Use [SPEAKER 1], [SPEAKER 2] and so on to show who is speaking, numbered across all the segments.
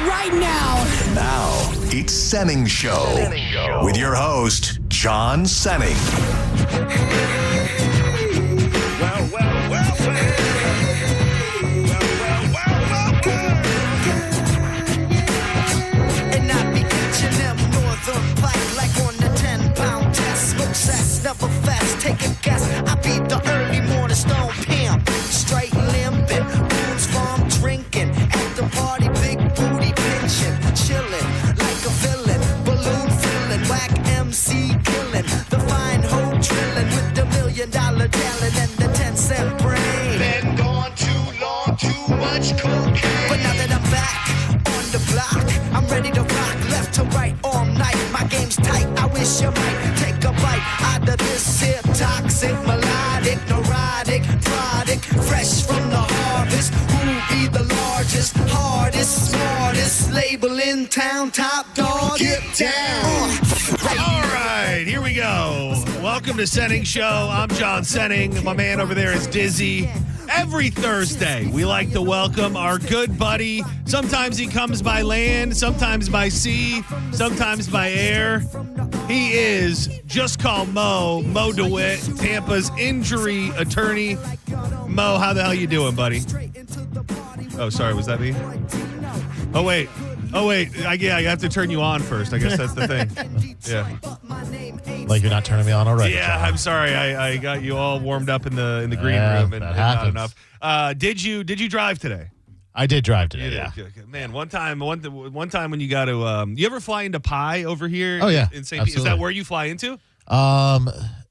[SPEAKER 1] right now.
[SPEAKER 2] Now, it's Senning Show with your host, John Senning.
[SPEAKER 3] And I be catching them northern pike like on the 10-pound test. Smoke sets, never fast, take a guess. I be the early morning stone pimp. Straight limping, Boone's farm drinking. At the party, big booty pinching. Chilling like a villain, balloon filling. Whack MC killing. The fine hoe drilling with the $1 million talent and the 10-cent brain.
[SPEAKER 4] Been gone too long, too much cocaine.
[SPEAKER 3] But now that I'm back on the block, I'm ready to rock left to right all night. My game's tight, I wish you might take a bite out of this here toxic, melodic, neurotic product, fresh from the harvest. Who be the largest, hardest, smartest label in town? Top dog,
[SPEAKER 4] Get down.
[SPEAKER 5] All right, here we go. Welcome to Senning Show. I'm John Senning. My man over there is Dizzy. Every Thursday, we like to welcome our good buddy. Sometimes he comes by land, sometimes by sea, sometimes by air. He is Just Call Mo DeWitt, Tampa's injury attorney. Mo, how the hell you doing, buddy? Oh, sorry, was that me? Oh, wait. I have to turn you on first. I guess that's the thing. Yeah.
[SPEAKER 6] Like you're not turning me on already.
[SPEAKER 5] Yeah,
[SPEAKER 6] John.
[SPEAKER 5] I'm sorry. I got you all warmed up in the green room and
[SPEAKER 6] that
[SPEAKER 5] not
[SPEAKER 6] happens.
[SPEAKER 5] enough. Did you drive today?
[SPEAKER 6] I did drive today.
[SPEAKER 5] You did?
[SPEAKER 6] Yeah.
[SPEAKER 5] Okay. Man, one time when you got to you ever fly into Pi over here?
[SPEAKER 6] Oh, yeah.
[SPEAKER 5] In St. Pete? Is that
[SPEAKER 6] Absolutely.
[SPEAKER 5] where you fly into?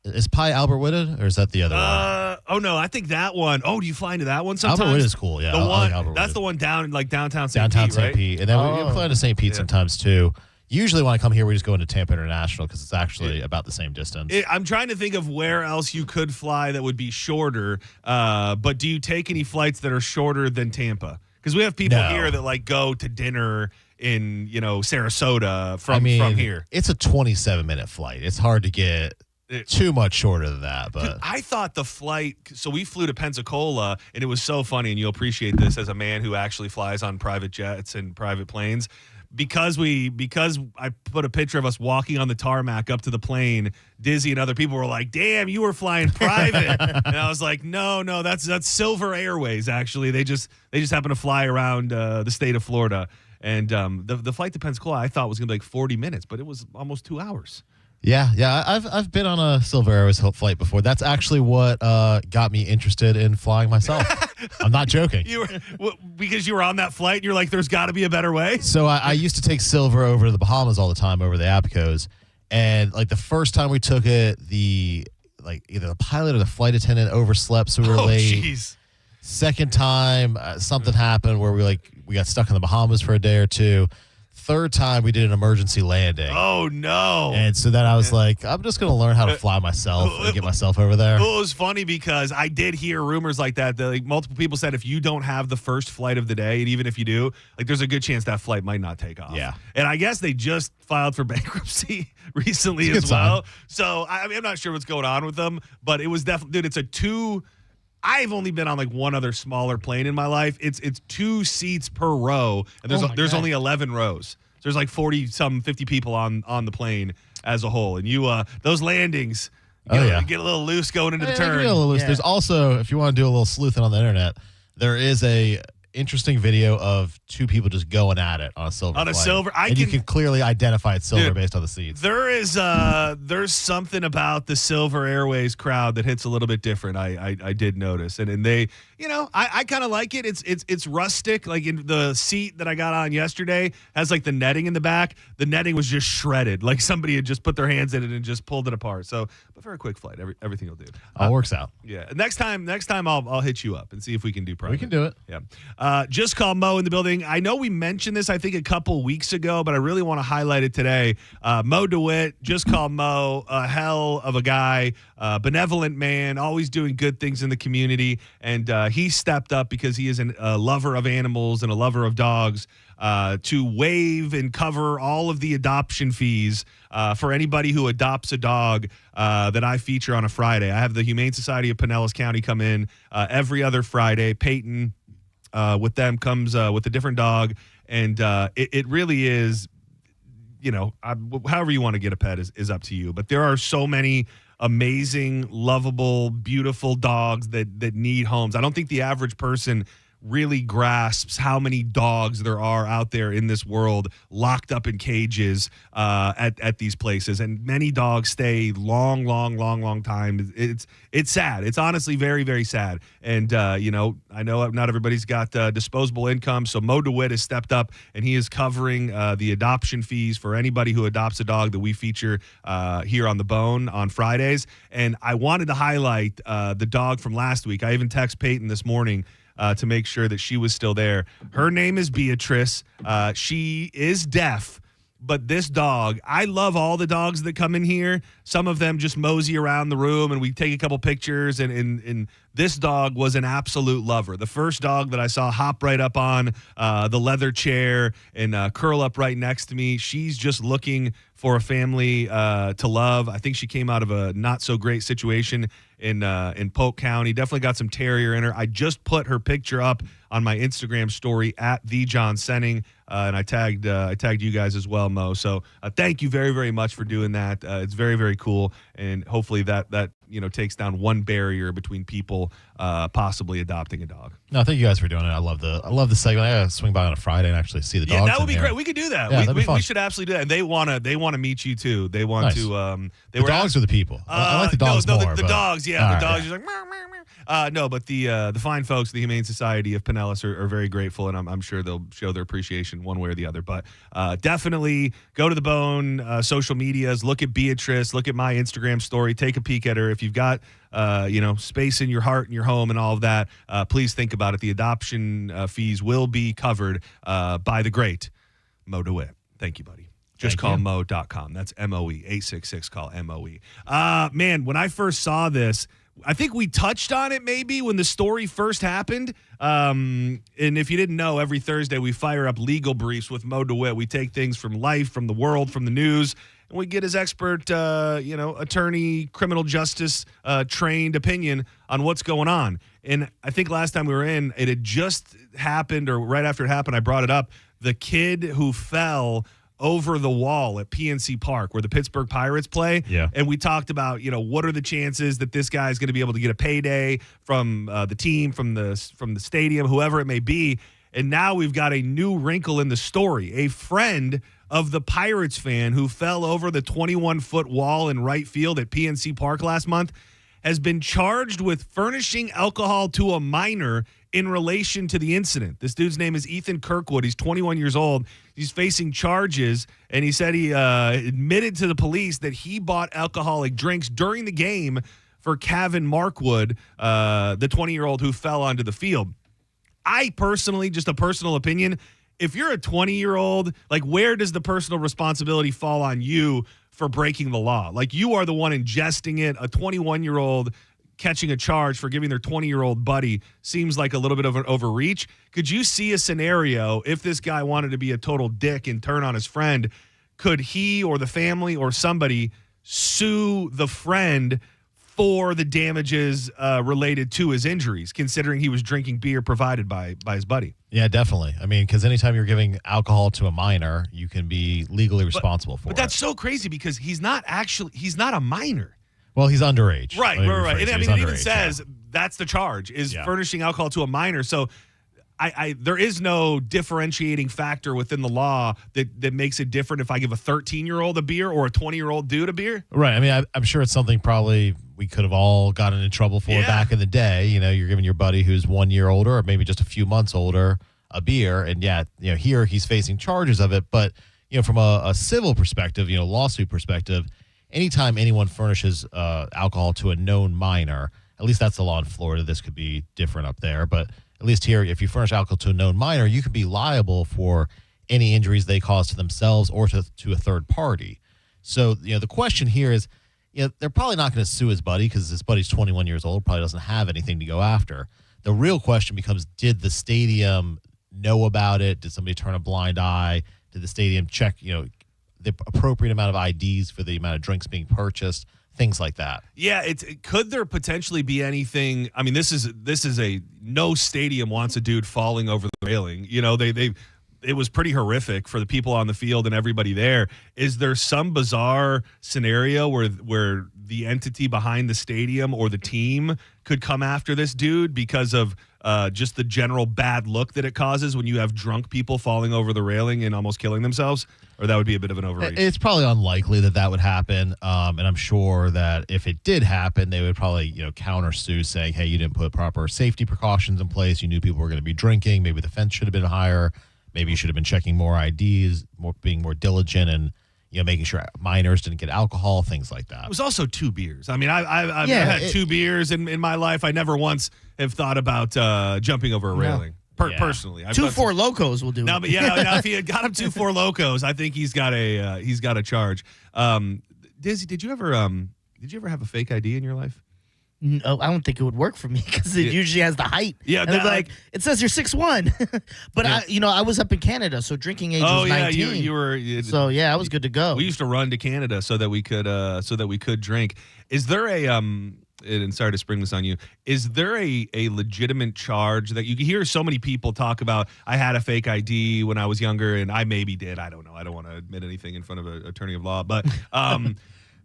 [SPEAKER 6] Is Pi Albert Whitted or is that the other one?
[SPEAKER 5] Oh no, I think that one. Oh, do you fly into that one sometimes?
[SPEAKER 6] Albert Whitted is cool. Yeah.
[SPEAKER 5] The
[SPEAKER 6] I like
[SPEAKER 5] one
[SPEAKER 6] Albert
[SPEAKER 5] that's
[SPEAKER 6] Whitted.
[SPEAKER 5] the one down in like downtown St.
[SPEAKER 6] Downtown
[SPEAKER 5] Pete,
[SPEAKER 6] St.
[SPEAKER 5] right?
[SPEAKER 6] Pete, and then we fly to St. Pete sometimes too. Usually when I come here, we just go into Tampa International because it's actually about the same distance.
[SPEAKER 5] I'm trying to think of where else you could fly that would be shorter. But do you take any flights that are shorter than Tampa? Because we have people here that like go to dinner in Sarasota from here.
[SPEAKER 6] It's a 27-minute flight. It's hard to get too much shorter than that. But
[SPEAKER 5] Dude, I thought the flight. So we flew to Pensacola, and it was so funny. And you'll appreciate this as a man who actually flies on private jets and private planes. Because I put a picture of us walking on the tarmac up to the plane, Dizzy and other people were like, "Damn, you were flying private." And I was like, "No, that's Silver Airways. Actually, they just happen to fly around the state of Florida." And the flight to Pensacola I thought was gonna be like 40 minutes, but it was almost 2 hours.
[SPEAKER 6] Yeah. I've been on a Silver Airways flight before. That's actually what got me interested in flying myself. I'm not joking.
[SPEAKER 5] Because you were on that flight, and you're like, "There's got to be a better way."
[SPEAKER 6] So I used to take Silver over to the Bahamas all the time over the Apicos, and like the first time we took it, either the pilot or the flight attendant overslept, so we were late.
[SPEAKER 5] Jeez.
[SPEAKER 6] Second time, something happened where we got stuck in the Bahamas for a day or two. Third time, we did an emergency landing.
[SPEAKER 5] Oh no!
[SPEAKER 6] And so then I was like, I'm just going to learn how to fly myself and get myself over there.
[SPEAKER 5] Well, it was funny because I did hear rumors like that like multiple people said if you don't have the first flight of the day, and even if you do, like there's a good chance that flight might not take off.
[SPEAKER 6] Yeah.
[SPEAKER 5] And I guess they just filed for bankruptcy recently
[SPEAKER 6] It's a
[SPEAKER 5] as
[SPEAKER 6] good
[SPEAKER 5] well.
[SPEAKER 6] sign.
[SPEAKER 5] So I'm not sure what's going on with them, but it was definitely, dude, it's a two. I've only been on like one other smaller plane in my life. It's 2 seats per row, and there's only 11 rows. So there's like 50 people on the plane as a whole, and those landings, get a little loose going into the turn.
[SPEAKER 6] Get a little loose. There's also, if you want to do a little sleuthing on the internet, there is a interesting video of 2 people just going at it on a Silver
[SPEAKER 5] On a
[SPEAKER 6] flight.
[SPEAKER 5] Silver,
[SPEAKER 6] you can clearly identify it's Silver based on the seats.
[SPEAKER 5] There's something about the Silver Airways crowd that hits a little bit different. I did notice, and they, I kind of like it. It's rustic. Like in the seat that I got on yesterday has like the netting in the back. The netting was just shredded, like somebody had just put their hands in it and just pulled it apart. So, but for a quick flight, everything will do.
[SPEAKER 6] All works out.
[SPEAKER 5] Yeah. Next time I'll hit you up and see if we can do private.
[SPEAKER 6] We can do it.
[SPEAKER 5] Yeah. Just Call Mo in the building. I know we mentioned this, I think, a couple weeks ago, but I really want to highlight it today. Mo DeWitt, Just Call Mo, a hell of a guy, benevolent man, always doing good things in the community. And he stepped up because he is a lover of animals and a lover of dogs to waive and cover all of the adoption fees for anybody who adopts a dog that I feature on a Friday. I have the Humane Society of Pinellas County come in every other Friday. Peyton with them comes with a different dog, And it really is, however you want to get a pet is up to you. But there are so many amazing, lovable, beautiful dogs that need homes. I don't think the average person really grasps how many dogs there are out there in this world locked up in cages at these places, and many dogs stay long time. It's sad. It's honestly very, very sad. And I know not everybody's got disposable income, so Mo DeWitt has stepped up and he is covering the adoption fees for anybody who adopts a dog that we feature here on The Bone on Fridays. And I wanted to highlight the dog from last week. I even text Peyton this morning to make sure that she was still there. Her name is Beatrice. She is deaf, but this dog, I love all the dogs that come in here. Some of them just mosey around the room and we take a couple pictures, and this dog was an absolute lover. The first dog that I saw hop right up on the leather chair and curl up right next to me. She's just looking for a family to love. I think she came out of a not so great situation in Polk County. Definitely got some terrier in her. I just put her picture up on my Instagram story at @TheJohnSenning, and I tagged you guys as well, Mo. So thank you very, very much for doing that. It's very, very cool, and hopefully that takes down one barrier between people possibly adopting a dog.
[SPEAKER 6] No, thank you guys for doing it. I love the segment. I gotta swing by on a Friday and actually see the dogs.
[SPEAKER 5] Yeah, that would be
[SPEAKER 6] there.
[SPEAKER 5] great. We could do that.
[SPEAKER 6] Yeah,
[SPEAKER 5] we should absolutely do that. And they wanna meet you too. They want
[SPEAKER 6] Nice.
[SPEAKER 5] to.
[SPEAKER 6] The dogs or the people? I like the dogs more.
[SPEAKER 5] The
[SPEAKER 6] but-
[SPEAKER 5] dogs. Yeah,
[SPEAKER 6] All
[SPEAKER 5] the
[SPEAKER 6] right,
[SPEAKER 5] dogs.
[SPEAKER 6] yeah.
[SPEAKER 5] Are like. Meow, meow, meow. No, but the fine folks, the Humane Society of Pinellas, are very grateful, and I'm sure they'll show their appreciation one way or the other. But definitely go to The Bone social medias, look at Beatrice, look at my Instagram story, take a peek at her. If you've got space in your heart and your home and all of that, please think about it. The adoption fees will be covered by the great Mo DeWitt. Thank you, buddy. Just call mo.com. That's MOE, 866 call MOE. Man, when I first saw this, I think we touched on it maybe when the story first happened. And if you didn't know, every Thursday we fire up legal briefs with Mo DeWitt. We take things from life, from the world, from the news, and we get his expert, attorney, criminal justice trained opinion on what's going on. And I think last time we were in, it had just happened, or right after it happened, I brought it up. The kid who fell over the wall at PNC Park where the Pittsburgh Pirates play.
[SPEAKER 6] Yeah.
[SPEAKER 5] And we talked about, what are the chances that this guy is going to be able to get a payday from the team, from the stadium, whoever it may be. And now we've got a new wrinkle in the story. A friend of the Pirates fan who fell over the 21-foot wall in right field at PNC Park last month has been charged with furnishing alcohol to a minor in relation to the incident. This dude's name is Ethan Kirkwood. He's 21 years old. He's facing charges, and he said he admitted to the police that he bought alcoholic drinks during the game for Kavin Markwood, the 20-year-old who fell onto the field. I personally, just a personal opinion, if you're a 20-year-old, like, where does the personal responsibility fall on you for breaking the law? Like, you are the one ingesting it. A 21-year-old catching a charge for giving their 20-year-old buddy seems like a little bit of an overreach. Could you see a scenario if this guy wanted to be a total dick and turn on his friend? Could he or the family or somebody sue the friend for the damages related to his injuries, considering he was drinking beer provided by his buddy?
[SPEAKER 6] Yeah, definitely. I mean, because anytime you're giving alcohol to a minor, you can be legally responsible for it.
[SPEAKER 5] But that's so crazy because he's not a minor.
[SPEAKER 6] Well, he's underage.
[SPEAKER 5] Right. And I mean, it even says that's the charge, is furnishing alcohol to a minor. So there is no differentiating factor within the law that makes it different if I give a 13-year-old a beer or a 20-year-old dude a beer.
[SPEAKER 6] Right. I mean, I'm sure it's something probably we could have all gotten in trouble for back in the day. You're giving your buddy who's 1 year older or maybe just a few months older a beer. And here he's facing charges of it. But, from a civil perspective, lawsuit perspective, anytime anyone furnishes alcohol to a known minor, at least that's the law in Florida. This could be different up there. But at least here, if you furnish alcohol to a known minor, you could be liable for any injuries they cause to themselves or to a third party. So, the question here is, they're probably not going to sue his buddy because his buddy's 21 years old, probably doesn't have anything to go after. The real question becomes, did the stadium know about it? Did somebody turn a blind eye? Did the stadium check, the appropriate amount of IDs for the amount of drinks being purchased? Things like that.
[SPEAKER 5] Yeah, could there potentially be anything? I mean, this is a no stadium wants a dude falling over the railing. it was pretty horrific for the people on the field and everybody there. Is there some bizarre scenario where the entity behind the stadium or the team could come after this dude because of just the general bad look that it causes when you have drunk people falling over the railing and almost killing themselves? Or that would be a bit of an overreach?
[SPEAKER 6] It's probably unlikely that would happen. And I'm sure that if it did happen, they would probably, countersue saying, hey, you didn't put proper safety precautions in place. You knew people were going to be drinking. Maybe the fence should have been higher. Maybe you should have been checking more IDs, being more diligent and, making sure minors didn't get alcohol, things like that.
[SPEAKER 5] It was also 2 beers. I mean, I've had 2 beers in my life. I never once have thought about jumping over a railing. Personally,
[SPEAKER 1] I've 2 4 Locos will do.
[SPEAKER 5] No, but now if he had got him 2 4 Locos, I think he's got a charge. Dizzy, did you ever have a fake ID in your life?
[SPEAKER 1] No, I don't think it would work for me because it usually has the height.
[SPEAKER 5] Yeah,
[SPEAKER 1] and it says you're 6'1". But I was up in Canada, so drinking age was 19.
[SPEAKER 5] you were.
[SPEAKER 1] So I was good to go.
[SPEAKER 5] We used to run to Canada so that we could drink. Is there a and sorry to spring this on you, is there a legitimate charge that you hear so many people talk about? I had a fake ID when I was younger, and I maybe did. I don't know. I don't want to admit anything in front of an attorney of law, but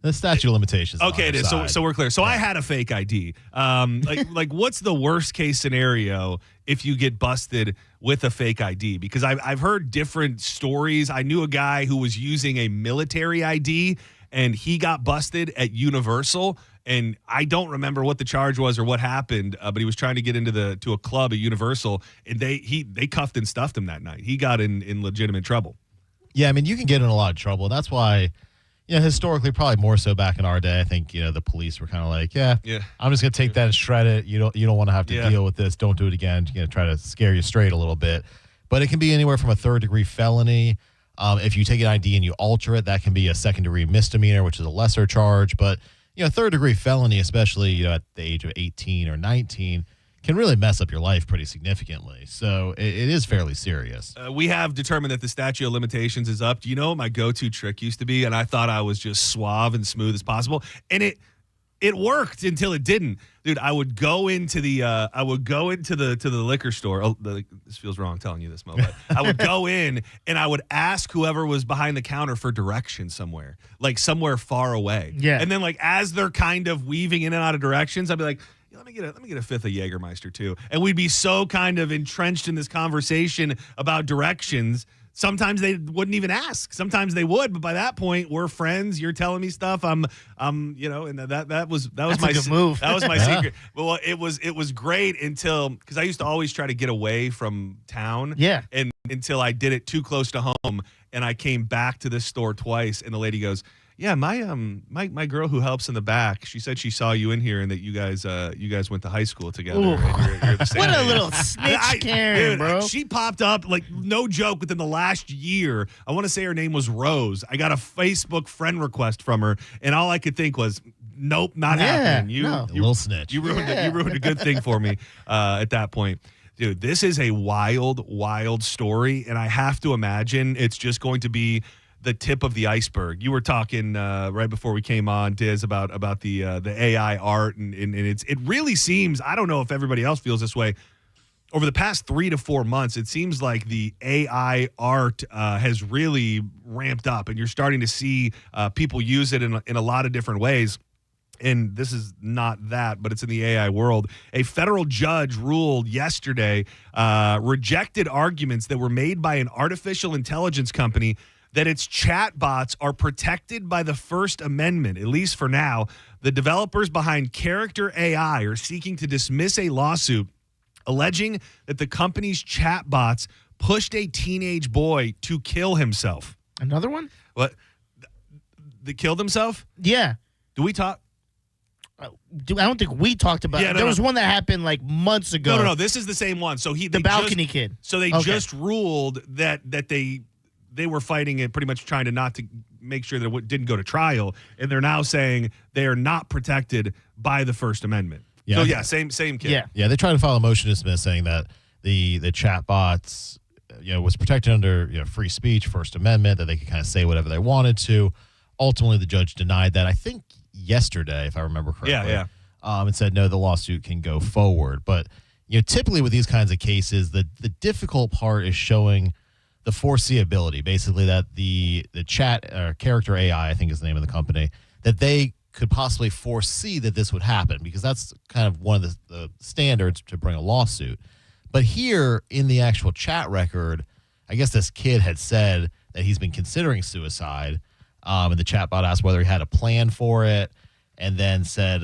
[SPEAKER 6] the statute of limitations.
[SPEAKER 5] Okay, it is. So we're clear. So I had a fake ID. Like what's the worst case scenario if you get busted with a fake ID? Because I've heard different stories. I knew a guy who was using a military ID, and he got busted at Universal. And I don't remember what the charge was or what happened, but he was trying to get to a club at Universal, and they cuffed and stuffed him that night. He got in legitimate trouble.
[SPEAKER 6] Yeah, I mean, you can get in a lot of trouble. That's why, historically, probably more so back in our day, I think, the police were kind of like, I'm just going to take that and shred it. You don't want to have to deal with this. Don't do it again. Try to scare you straight a little bit. But it can be anywhere from a 3rd-degree felony. If you take an ID and you alter it, that can be a 2nd-degree misdemeanor, which is a lesser charge. But 3rd-degree felony, especially at the age of 18 or 19, can really mess up your life pretty significantly. So it is fairly serious.
[SPEAKER 5] We have determined that the statute of limitations is up. Do you know what my go-to trick used to be? And I thought I was just suave and smooth as possible, and it worked until it didn't. Dude, I would go into the liquor store. Oh, this feels wrong telling you this, Mo, but I would go in and I would ask whoever was behind the counter for directions somewhere, like somewhere far away.
[SPEAKER 1] Yeah.
[SPEAKER 5] And then like as they're kind of weaving in and out of directions, I'd be like, let me get a 5th of Jägermeister too. And we'd be so kind of entrenched in this conversation about directions. Sometimes they wouldn't even ask. Sometimes they would, but by that point, we're friends. You're telling me stuff. I'm and that was my
[SPEAKER 1] good move.
[SPEAKER 5] That was my secret. Well, it was great because I used to always try to get away from town.
[SPEAKER 1] Yeah.
[SPEAKER 5] And until I did it too close to home, and I came back to this store twice, and the lady goes, yeah, my girl who helps in the back, she said she saw you in here and that you guys went to high school together. And you're the same
[SPEAKER 1] what a
[SPEAKER 5] age.
[SPEAKER 1] little snitch Karen, bro.
[SPEAKER 5] She popped up, like, no joke, within the last year. I want to say her name was Rose. I got a Facebook friend request from her, and all I could think was, nope, not happening.
[SPEAKER 6] A little snitch.
[SPEAKER 5] You ruined a good thing for me at that point. Dude, this is a wild, wild story, and I have to imagine it's just going to be the tip of the iceberg. You were talking right before we came on, Diz, about the AI art, and it really seems, I don't know if everybody else feels this way, over the past 3 to 4 months, it seems like the AI art has really ramped up, and you're starting to see people use it in a lot of different ways. And this is not that, but it's in the AI world. A federal judge ruled yesterday, rejected arguments that were made by an artificial intelligence company that its chatbots are protected by the First Amendment, at least for now. The developers behind Character AI are seeking to dismiss a lawsuit alleging that the company's chatbots pushed a teenage boy to kill himself.
[SPEAKER 1] Another one?
[SPEAKER 5] What? They killed himself?
[SPEAKER 1] Yeah.
[SPEAKER 5] Do we talk?
[SPEAKER 1] I don't think we talked about it. There was one that happened like months ago.
[SPEAKER 5] No. This is the same one. So the
[SPEAKER 1] balcony kid.
[SPEAKER 5] So they just ruled that they were fighting it, pretty much trying to not to make sure that it didn't go to trial, and they're now saying they are not protected by the First Amendment.
[SPEAKER 6] Yeah.
[SPEAKER 5] So same kid.
[SPEAKER 6] Yeah. They tried to file a motion to dismiss, saying that the chatbots, was protected under free speech, First Amendment, that they could kind of say whatever they wanted to. Ultimately, the judge denied that. I think yesterday, if I remember correctly.
[SPEAKER 5] Yeah.
[SPEAKER 6] And said no, the lawsuit can go forward. But typically with these kinds of cases, the difficult part is showing the foreseeability, basically that the chat character AI, I think is the name of the company, that they could possibly foresee that this would happen, because that's kind of one of the standards to bring a lawsuit. But here in the actual chat record, I guess this kid had said that he's been considering suicide, and the chatbot asked whether he had a plan for it, and then said,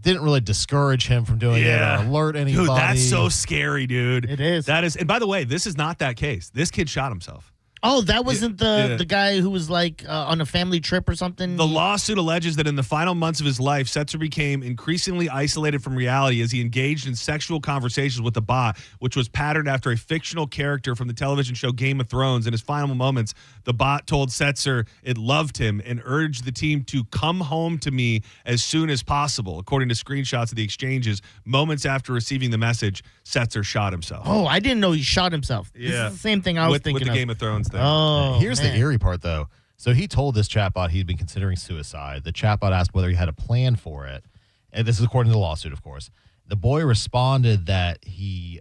[SPEAKER 6] didn't really discourage him from doing it or alert anybody.
[SPEAKER 5] Dude, that's so scary, dude.
[SPEAKER 1] It is.
[SPEAKER 5] That is. And by the way, this is not that case. This kid shot himself.
[SPEAKER 1] Oh, that wasn't the guy who was like on a family trip or something?
[SPEAKER 5] The lawsuit alleges that in the final months of his life, Setzer became increasingly isolated from reality as he engaged in sexual conversations with the bot, which was patterned after a fictional character from the television show Game of Thrones. In his final moments, the bot told Setzer it loved him and urged the team to come home to me as soon as possible. According to screenshots of the exchanges, moments after receiving the message, Setzer shot himself.
[SPEAKER 1] Oh, I didn't know he shot himself. This is the same thing I was thinking
[SPEAKER 5] with the
[SPEAKER 1] of.
[SPEAKER 5] Game of Thrones thing.
[SPEAKER 1] Oh,
[SPEAKER 6] Here's the eerie part, though. So he told this chatbot he'd been considering suicide. The chatbot asked whether he had a plan for it. And this is according to the lawsuit, of course. The boy responded that he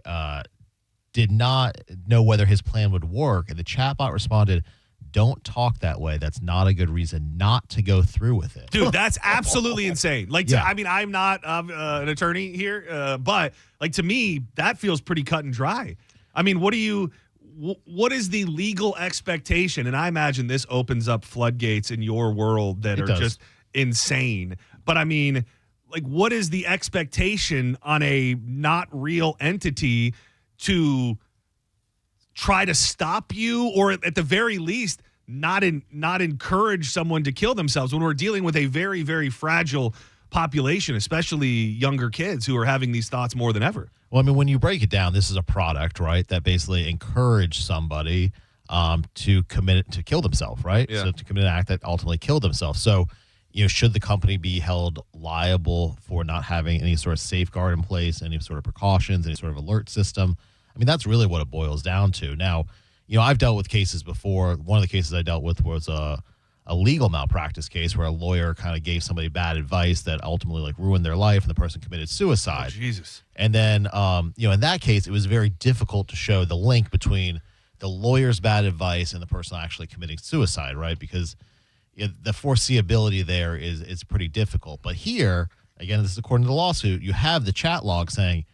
[SPEAKER 6] did not know whether his plan would work. And the chatbot responded, "Don't talk that way. That's not a good reason not to go through with it."
[SPEAKER 5] Dude, that's absolutely insane. Like, I mean, I'm not an attorney here, but like to me, that feels pretty cut and dry. I mean, what is the legal expectation? And I imagine this opens up floodgates in your world that are just insane. But I mean, like, what is the expectation on a not real entity to try to stop you, or at the very least, not encourage someone to kill themselves when we're dealing with a very, very fragile population, especially younger kids who are having these thoughts more than ever?
[SPEAKER 6] Well, I mean, when you break it down, this is a product, right, that basically encouraged somebody to kill themselves, right?
[SPEAKER 5] Yeah.
[SPEAKER 6] So to commit an act that ultimately killed themselves. So, should the company be held liable for not having any sort of safeguard in place, any sort of precautions, any sort of alert system? I mean, that's really what it boils down to. Now, I've dealt with cases before. One of the cases I dealt with was a legal malpractice case where a lawyer kind of gave somebody bad advice that ultimately like ruined their life, and the person committed suicide.
[SPEAKER 5] Oh, Jesus.
[SPEAKER 6] And then, in that case, it was very difficult to show the link between the lawyer's bad advice and the person actually committing suicide, right? Because the foreseeability there is pretty difficult. But here, again, this is according to the lawsuit, you have the chat log saying,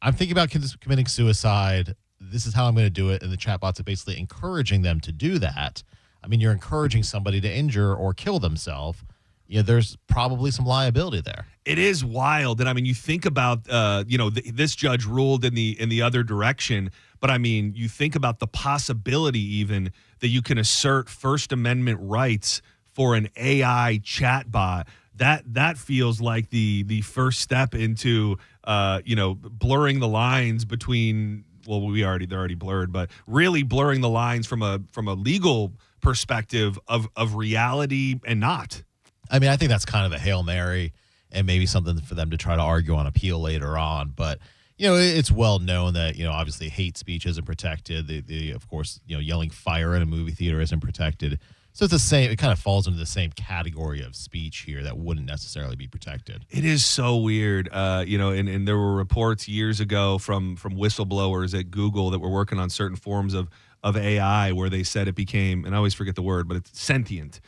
[SPEAKER 6] "I'm thinking about committing suicide. This is how I'm going to do it." And the chatbots are basically encouraging them to do that. I mean, you're encouraging somebody to injure or kill themselves. There's probably some liability there.
[SPEAKER 5] It is wild. And I mean, you think about, this judge ruled in the other direction, but I mean, you think about the possibility even that you can assert First Amendment rights for an AI chatbot. That feels like the first step into, blurring the lines between, well, they're already blurred, but really blurring the lines from a legal perspective of reality and not.
[SPEAKER 6] I mean, I think that's kind of a Hail Mary and maybe something for them to try to argue on appeal later on. But, it's well known that, obviously hate speech isn't protected. The of course, yelling fire in a movie theater isn't protected. So it's the same. It kind of falls into the same category of speech here that wouldn't necessarily be protected.
[SPEAKER 5] It is so weird, and there were reports years ago from whistleblowers at Google that were working on certain forms of AI where they said it became, and I always forget the word, but it's sentient,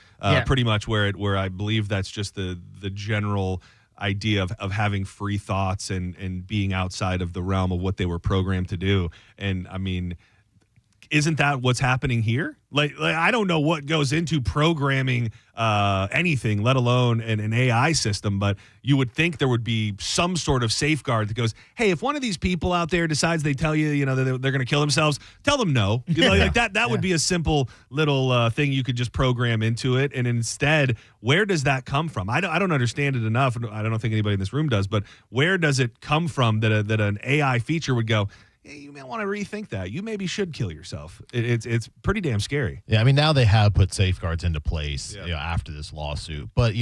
[SPEAKER 5] pretty much, where I believe that's just the general idea of having free thoughts and being outside of the realm of what they were programmed to do. And I mean, isn't that what's happening here? Like I don't know what goes into programming anything, let alone an AI system, but you would think there would be some sort of safeguard that goes, hey, if one of these people out there decides they tell you, that they're going to kill themselves, tell them no. Like that would be a simple little thing you could just program into it. And instead, where does that come from? I don't understand it enough. I don't think anybody in this room does, but where does it come from that an AI feature would go, hey, you may want to rethink that. You maybe should kill yourself. It's pretty damn scary.
[SPEAKER 6] Yeah, I mean, now they have put safeguards into place after this lawsuit. But,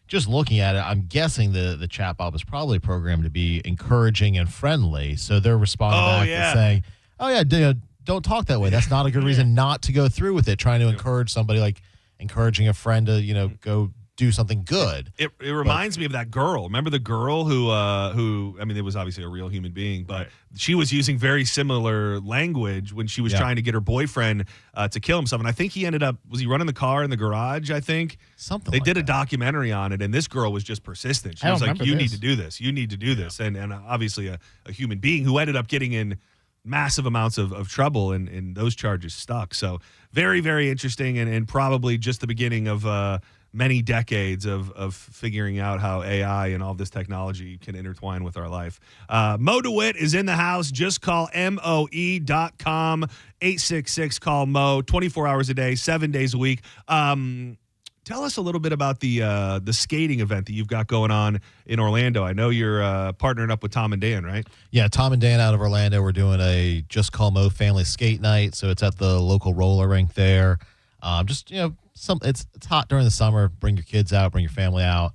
[SPEAKER 6] just looking at it, I'm guessing the chatbot was probably programmed to be encouraging and friendly. So they're responding back and saying, oh, yeah, don't talk that way. That's not a good reason not to go through with it. Trying to encourage somebody, like encouraging a friend to, go do something good.
[SPEAKER 5] It reminds me of that girl. Remember the girl who I mean, it was obviously a real human being, but she was using very similar language when she was trying to get her boyfriend to kill himself. And I think was he running the car in the garage, I think?
[SPEAKER 6] Something
[SPEAKER 5] They
[SPEAKER 6] like
[SPEAKER 5] did a
[SPEAKER 6] that.
[SPEAKER 5] documentary on it, and this girl was just persistent. She
[SPEAKER 1] I
[SPEAKER 5] was
[SPEAKER 1] don't
[SPEAKER 5] like,
[SPEAKER 1] remember
[SPEAKER 5] you
[SPEAKER 1] this.
[SPEAKER 5] need to do this. You need to do this. And obviously a human being who ended up getting in massive amounts of trouble, and those charges stuck. So very, very interesting, and probably just the beginning of many decades of figuring out how AI and all this technology can intertwine with our life. Mo DeWitt is in the house. Just call MOE.com, 866-CALL-MO, 24 hours a day, 7 days a week. Tell us a little bit about the skating event that you've got going on in Orlando. I know you're partnering up with Tom and Dan, right?
[SPEAKER 6] Yeah, Tom and Dan out of Orlando. We're doing a Just Call Mo family skate night. So it's at the local roller rink there. It's hot during the summer. Bring your kids out, bring your family out.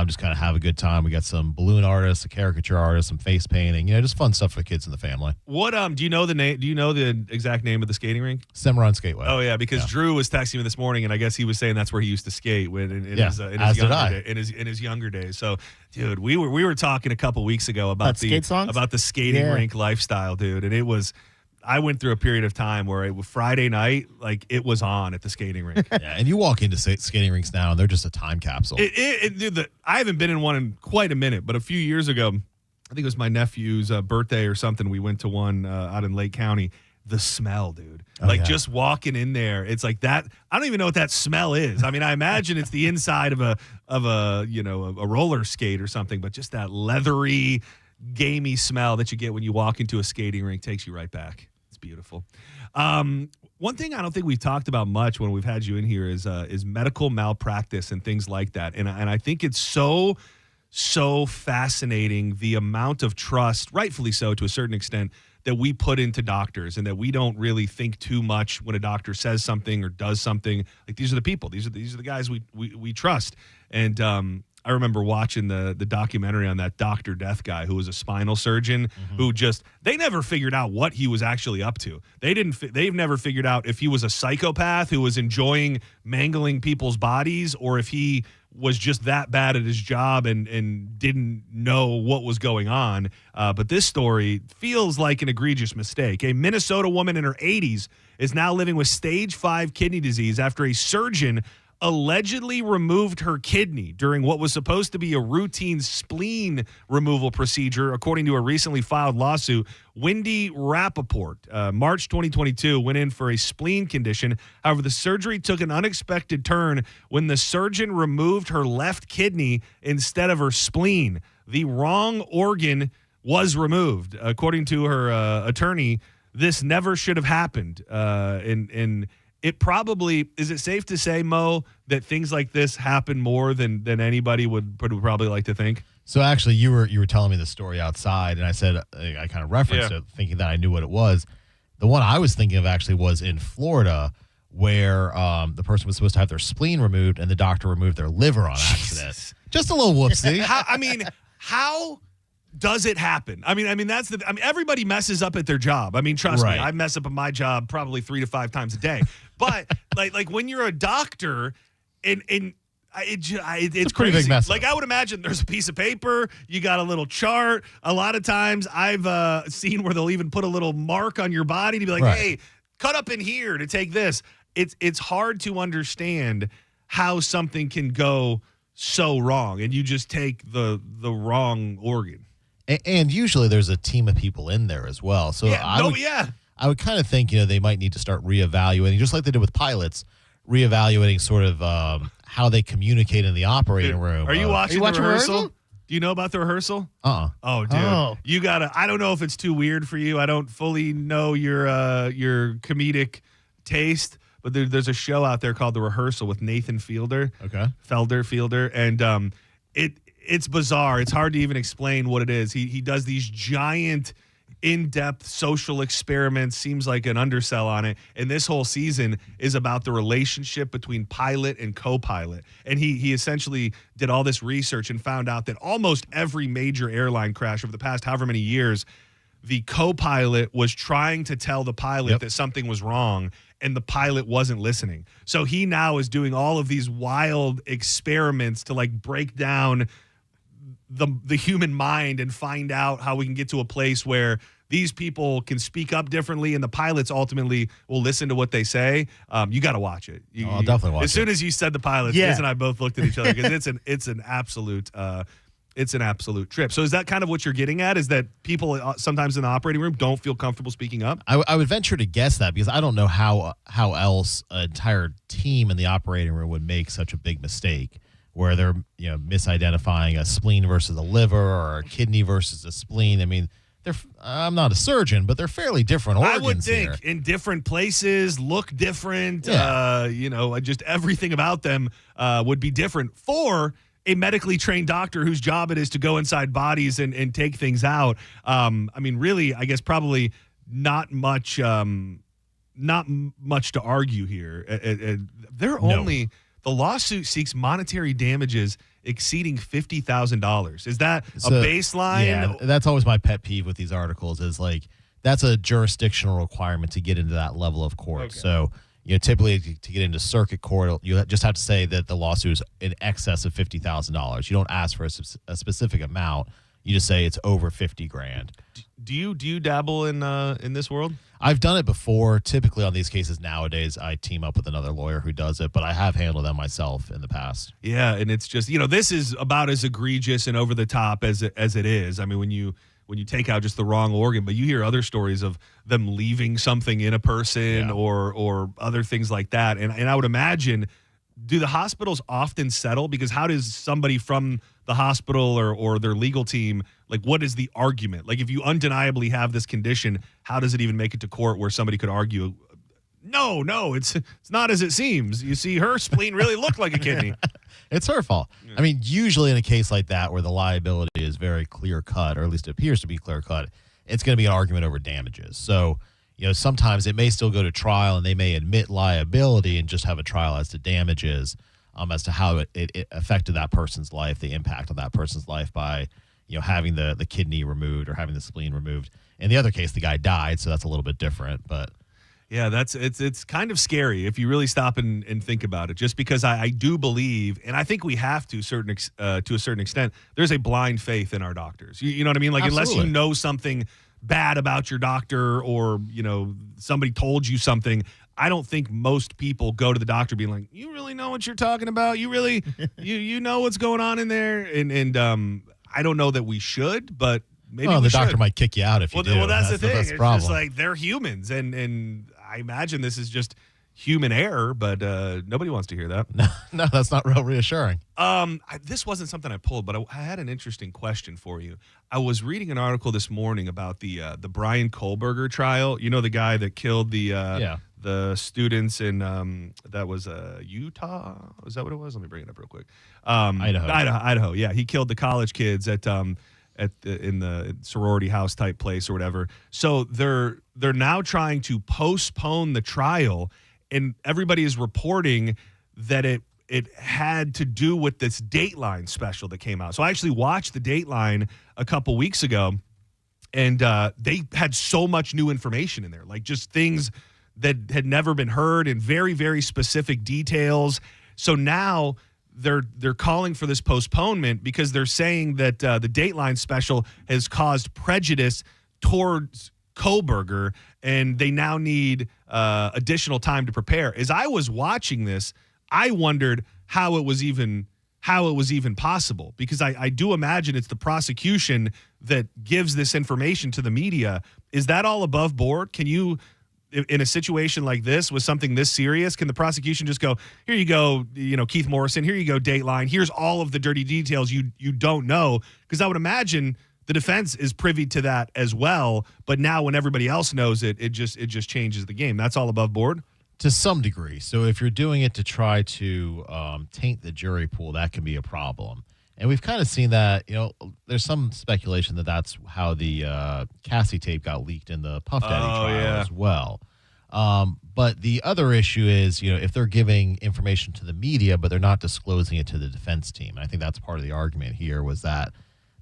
[SPEAKER 6] Just kind of have a good time. We got some balloon artists, a caricature artist, some face painting. Just fun stuff for the kids and the family.
[SPEAKER 5] What do you know the name? Do you know the exact name of the skating rink?
[SPEAKER 6] Cimarron Skateway.
[SPEAKER 5] Oh yeah, because Drew was texting me this morning, and I guess he was saying that's where he used to skate in his younger days. So, dude, we were talking a couple weeks ago about the skating rink lifestyle, dude, and it was. I went through a period of time where it was Friday night, like it was on at the skating rink.
[SPEAKER 6] Yeah, and you walk into skating rinks now, and they're just a time capsule.
[SPEAKER 5] Dude, I haven't been in one in quite a minute, but a few years ago, I think it was my nephew's birthday or something. We went to one out in Lake County. The smell, dude. Just walking in there, it's like that. I don't even know what that smell is. I mean, I imagine it's the inside of a roller skate or something, but just that leathery, gamey smell that you get when you walk into a skating rink takes you right back. Beautiful. One thing I don't think we've talked about much when we've had you in here is medical malpractice and things like that. And I think it's so fascinating the amount of trust, rightfully so to a certain extent, that we put into doctors, and that we don't really think too much when a doctor says something or does something. Like, these are the people. These are the guys we trust. And I remember watching the documentary on that Dr. Death guy who was a spinal surgeon who they never figured out what he was actually up to. They've never figured out if he was a psychopath who was enjoying mangling people's bodies, or if he was just that bad at his job and didn't know what was going on. But this story feels like an egregious mistake. A Minnesota woman in her 80s is now living with stage 5 kidney disease after a surgeon allegedly removed her kidney during what was supposed to be a routine spleen removal procedure, according to a recently filed lawsuit. Wendy Rappaport, March 2022, went in for a spleen condition. However, the surgery took an unexpected turn when the surgeon removed her left kidney instead of her spleen. The wrong organ was removed. According to her attorney, this never should have happened. It probably, is it safe to say, Mo, that things like this happen more than anybody would probably like to think?
[SPEAKER 6] So actually, you were telling me the story outside, and I said I kind of referenced it, thinking that I knew what it was. The one I was thinking of actually was in Florida, where the person was supposed to have their spleen removed, and the doctor removed their liver on accident. Just a little whoopsie.
[SPEAKER 5] How does it happen? I mean, everybody messes up at their job. I mean, trust me, I mess up at my job probably 3 to 5 times a day. But like when you're a doctor, it's
[SPEAKER 6] a pretty
[SPEAKER 5] crazy.
[SPEAKER 6] big mess.
[SPEAKER 5] Like, I would imagine there's a piece of paper, you got a little chart. A lot of times I've seen where they'll even put a little mark on your body to be like, hey, cut up in here to take this. It's hard to understand how something can go so wrong, and you just take the wrong organ.
[SPEAKER 6] And usually there's a team of people in there as well. So I would kind of think, they might need to start reevaluating, just like they did with pilots, reevaluating sort of how they communicate in the operating room.
[SPEAKER 5] Are you watching the rehearsal? Do you know about the rehearsal? Oh, dude. You gotta. I don't know if it's too weird for you. I don't fully know your comedic taste, but there's a show out there called The Rehearsal with Nathan Fielder.
[SPEAKER 6] Okay.
[SPEAKER 5] Fielder, and it's bizarre. It's hard to even explain what it is. He does these giant, in-depth social experiments, seems like an undersell on it. And this whole season is about the relationship between pilot and co-pilot. And he essentially did all this research and found out that almost every major airline crash over the past however many years, the co-pilot was trying to tell the pilot that something was wrong, and the pilot wasn't listening. So he now is doing all of these wild experiments to like break down the human mind and find out how we can get to a place where these people can speak up differently, and the pilots ultimately will listen to what they say. You got to watch it.
[SPEAKER 6] I'll definitely watch it.
[SPEAKER 5] As soon as you said the pilots, Liz and I both looked at each other because it's an absolute trip. So is that kind of what you're getting at? Is that people sometimes in the operating room don't feel comfortable speaking up?
[SPEAKER 6] I would venture to guess that, because I don't know how else an entire team in the operating room would make such a big mistake where they're misidentifying a spleen versus a liver or a kidney versus a spleen. I mean, I'm not a surgeon, but they're fairly different organs.
[SPEAKER 5] I would think
[SPEAKER 6] here.
[SPEAKER 5] In different places, look different.
[SPEAKER 6] Yeah.
[SPEAKER 5] Just everything about them would be different for a medically trained doctor whose job it is to go inside bodies and take things out. Really, I guess probably not much to argue here. The lawsuit seeks monetary damages exceeding $50,000. Is that a baseline?
[SPEAKER 6] Yeah, that's always my pet peeve with these articles is like, that's a jurisdictional requirement to get into that level of court.
[SPEAKER 5] Okay.
[SPEAKER 6] So, typically to get into circuit court, you just have to say that the lawsuit is in excess of $50,000. You don't ask for a specific amount. You just say it's over $50,000.
[SPEAKER 5] Do you dabble in this world?
[SPEAKER 6] I've done it before. Typically on these cases nowadays, I team up with another lawyer who does it, but I have handled them myself in the past.
[SPEAKER 5] Yeah, and it's just this is about as egregious and over the top as it is. I mean, when you take out just the wrong organ, but you hear other stories of them leaving something in a person or other things like that, and I would imagine, do the hospitals often settle? Because how does somebody from the hospital or their legal team, like, what is the argument? Like, if you undeniably have this condition, how does it even make it to court where somebody could argue, no, it's not as it seems. You see, her spleen really looked like a kidney.
[SPEAKER 6] It's her fault. Yeah. I mean, usually in a case like that where the liability is very clear-cut, or at least it appears to be clear-cut, it's going to be an argument over damages. So, sometimes it may still go to trial and they may admit liability and just have a trial as to damages, as to how it affected that person's life, the impact on that person's life by, having the kidney removed or having the spleen removed. In the other case, the guy died, so that's a little bit different, but...
[SPEAKER 5] Yeah, it's kind of scary if you really stop and think about it. Just because I do believe, and I think we have to a certain extent, there's a blind faith in our doctors. You know what I mean? Like,
[SPEAKER 6] Absolutely.
[SPEAKER 5] Unless you know something bad about your doctor or somebody told you something, I don't think most people go to the doctor being like, "You really know what you're talking about? You really you know what's going on in there?" And I don't know that we should, but maybe
[SPEAKER 6] the
[SPEAKER 5] we
[SPEAKER 6] doctor
[SPEAKER 5] should.
[SPEAKER 6] Might kick you out if you do.
[SPEAKER 5] Well, that's the thing.
[SPEAKER 6] That's the
[SPEAKER 5] it's
[SPEAKER 6] problem.
[SPEAKER 5] just like they're humans, and I imagine this is just human error, but nobody wants to hear that.
[SPEAKER 6] No, that's not real reassuring.
[SPEAKER 5] This wasn't something I pulled, but I had an interesting question for you. I was reading an article this morning about the Brian Kohlberger trial. You know, the guy that killed the students in that was Utah. Is that what it was? Let me bring it up real quick. Idaho. Yeah, he killed the college kids in the sorority house type place or whatever. So they're now trying to postpone the trial, and everybody is reporting that it had to do with this Dateline special that came out. So I actually watched the Dateline a couple weeks ago, and they had so much new information in there, like just things that had never been heard and very, very specific details. So now they're calling for this postponement because they're saying that the Dateline special has caused prejudice towards Kohlberger, and they now need additional time to prepare. As I was watching this, I wondered how it was even possible, because I do imagine it's the prosecution that gives this information to the media. Is that all above board? Can you, in a situation like this with something this serious, can the prosecution just go, here you go, Keith Morrison, here you go, Dateline, here's all of the dirty details you don't know? Because I would imagine the defense is privy to that as well, but now when everybody else knows it just changes the game. That's all above board?
[SPEAKER 6] To some degree. So if you're doing it to try to taint the jury pool, that can be a problem. And we've kind of seen that, there's some speculation that that's how the Cassie tape got leaked in the Puff Daddy trial as well. But the other issue is, if they're giving information to the media, but they're not disclosing it to the defense team. And I think that's part of the argument here, was that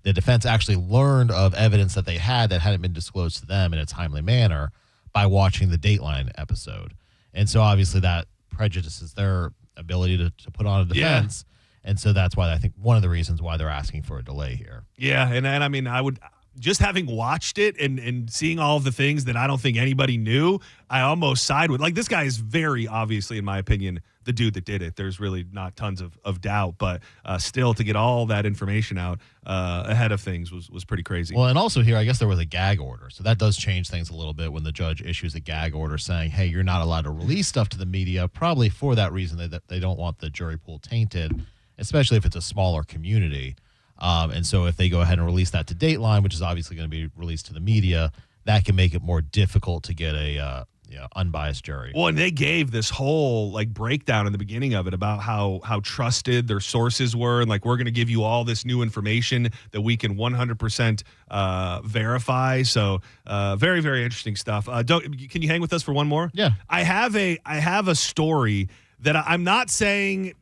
[SPEAKER 6] the defense actually learned of evidence that they had that hadn't been disclosed to them in a timely manner by watching the Dateline episode. And so obviously that prejudices their ability to put on a defense. Yeah. And so that's why I think one of the reasons why they're asking for a delay here.
[SPEAKER 5] Yeah, and I mean, I would just having watched it and seeing all of the things that I don't think anybody knew, I almost side with. Like, this guy is very obviously, in my opinion, the dude that did it. There's really not tons of doubt, but still to get all that information out ahead of things was pretty crazy.
[SPEAKER 6] Well, and also here, I guess there was a gag order. So that does change things a little bit when the judge issues a gag order saying, hey, you're not allowed to release stuff to the media, probably for that reason that they don't want the jury pool tainted, especially if it's a smaller community. And so if they go ahead and release that to Dateline, which is obviously going to be released to the media, that can make it more difficult to get a unbiased jury.
[SPEAKER 5] Well, and they gave this whole like breakdown in the beginning of it about how trusted their sources were, and like, we're going to give you all this new information that we can 100% verify. So very, very interesting stuff. Can you hang with us for one more?
[SPEAKER 6] Yeah.
[SPEAKER 5] I have a story that I'm not saying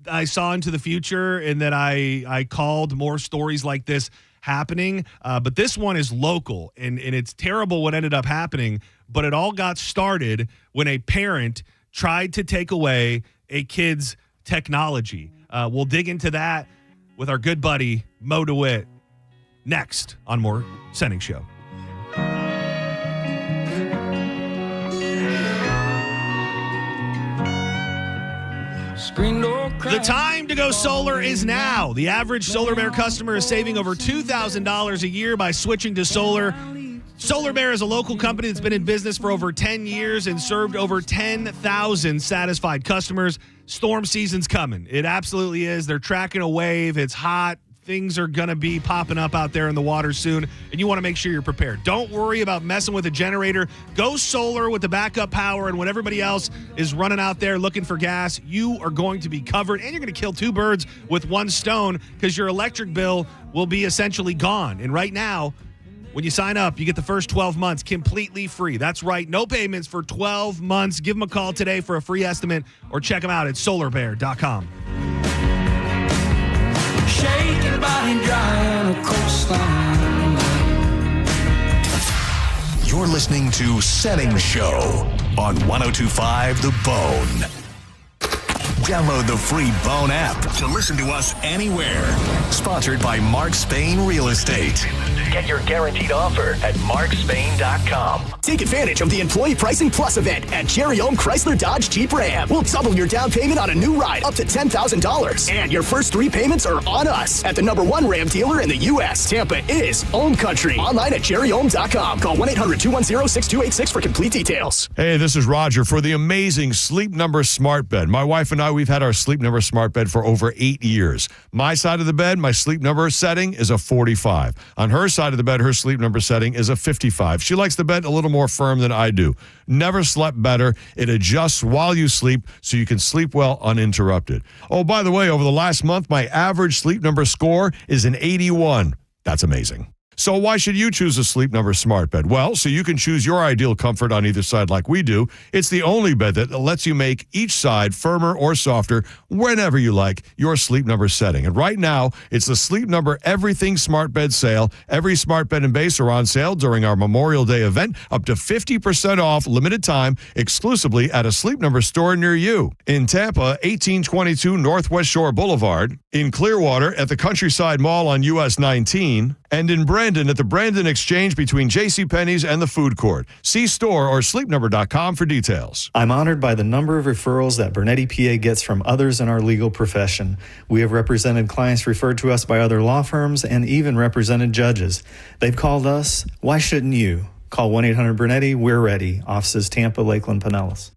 [SPEAKER 5] I saw into the future and that I called more stories like this happening, but this one is local, and it's terrible what ended up happening, but it all got started when a parent tried to take away a kid's technology. We'll dig into that with our good buddy Mo DeWitt next on more Sending Show. The time to go solar is now. The average Solar Bear customer is saving over $2,000 a year by switching to solar. Solar Bear is a local company that's been in business for over 10 years and served over 10,000 satisfied customers. Storm season's coming. It absolutely is. They're tracking a wave. It's hot. Things are going to be popping up out there in the water soon, and you want to make sure you're prepared. Don't worry about messing with a generator. Go solar with the backup power, and when everybody else is running out there looking for gas, you are going to be covered, and you're going to kill two birds with one stone because your electric bill will be essentially gone. And right now, when you sign up, you get the first 12 months completely free. That's right, no payments for 12 months. Give them a call today for a free estimate or check them out at solarbear.com.
[SPEAKER 7] Shaking body dry on a coastline.
[SPEAKER 2] You're listening to Sending Show on 102.5 The Bone. Download the free Bone app to listen to us anywhere. Sponsored by Mark Spain Real Estate. Get your guaranteed offer at markspain.com.
[SPEAKER 8] Take advantage of the Employee Pricing Plus event at Cherry Ohm Chrysler Dodge Jeep Ram. We'll double your down payment on a new ride up to $10,000. And your first 3 payments are on us at the #1 Ram dealer in the U.S. Tampa is Ohm Country. Online at cherryohm.com. Call 1-800-210-6286 for complete details.
[SPEAKER 9] Hey, this is Roger for the amazing Sleep Number Smart Bed. My wife and I, we've had our Sleep Number Smart Bed for over 8 years. My side of the bed, my Sleep Number setting is a 45. On her side of the bed, her Sleep Number setting is a 55. She likes the bed a little more firm than I do. Never slept better. It adjusts while you sleep so you can sleep well uninterrupted. Oh, by the way, over the last month, my average Sleep Number score is an 81. That's amazing. So why should you choose a Sleep Number Smart Bed? Well, so you can choose your ideal comfort on either side like we do. It's the only bed that lets you make each side firmer or softer whenever you like your Sleep Number setting. And right now, it's the Sleep Number Everything Smart Bed sale. Every smart bed and base are on sale during our Memorial Day event, up to 50% off, limited time, exclusively at a Sleep Number store near you. In Tampa, 1822 Northwest Shore Boulevard. In Clearwater, at the Countryside Mall on US 19. And in Brandon at the Brandon Exchange between JCPenney's and the food court. See store or sleepnumber.com for details.
[SPEAKER 10] I'm honored by the number of referrals that Bernetti PA gets from others in our legal profession. We have represented clients referred to us by other law firms and even represented judges. They've called us. Why shouldn't you? Call 1-800-BERNETTI. We're ready. Offices Tampa, Lakeland, Pinellas.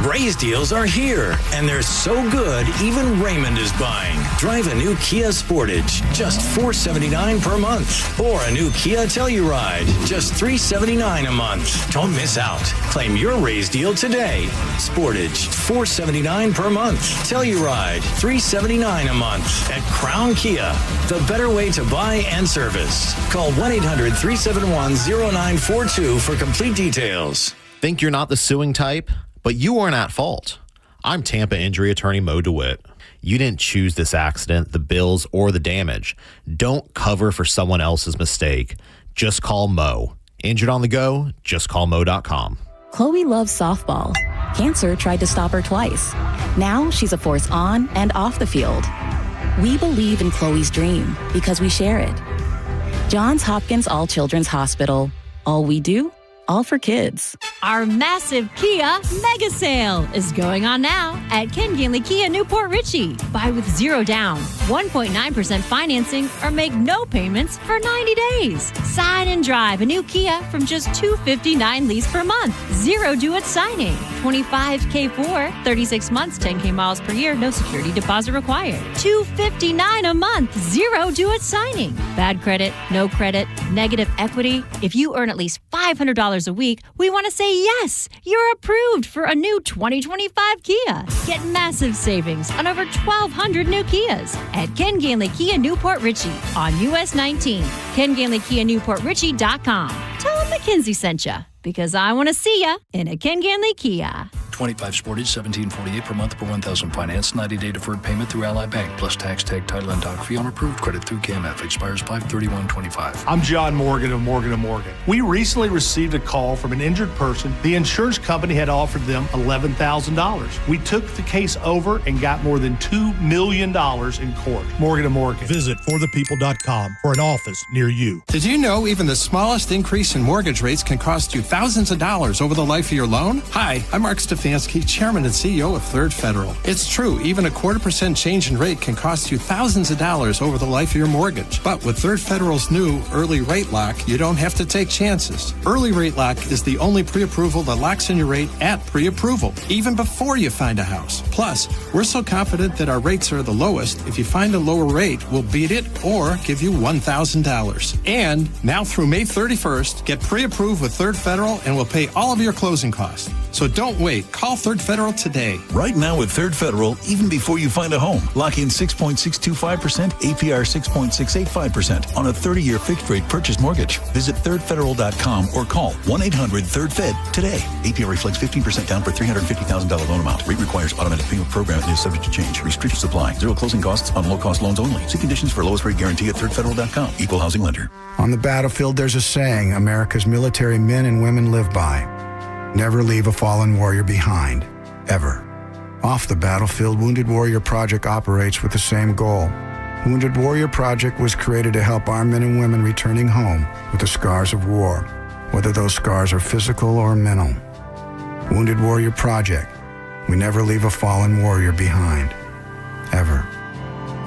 [SPEAKER 11] Raise deals are here, and they're so good, even Raymond is buying. Drive a new Kia Sportage, just $479 per month. Or a new Kia Telluride, just $379 a month. Don't miss out. Claim your raise deal today. Sportage, $479 per month. Telluride, $379 a month. At Crown Kia, the better way to buy and service. Call 1-800-371-0942 for complete details.
[SPEAKER 12] Think you're not the suing type? But you aren't at fault. I'm Tampa injury attorney Mo DeWitt.
[SPEAKER 6] You didn't choose this accident, the bills, or the damage. Don't cover for someone else's mistake. Just call Mo. Injured on the go? Just call Mo.com.
[SPEAKER 12] Chloe loves softball. Cancer tried to stop her twice. Now she's a force on and off the field. We believe in Chloe's dream because we share it. Johns Hopkins All Children's Hospital. All we do, all for kids.
[SPEAKER 13] Our massive Kia mega sale is going on now at Ken Ganley Kia Newport Richey. Buy with 0 down, 1.9% financing, or make no payments for 90 days. Sign and drive a new Kia from just $259 lease per month. 0 due at signing. $25K for 36 months, 10K miles per year, no security deposit required. $259 a month, 0 due at signing. Bad credit, no credit, negative equity. If you earn at least $500 a week, we want to say yes, you're approved for a new 2025 Kia. Get massive savings on over 1,200 new Kias at Ken Ganley Kia Newport Richey on US 19. KenGanleyKiaNewportRichey.com. Tell them McKinsey sent you, because I want to see ya in a Ken Ganley Kia.
[SPEAKER 14] 25 Sportage, $17.48 per month per 1,000 finance. 90-day deferred payment through Ally Bank, plus tax, tag, title, and doc fee on approved credit through KMF. Expires 5/31/25.
[SPEAKER 15] I'm John Morgan of Morgan & Morgan. We recently received a call from an injured person. The insurance company had offered them $11,000. We took the case over and got more than $2 million in court. Morgan & Morgan.
[SPEAKER 16] Visit forthepeople.com for an office near you.
[SPEAKER 17] Did you know even the smallest increase in mortgage rates can cost you thousands of dollars over the life of your loan? Hi, I'm Mark Stefanski, Chairman and CEO of Third Federal. It's true, even a 0.25% change in rate can cost you thousands of dollars over the life of your mortgage. But with Third Federal's new Early Rate Lock, you don't have to take chances. Early Rate Lock is the only pre-approval that locks in your rate at pre-approval, even before you find a house. Plus, we're so confident that our rates are the lowest, if you find a lower rate, we'll beat it or give you $1,000. And now through May 31st, get pre-approved with Third Federal and we'll pay all of your closing costs. So don't wait. Call Third Federal today.
[SPEAKER 18] Right now with Third Federal, even before you find a home, lock in 6.625%, APR 6.685% on a 30-year fixed-rate purchase mortgage. Visit thirdfederal.com or call 1-800-3RD-FED today. APR reflects 15% down per $350,000 loan amount. Rate requires automatic payment program and is subject to change. Restrictions apply. Zero closing costs on low-cost loans only. See conditions for lowest rate guarantee at thirdfederal.com. Equal housing lender.
[SPEAKER 19] On the battlefield, there's a saying America's military men and women live by. Never leave a fallen warrior behind, ever. Off the battlefield, Wounded Warrior Project operates with the same goal. Wounded Warrior Project was created to help our men and women returning home with the scars of war, whether those scars are physical or mental. Wounded Warrior Project. We never leave a fallen warrior behind, ever.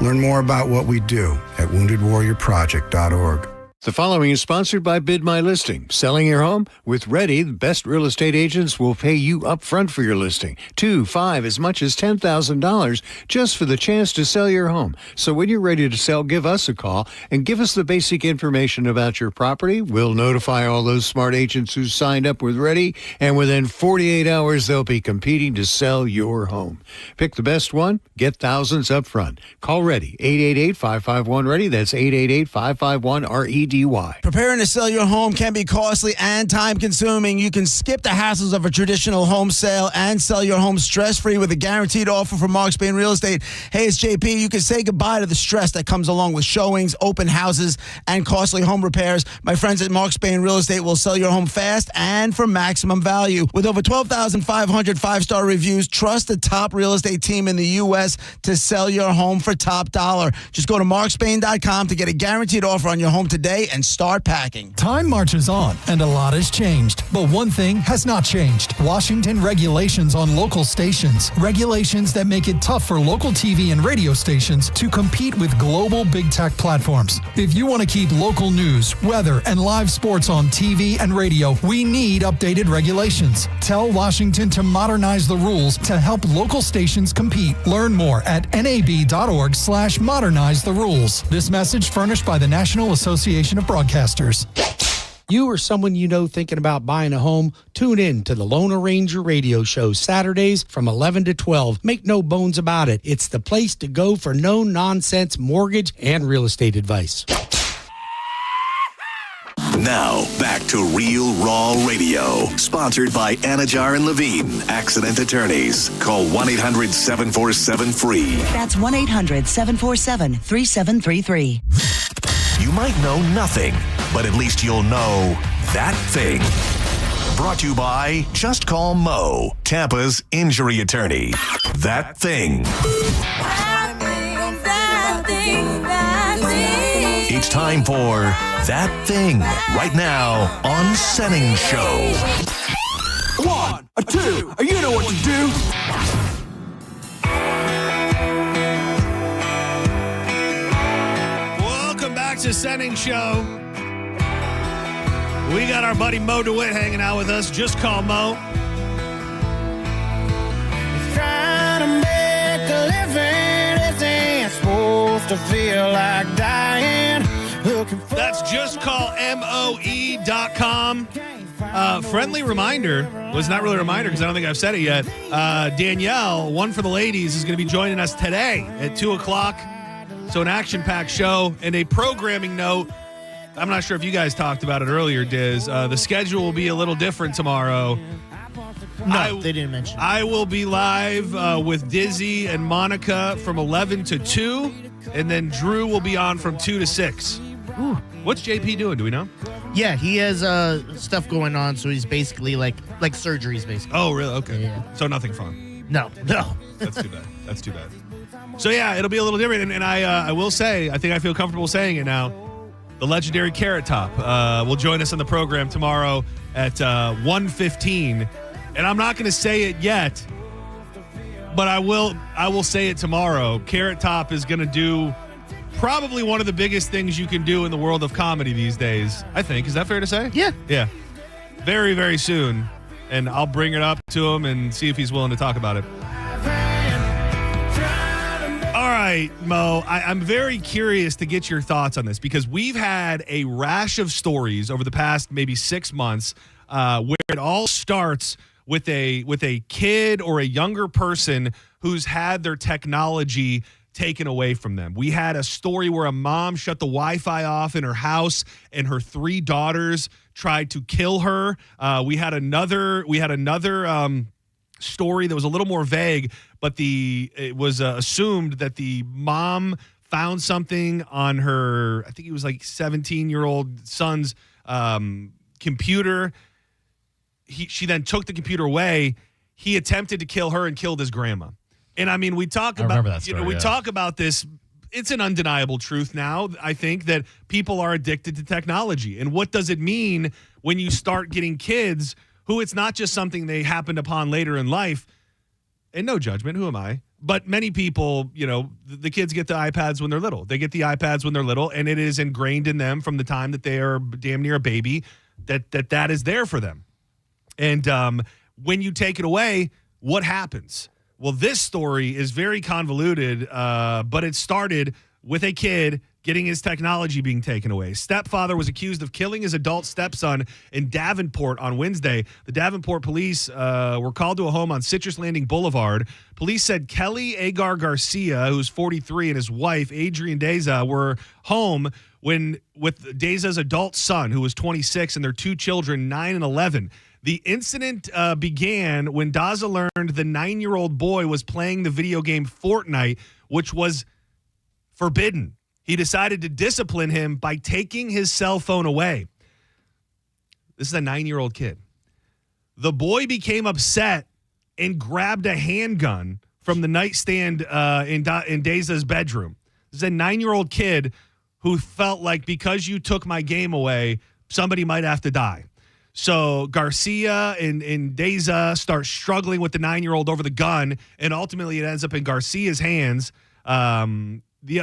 [SPEAKER 19] Learn more about what we do at woundedwarriorproject.org.
[SPEAKER 20] The following is sponsored by Bid My Listing. Selling your home? With Ready, the best real estate agents will pay you up front for your listing. 2, 5, as much as $10,000 just for the chance to sell your home. So when you're ready to sell, give us a call and give us the basic information about your property. We'll notify all those smart agents who signed up with Ready, and within 48 hours, they'll be competing to sell your home. Pick the best one, get thousands up front. Call Ready, 888-551-READY. That's 888-551-REDY.
[SPEAKER 21] Preparing to sell your home can be costly and time-consuming. You can skip the hassles of a traditional home sale and sell your home stress-free with a guaranteed offer from Mark Spain Real Estate. Hey, it's JP. You can say goodbye to the stress that comes along with showings, open houses, and costly home repairs. My friends at Mark Spain Real Estate will sell your home fast and for maximum value. With over 12,500 five-star reviews, trust the top real estate team in the U.S. to sell your home for top dollar. Just go to markspain.com to get a guaranteed offer on your home today and start packing.
[SPEAKER 22] Time marches on, and a lot has changed. But one thing has not changed. Washington regulations on local stations. Regulations that make it tough for local TV and radio stations to compete with global big tech platforms. If you want to keep local news, weather, and live sports on TV and radio, we need updated regulations. Tell Washington to modernize the rules to help local stations compete. Learn more at nab.org/modernize the rules. This message furnished by the National Association of Broadcasters.
[SPEAKER 23] You or someone you know thinking about buying a home, tune in to the Loan Arranger radio show Saturdays from 11 to 12. Make no bones about it. It's the place to go for no-nonsense mortgage and real estate advice.
[SPEAKER 2] Now, back to Real Raw Radio. Sponsored by Anajar and Levine, accident attorneys. Call 1-800-747-FREE.
[SPEAKER 1] That's 1-800-747-3733.
[SPEAKER 2] You might know nothing, but at least you'll know that thing. Brought to you by Just Call Mo, Tampa's injury attorney. That thing. It's time for That Thing right now on Senning Show.
[SPEAKER 7] 1, 2, you know what to do.
[SPEAKER 5] Welcome back to Senning Show. We got our buddy Mo DeWitt hanging out with us. Just call Mo.
[SPEAKER 7] Trying to make a living isn't supposed to feel like dying.
[SPEAKER 5] That's justcallmoe.com. Friendly reminder, well, it's not really a reminder because I don't think I've said it yet. Danielle, one for the ladies, is going to be joining us today at 2 o'clock. So an action-packed show and a programming note. I'm not sure if you guys talked about it earlier, Diz. The schedule will be a little different tomorrow.
[SPEAKER 3] No, they didn't mention it.
[SPEAKER 5] I will be live with Dizzy and Monica from 11 to 2, and then Drew will be on from 2 to 6.
[SPEAKER 3] Ooh.
[SPEAKER 5] What's JP doing? Do we know?
[SPEAKER 3] Yeah, he has stuff going on, so he's basically like surgeries, basically.
[SPEAKER 5] Oh, really? Okay.
[SPEAKER 3] Yeah.
[SPEAKER 5] So nothing fun.
[SPEAKER 3] No.
[SPEAKER 5] That's too bad. That's too bad. So, yeah, it'll be a little different. And I will say, I think I feel comfortable saying it now, the legendary Carrot Top will join us on the program tomorrow at 1:15. And I'm not going to say it yet, but I will say it tomorrow. Carrot Top is going to do probably one of the biggest things you can do in the world of comedy these days, I think. Is that fair to say?
[SPEAKER 3] Yeah.
[SPEAKER 5] Yeah. Very, very soon. And I'll bring it up to him and see if he's willing to talk about it. All right, Mo, I'm very curious to get your thoughts on this because we've had a rash of stories over the past maybe 6 months where it all starts with a kid or a younger person who's had their technology taken away from them. We had a story where a mom shut the Wi-Fi off in her house and her 3 daughters tried to kill her. We had another story that was a little more vague, but it was assumed that the mom found something on her, I think he was like 17-year-old son's computer. She then took the computer away. He attempted to kill her and killed his grandma. And I mean, we talk about talk about this. It's an undeniable truth now, I think, that people are addicted to technology. And what does it mean when you start getting kids who it's not just something they happened upon later in life? And no judgment, who am I? But many people, the kids get the iPads when they're little. They get the iPads when they're little, and it is ingrained in them from the time that they are damn near a baby that is there for them. And when you take it away, what happens? Well, this story is very convoluted, but it started with a kid getting his technology being taken away. Stepfather was accused of killing his adult stepson in Davenport on Wednesday. The Davenport police were called to a home on Citrus Landing Boulevard. Police said Kelly Agar Garcia, who's 43, and his wife, Adrian Deza, were home with Deza's adult son, who was 26, and their 2 children, 9 and 11. The incident began when Daza learned the 9-year-old boy was playing the video game Fortnite, which was forbidden. He decided to discipline him by taking his cell phone away. This is a 9-year-old kid. The boy became upset and grabbed a handgun from the nightstand in Deza's bedroom. This is a 9-year-old kid who felt like because you took my game away, somebody might have to die. So Garcia and Deza start struggling with the 9-year-old over the gun, and ultimately it ends up in Garcia's hands.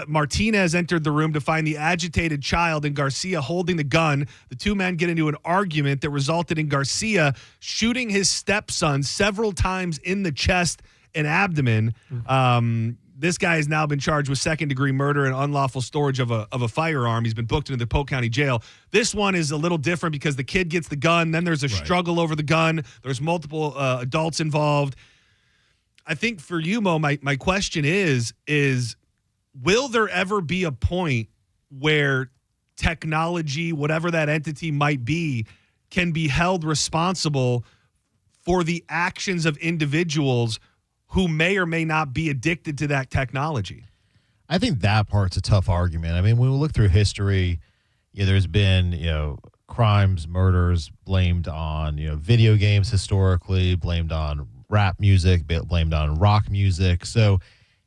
[SPEAKER 5] Martinez entered the room to find the agitated child and Garcia holding the gun. The 2 men get into an argument that resulted in Garcia shooting his stepson several times in the chest and abdomen. This guy has now been charged with second-degree murder and unlawful storage of a firearm. He's been booked into the Polk County Jail. This one is a little different because the kid gets the gun. Then there's a struggle over the gun. There's multiple adults involved. I think for you, Mo, my question is will there ever be a point where technology, whatever that entity might be, can be held responsible for the actions of individuals who may or may not be addicted to that technology.
[SPEAKER 6] I think that part's a tough argument. I mean, when we look through history, there's been, crimes, murders blamed on, video games historically, blamed on rap music, blamed on rock music. So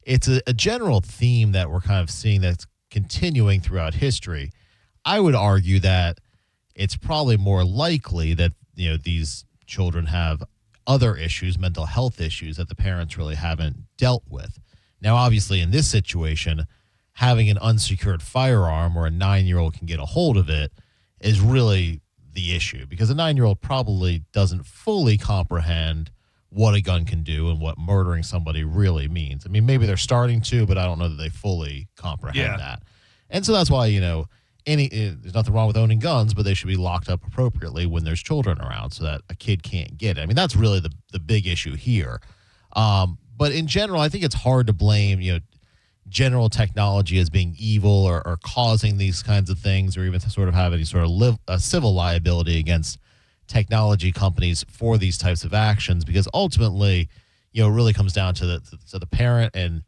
[SPEAKER 6] it's a general theme that we're kind of seeing that's continuing throughout history. I would argue that it's probably more likely that, these children have other issues, mental health issues that the parents really haven't dealt with. Now, obviously, in this situation, having an unsecured firearm where a 9-year-old can get a hold of it is really the issue, because a 9-year-old probably doesn't fully comprehend what a gun can do and what murdering somebody really means. I mean, maybe they're starting to, but I don't know that they fully comprehend that. And so that's why, there's nothing wrong with owning guns, but they should be locked up appropriately when there's children around so that a kid can't get it. I mean, that's really the big issue here. But in general, I think it's hard to blame, general technology as being evil or causing these kinds of things, or even to sort of have any sort of civil liability against technology companies for these types of actions, because ultimately, it really comes down to the parent, and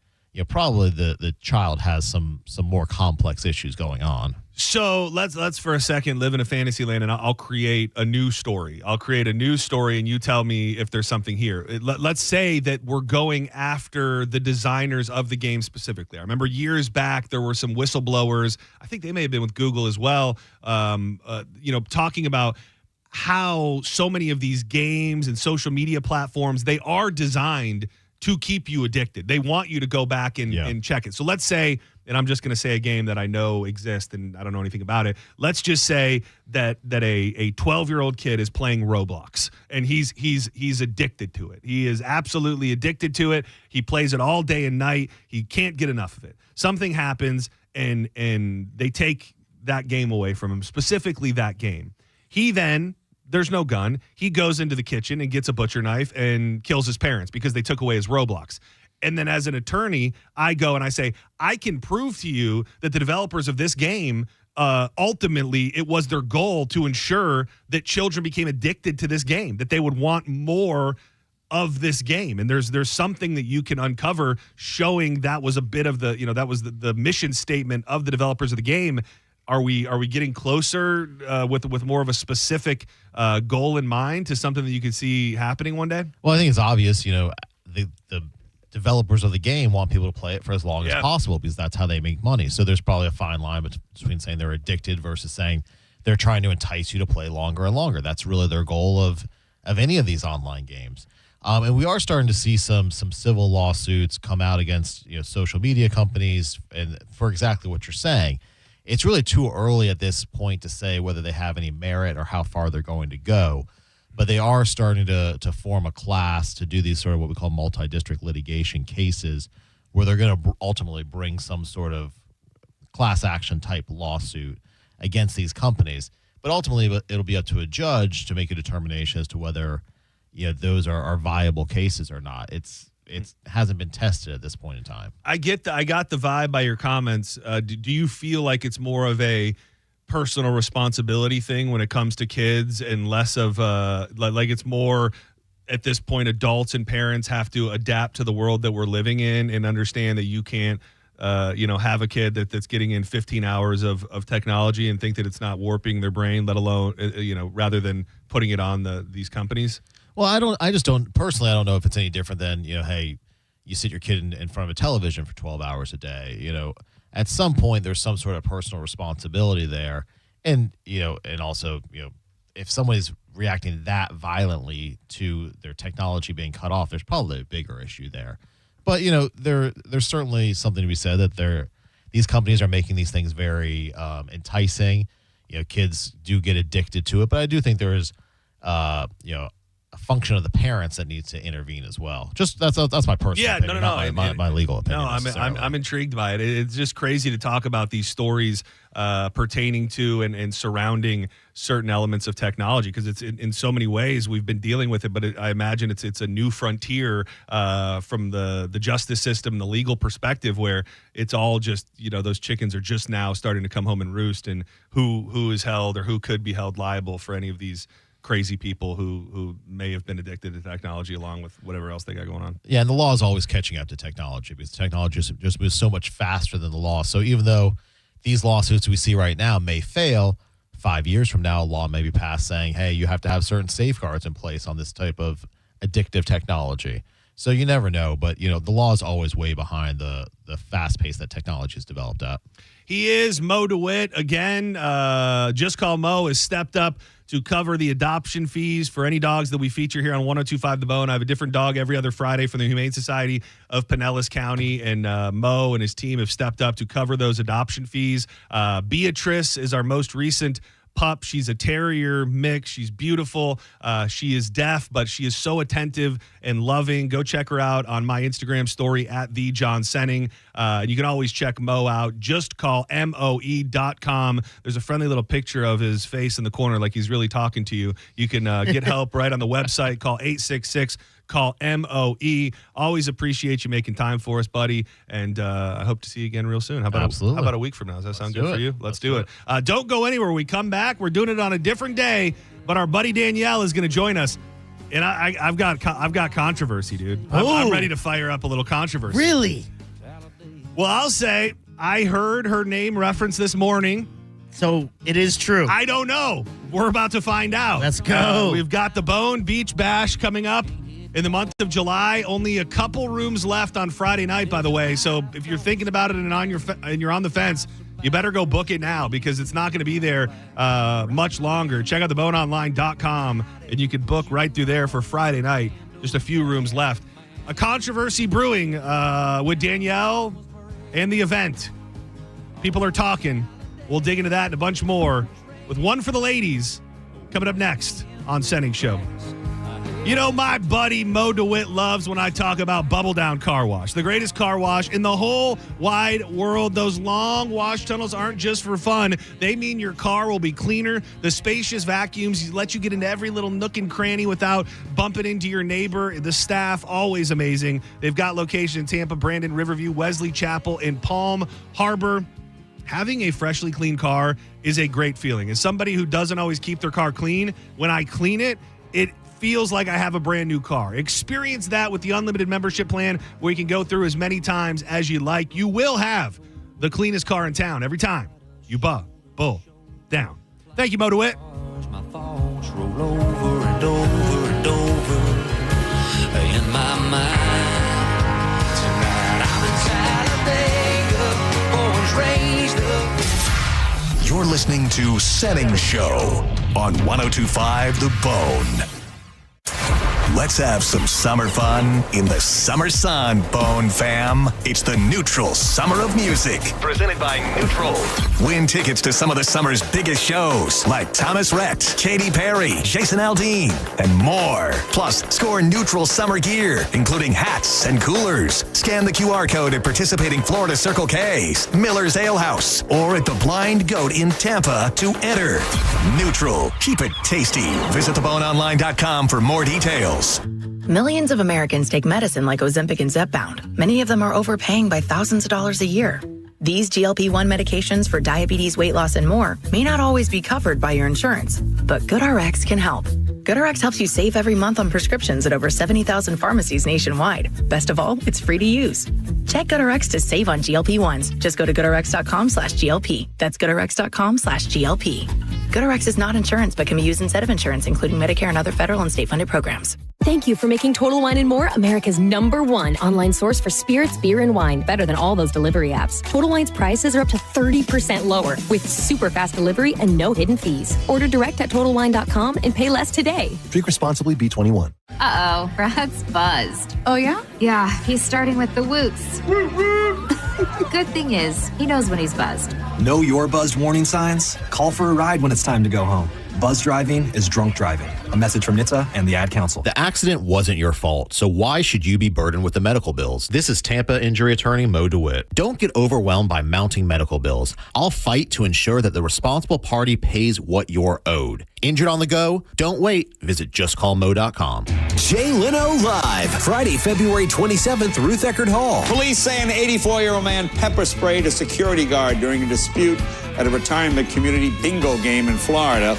[SPEAKER 6] probably the child has some more complex issues going on.
[SPEAKER 5] So let's for a second live in a fantasy land, and I'll create a new story. I'll create a new story, and you tell me if there's something here. Let's say that we're going after the designers of the game specifically. I remember years back there were some whistleblowers. I think they may have been with Google as well. Talking about how so many of these games and social media platforms, they are designed to keep you addicted. They want you to go back and check it. So let's say, and I'm just going to say a game that I know exists and I don't know anything about it. Let's just say that a 12-year-old kid is playing Roblox, and he's addicted to it. He is absolutely addicted to it. He plays it all day and night. He can't get enough of it. Something happens and they take that game away from him, specifically that game. There's no gun. He goes into the kitchen and gets a butcher knife and kills his parents because they took away his Roblox. And then as an attorney, I go and I say, I can prove to you that the developers of this game, ultimately, it was their goal to ensure that children became addicted to this game, that they would want more of this game. And there's something that you can uncover showing that was a bit of that was the mission statement of the developers of the game. Are we getting closer with more of a specific goal in mind to something that you can see happening one day?
[SPEAKER 6] Well, I think it's obvious, the developers of the game want people to play it for as long as possible, because that's how they make money. So there's probably a fine line between saying they're addicted versus saying they're trying to entice you to play longer and longer. That's really their goal of any of these online games. And we are starting to see some civil lawsuits come out against social media companies, and for exactly what you're saying. It's really too early at this point to say whether they have any merit or how far they're going to go. But they are starting to form a class to do these sort of what we call multi-district litigation cases, where they're going to ultimately bring some sort of class action type lawsuit against these companies. But ultimately, it'll be up to a judge to make a determination as to whether those are viable cases or not. It hasn't been tested at this point in time. I got
[SPEAKER 5] the vibe by your comments. Do you feel like it's more of a personal responsibility thing when it comes to kids, and less of like it's more at this point adults and parents have to adapt to the world that we're living in and understand that you can't have a kid that's getting in 15 hours of technology and think that it's not warping their brain, let alone rather than putting it on these companies?
[SPEAKER 6] Well, I just don't know if it's any different than, hey, you sit your kid in front of a television for 12 hours a day. At some point there's some sort of personal responsibility there. And, and also, if somebody's reacting that violently to their technology being cut off, there's probably a bigger issue there. But, there's certainly something to be said that these companies are making these things very enticing. Kids do get addicted to it. But I do think there is, a function of the parents that needs to intervene as well. Just that's my personal opinion, not my legal opinion.
[SPEAKER 5] No, I'm intrigued by it. It's just crazy to talk about these stories pertaining to and surrounding certain elements of technology, because it's in so many ways we've been dealing with it, but I imagine it's a new frontier from the justice system, the legal perspective, where it's all just, those chickens are just now starting to come home and roost, and who is held or who could be held liable for any of these crazy people who may have been addicted to technology along with whatever else they got going on.
[SPEAKER 6] Yeah, and the law is always catching up to technology, because technology just moves so much faster than the law. So even though these lawsuits we see right now may fail, 5 years from now, a law may be passed saying, hey, you have to have certain safeguards in place on this type of addictive technology. So you never know, but the law is always way behind the fast pace that technology has developed at.
[SPEAKER 5] He is Mo DeWitt again. Just Call Mo has stepped up to cover the adoption fees for any dogs that we feature here on 102.5 The Bone. I have a different dog every other Friday from the Humane Society of Pinellas County, and Mo and his team have stepped up to cover those adoption fees. Beatrice is our most recent pup. She's a terrier mix. She's beautiful. She is deaf, but she is so attentive and loving. Go check her out on my Instagram story at @TheJohnSenning. You can always check Mo out. Just call MOE.com. There's a friendly little picture of his face in the corner, like he's really talking to you. You can get help right on the website. Call 866. Call MOE. Always appreciate you making time for us, buddy. And I hope to see you again real soon. How about a week from now? Does that sound good for you? Let's do it. Don't go anywhere. When we come back, we're doing it on a different day, but our buddy Danielle is going to join us. And I've got controversy, dude. I'm ready to fire up a little controversy.
[SPEAKER 3] Really?
[SPEAKER 5] Well, I'll say I heard her name referenced this morning.
[SPEAKER 3] So it is true.
[SPEAKER 5] I don't know. We're about to find out.
[SPEAKER 3] Let's go.
[SPEAKER 5] We've got the Bone Beach Bash coming up in the month of July. Only a couple rooms left on Friday night, by the way. So if you're thinking about it and you're on the fence, you better go book it now, because it's not going to be there much longer. Check out theboneonline.com, and you can book right through there for Friday night. Just a few rooms left. A controversy brewing with Danielle and the event. People are talking. We'll dig into that and a bunch more with One for the Ladies coming up next on Senning Show. My buddy Mo DeWitt loves when I talk about Bubble Down Car Wash, the greatest car wash in the whole wide world. Those long wash tunnels aren't just for fun. They mean your car will be cleaner. The spacious vacuums let you get into every little nook and cranny without bumping into your neighbor. The staff, always amazing. They've got locations in Tampa, Brandon, Riverview, Wesley Chapel, and Palm Harbor. Having a freshly clean car is a great feeling. As somebody who doesn't always keep their car clean, when I clean it, it feels like I have a brand new car. Experience that with the unlimited membership plan, where you can go through as many times as you like. You will have the cleanest car in town every time you bull down. Thank you, Mo DeWitt.
[SPEAKER 1] My thoughts roll over and over and over in my mind. Tonight I'm in Talladega, born raised up.
[SPEAKER 2] You're listening to Senning Show on 102.5 The Bone. Let's have some summer fun in the summer sun, Bone fam. It's the Neutral Summer of Music, presented by Neutral. Win tickets to some of the summer's biggest shows, like Thomas Rhett, Katy Perry, Jason Aldean, and more. Plus, score Neutral summer gear, including hats and coolers. Scan the QR code at participating Florida Circle K's, Miller's Ale House, or at the Blind Goat in Tampa to enter. Neutral. Keep it tasty. Visit theboneonline.com for more details.
[SPEAKER 4] Millions of Americans take medicine like Ozempic and Zepbound. Many of them are overpaying by thousands of dollars a year. These GLP-1 medications for diabetes, weight loss, and more may not always be covered by your insurance, but GoodRx can help. GoodRx helps you save every month on prescriptions at over 70,000 pharmacies nationwide. Best of all, it's free to use. Check GoodRx to save on GLP-1s. Just go to GoodRx.com/GLP. That's GoodRx.com/GLP. GoodRx is not insurance, but can be used instead of insurance, including Medicare and other federal and state-funded programs.
[SPEAKER 8] Thank you for making Total Wine & More America's #1 online source for spirits, beer, and wine. Better than all those delivery apps. Total Wine's prices are up to 30% lower with super fast delivery and no hidden fees. Order direct at TotalWine.com and pay less today.
[SPEAKER 24] Drink responsibly, B21.
[SPEAKER 25] Uh-oh, Brad's buzzed.
[SPEAKER 26] Oh, yeah?
[SPEAKER 25] Yeah, he's starting with the woots. Good thing is, he knows when he's buzzed.
[SPEAKER 24] Know your buzzed warning signs? Call for a ride when it's time to go home. Buzz driving is drunk driving. A message from NHTSA and the Ad Council.
[SPEAKER 9] The accident wasn't your fault, so why should you be burdened with the medical bills? This is Tampa injury attorney Mo DeWitt. Don't get overwhelmed by mounting medical bills. I'll fight to ensure that the responsible party pays what you're owed. Injured on the go? Don't wait. Visit justcallmo.com.
[SPEAKER 10] Jay Leno Live, Friday, February 27th, Ruth Eckerd Hall.
[SPEAKER 11] Police say an 84-year-old man pepper sprayed a security guard during a dispute at a retirement community bingo game in Florida.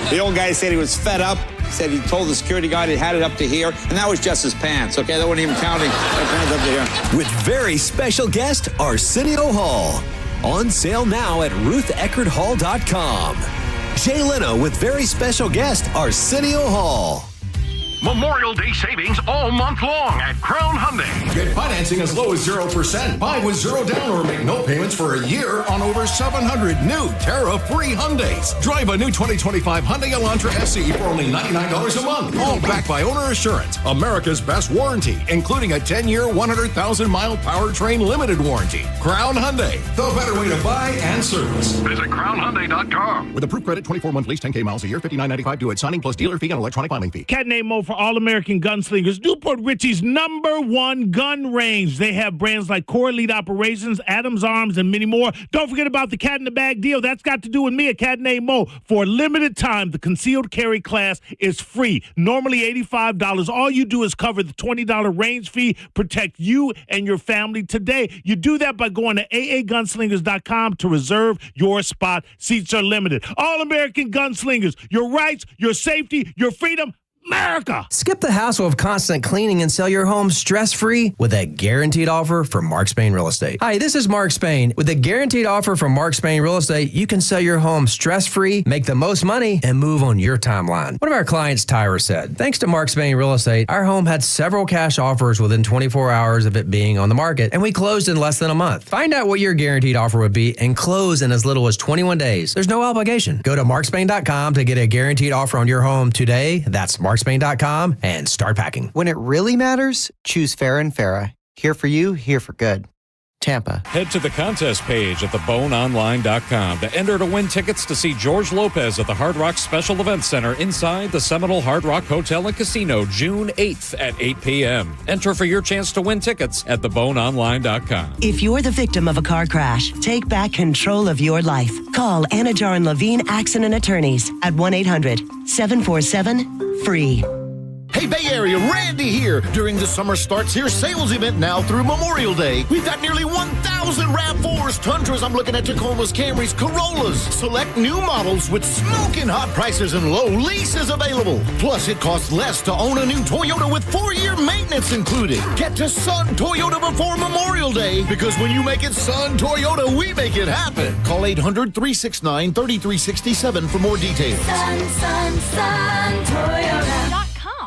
[SPEAKER 11] The old guy said he was fed up. He said he told the security guard he had it up to here, and that was just his pants, okay? That wasn't even counting pants up to here.
[SPEAKER 10] With very special guest, Arsenio Hall. On sale now at rutheckerdhall.com. Jay Leno with very special guest, Arsenio Hall.
[SPEAKER 12] Memorial Day savings all month long at Crown Hyundai.
[SPEAKER 13] Get financing as low as 0%. Buy with zero down or make no payments for a year on over 700 new Terra-free Hyundais. Drive a new 2025 Hyundai Elantra SE for only $99 a month. All backed by Owner Assurance, America's best warranty, including a 10-year, 100,000-mile powertrain limited warranty. Crown Hyundai, the better way to buy and service.
[SPEAKER 12] Visit crownhyundai.com.
[SPEAKER 13] With approved credit, 24-month lease, 10K miles a year, $59.95 due at signing plus dealer fee and electronic filing fee.
[SPEAKER 26] Cat name Mo for All-American Gunslingers. Newport Richie's #1 gun range. They have brands like Core Elite Operations, Adams Arms, and many more. Don't forget about the Cat in the Bag deal. That's got to do with me, a cat named Mo. For a limited time, the concealed carry class is free. Normally $85. All you do is cover the $20 range fee, protect you and your family today. You do that by going to aagunslingers.com to reserve your spot. Seats are limited. All-American Gunslingers. Your rights, your safety, your freedom. America!
[SPEAKER 27] Skip the hassle of constant cleaning and sell your home stress-free with a guaranteed offer from Mark Spain Real Estate. Hi, this is Mark Spain. With a guaranteed offer from Mark Spain Real Estate, you can sell your home stress-free, make the most money, and move on your timeline. One of our clients, Tyra, said, thanks to Mark Spain Real Estate, our home had several cash offers within 24 hours of it being on the market, and we closed in less than a month. Find out what your guaranteed offer would be and close in as little as 21 days. There's no obligation. Go to markspain.com to get a guaranteed offer on your home today. That's markspain.com and start packing.
[SPEAKER 28] When it really matters, choose Farrah & Farrah. Here for you, here for good. Tampa.
[SPEAKER 29] Head to the contest page at theboneonline.com to enter to win tickets to see George Lopez at the Hard Rock Special Events Center inside the Seminole Hard Rock Hotel and Casino June 8th at 8 p.m. Enter for your chance to win tickets at theboneonline.com.
[SPEAKER 30] If you're the victim of a car crash, take back control of your life. Call Anajar and Levine Accident Attorneys at 1-800-747-FREE.
[SPEAKER 31] Hey, Bay Area, Randy here. During the Summer Starts Here sales event now through Memorial Day, we've got nearly 1,000 RAV4s, Tundras, I'm looking at Tacomas, Camrys, Corollas. Select new models with smoking hot prices and low leases available. Plus, it costs less to own a new Toyota with 4-year maintenance included. Get to Sun Toyota before Memorial Day, because when you make it Sun Toyota, we make it happen. Call 800-369-3367 for more details.
[SPEAKER 32] Sun Toyota.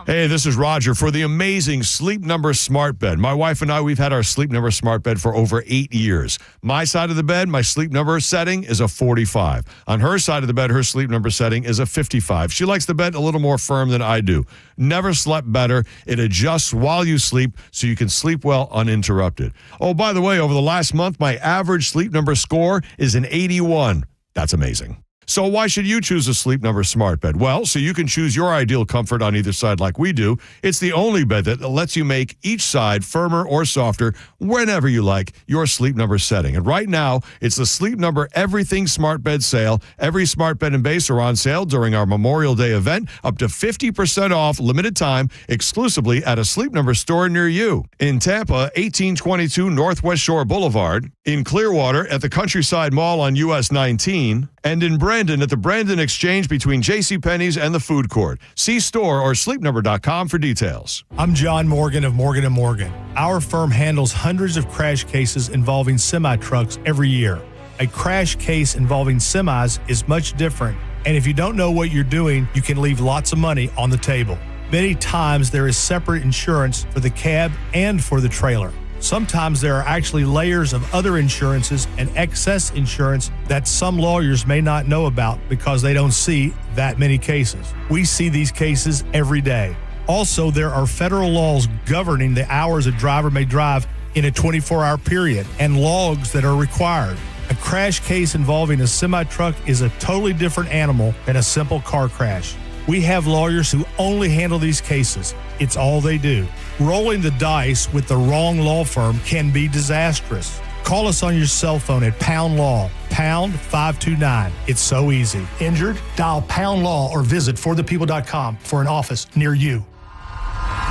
[SPEAKER 33] Hey, this is Roger for the amazing Sleep Number Smart Bed. My wife and I, we've had our Sleep Number Smart Bed for over 8 years. My side of the bed, my Sleep Number setting is a 45. On her side of the bed, her Sleep Number setting is a 55. She likes the bed a little more firm than I do. Never slept better. It adjusts while you sleep so you can sleep well uninterrupted. Oh, by the way, over the last month, my average Sleep Number score is an 81. That's amazing. So why should you choose a Sleep Number Smart Bed? Well, so you can choose your ideal comfort on either side like we do. It's the only bed that lets you make each side firmer or softer whenever you like your Sleep Number setting. And right now, it's the Sleep Number Everything Smart Bed sale. Every smart bed and base are on sale during our Memorial Day event, up to 50% off, limited time, exclusively at a Sleep Number store near you. In Tampa, 1822 Northwest Shore Boulevard. In Clearwater, at the Countryside Mall on US 19. And in Brandon, at the Brandon Exchange between JCPenney's and the food court. See store or sleepnumber.com for details.
[SPEAKER 15] I'm John Morgan of Morgan & Morgan. Our firm handles hundreds of crash cases involving semi-trucks every year. A crash case involving semis is much different, and if you don't know what you're doing, you can leave lots of money on the table. Many times there is separate insurance for the cab and for the trailer. Sometimes there are actually layers of other insurances and excess insurance that some lawyers may not know about because they don't see that many cases. We see these cases every day. Also, there are federal laws governing the hours a driver may drive in a 24-hour period and logs that are required. A crash case involving a semi-truck is a totally different animal than a simple car crash. We have lawyers who only handle these cases. It's all they do. Rolling the dice with the wrong law firm can be disastrous. Call us on your cell phone at Pound Law, pound 529. It's so easy. Injured? Dial Pound Law or visit forthepeople.com for an office near you.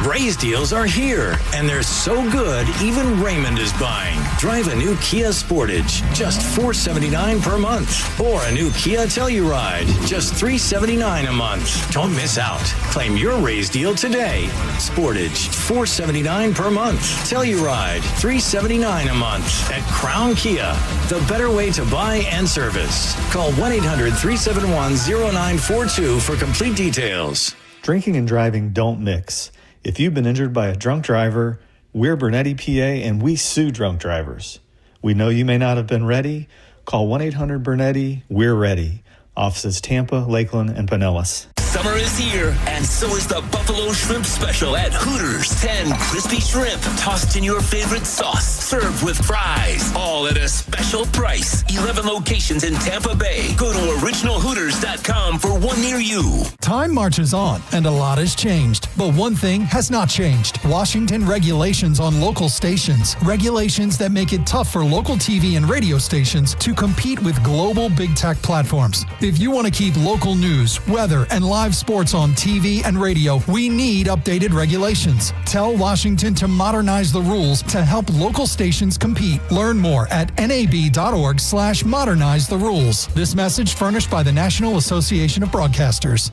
[SPEAKER 3] Ray's deals are here, and they're so good, even Raymond is buying. Drive a new Kia Sportage, just $479 per month. Or a new Kia Telluride, just $379 a month. Don't miss out. Claim your Ray's deal today. Sportage, $479 per month. Telluride, $379 a month. At Crown Kia, the better way to buy and service. Call 1-800-371-0942 for complete details.
[SPEAKER 6] Drinking and driving don't mix. If you've been injured by a drunk driver, we're Bernetti PA and we sue drunk drivers. We know you may not have been ready. Call 1-800-BERNETTI. We're ready. Offices Tampa, Lakeland, and Pinellas.
[SPEAKER 7] Summer is here, and so is the Buffalo Shrimp Special at Hooters. 10 crispy shrimp tossed in your favorite sauce, served with fries, all at a special price. 11 locations in Tampa Bay. Go to originalhooters.com for one near you.
[SPEAKER 14] Time marches on, and a lot has changed. But one thing has not changed. Washington regulations on local stations. Regulations that make it tough for local TV and radio stations to compete with global big tech platforms. If you want to keep local news, weather, and live sports on TV and radio, we need updated regulations. Tell Washington to modernize the rules to help local stations compete. Learn more at nab.org/modernize the rules. This message furnished by the National Association of Broadcasters.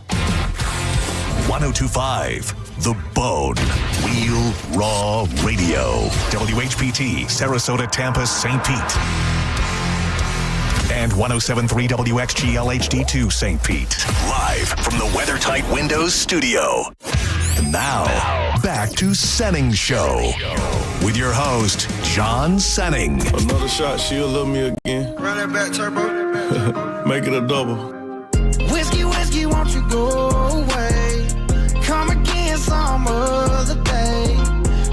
[SPEAKER 2] 1025 The Bone. Real Raw Radio. WHPT, Sarasota, Tampa, St. Pete. And 107.3 WXGL HD2 St. Pete. Live from the WeatherTight Windows studio. And now, back to Senning Show. With your host, John Senning.
[SPEAKER 16] Another shot, she'll love me again. Run that back, turbo. Make it a double.
[SPEAKER 17] Whiskey, won't you go away? Come again some other day.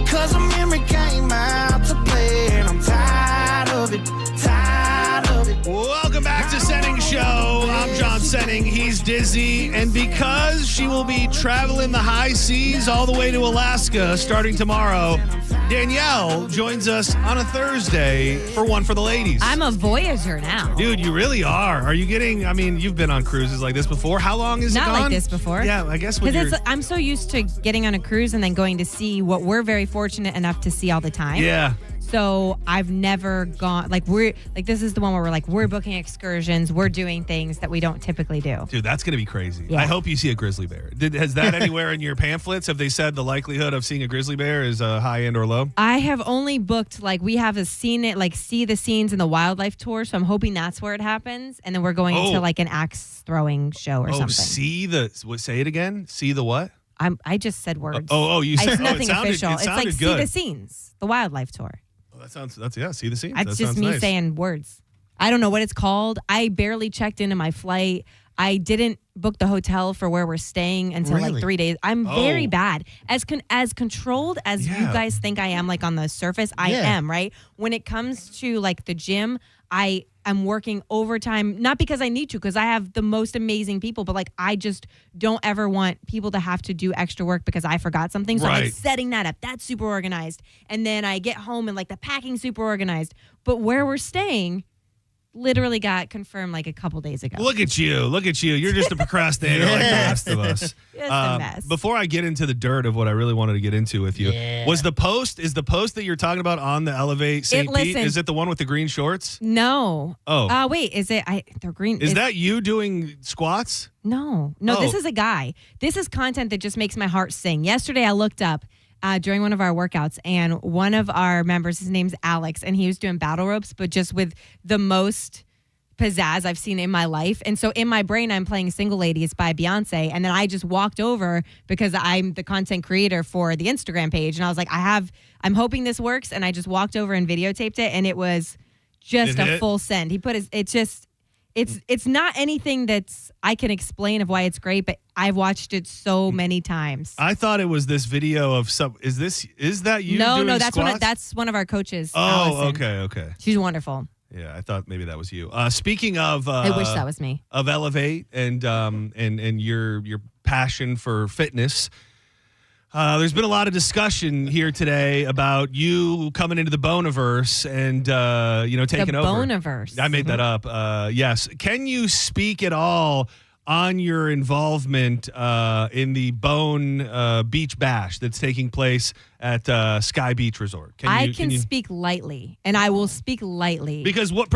[SPEAKER 17] Cause a memory came out to play. And I'm tired of it,
[SPEAKER 5] Welcome back to Senning Show. I'm John Senning. He's Dizzy. And because she will be traveling the high seas all the way to Alaska starting tomorrow, Danielle joins us on a Thursday for One for the Ladies.
[SPEAKER 18] I'm a Voyager now.
[SPEAKER 5] Dude, you really are. Are you getting, you've been on cruises like this before. How long is it
[SPEAKER 18] Not
[SPEAKER 5] gone?
[SPEAKER 18] like this before.
[SPEAKER 5] Yeah, I guess when
[SPEAKER 18] Because I'm so used to getting on a cruise and then going to see what we're very fortunate enough to see all the time.
[SPEAKER 5] Yeah.
[SPEAKER 18] So I've never gone, this is the one where we're booking excursions, we're doing things that we don't typically do.
[SPEAKER 5] Dude, that's going to be crazy.
[SPEAKER 18] Yeah.
[SPEAKER 5] I hope you see a grizzly bear. Has that anywhere in your pamphlets? Have they said the likelihood of seeing a grizzly bear is high end or low?
[SPEAKER 18] I have only booked, we have see the scenes in the wildlife tour, so I'm hoping that's where it happens. And then we're going to an axe throwing show or something.
[SPEAKER 5] Say it again? See the what?
[SPEAKER 18] I just said words.
[SPEAKER 5] You said
[SPEAKER 18] it's nothing official.
[SPEAKER 5] It sounded
[SPEAKER 18] it's
[SPEAKER 5] good.
[SPEAKER 18] See the scenes, the wildlife tour.
[SPEAKER 5] See the scenes.
[SPEAKER 18] That's just me saying words. I don't know what it's called. I barely checked into my flight. I didn't book the hotel for where we're staying until 3 days. I'm very bad. As controlled as you guys think I am, on the surface, I am, right? When it comes to the gym, I'm working overtime, not because I need to, because I have the most amazing people, but I just don't ever want people to have to do extra work because I forgot something. So I'm setting that up. That's super organized. And then I get home and the packing super organized. But where we're staying literally got confirmed a couple days ago.
[SPEAKER 5] Look at you. You're just a procrastinator like the rest of us.
[SPEAKER 18] Just a mess.
[SPEAKER 5] Before I get into the dirt of what I really wanted to get into with you, is the post that you're talking about on the Elevate St. Pete, is it the one with the green shorts?
[SPEAKER 18] No.
[SPEAKER 5] Oh.
[SPEAKER 18] Wait, is it? They're green.
[SPEAKER 5] Is that you doing squats?
[SPEAKER 18] No, this is a guy. This is content that just makes my heart sing. Yesterday I looked up during one of our workouts, and one of our members, his name's Alex, and he was doing battle ropes, but just with the most pizzazz I've seen in my life. And so in my brain, I'm playing Single Ladies by Beyonce. And then I just walked over because I'm the content creator for the Instagram page. And I was like, I'm hoping this works. And I just walked over and videotaped it. And it was just a full send. He put it's not anything that's I can explain of why it's great, but I've watched it so many times.
[SPEAKER 5] I thought it was this video of some. Is that you?
[SPEAKER 18] No,
[SPEAKER 5] doing
[SPEAKER 18] that's
[SPEAKER 5] squats?
[SPEAKER 18] that's one of our coaches.
[SPEAKER 5] Oh,
[SPEAKER 18] Allison.
[SPEAKER 5] okay.
[SPEAKER 18] She's wonderful.
[SPEAKER 5] Yeah, I thought maybe that was you. Speaking of,
[SPEAKER 18] I wish that was me.
[SPEAKER 5] Of Elevate and your passion for fitness. There's been a lot of discussion here today about you coming into the Boneverse and, taking over.
[SPEAKER 18] The Boneverse.
[SPEAKER 5] I made that up. Yes. Can you speak at all on your involvement in the Bone Beach Bash that's taking place at Sky Beach Resort?
[SPEAKER 18] I can speak lightly, and I will speak lightly.
[SPEAKER 5] Because what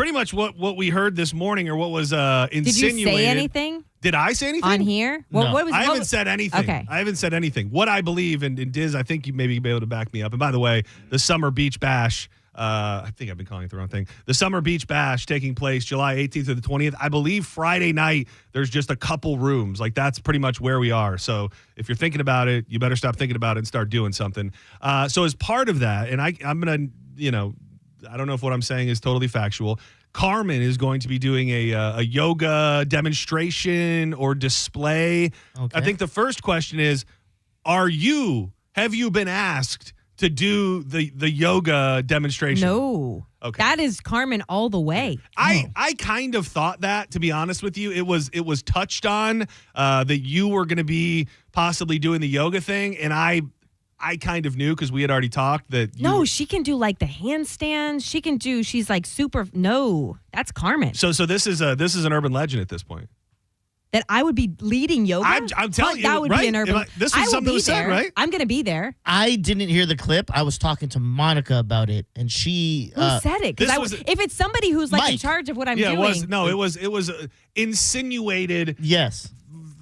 [SPEAKER 5] we heard this morning, or what was insinuated.
[SPEAKER 18] Did you say anything?
[SPEAKER 5] Did I say anything?
[SPEAKER 18] On here?
[SPEAKER 5] No. I haven't said anything.
[SPEAKER 18] Okay.
[SPEAKER 5] I haven't said anything. What I believe, and Diz, I think you maybe be able to back me up. And by the way, the Summer Beach Bash, I think I've been calling it the wrong thing. The Summer Beach Bash taking place July 18th through the 20th. I believe Friday night, there's just a couple rooms. Like, that's pretty much where we are. So if you're thinking about it, you better stop thinking about it and start doing something. So as part of that, and I'm going to, I don't know if what I'm saying is totally factual. Carmen is going to be doing a yoga demonstration or display. Okay. I think the first question is, have you been asked to do the yoga demonstration?
[SPEAKER 18] No.
[SPEAKER 5] Okay.
[SPEAKER 18] That is Carmen all the way.
[SPEAKER 5] I kind of thought that, to be honest with you. It was touched on that you were going to be possibly doing the yoga thing, and I kind of knew because we had already talked that.
[SPEAKER 18] She can do like the handstands. She's like super. No, that's Carmen.
[SPEAKER 5] So this is an urban legend at this point.
[SPEAKER 18] That I would be leading yoga.
[SPEAKER 5] I'm telling you,
[SPEAKER 18] that would
[SPEAKER 5] right?
[SPEAKER 18] be an urban.
[SPEAKER 5] This was something that was said, right?
[SPEAKER 18] I'm going to be there.
[SPEAKER 1] I didn't hear the clip. I was talking to Monica about it, and she
[SPEAKER 18] who said it? Because if it's somebody who's like in charge of what I'm doing,
[SPEAKER 5] it was insinuated.
[SPEAKER 1] Yes,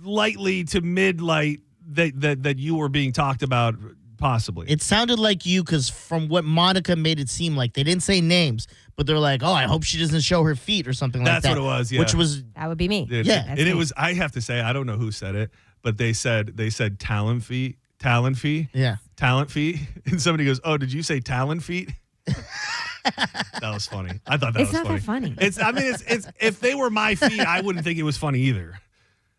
[SPEAKER 5] lightly to mid-light that you were being talked about. Possibly.
[SPEAKER 1] It sounded like you, because from what Monica made it seem like, they didn't say names, but they're like, oh, I hope she doesn't show her feet or something like that.
[SPEAKER 5] That's what it was, yeah.
[SPEAKER 18] That would be me.
[SPEAKER 1] Yeah.
[SPEAKER 5] And it was, I have to say, I don't know who said it, but they said talent feet.
[SPEAKER 1] Yeah.
[SPEAKER 5] Talent feet. And somebody goes, oh, did you say talent feet? That was funny. I thought that was funny.
[SPEAKER 18] It's not that funny.
[SPEAKER 5] It's if they were my feet, I wouldn't think it was funny either.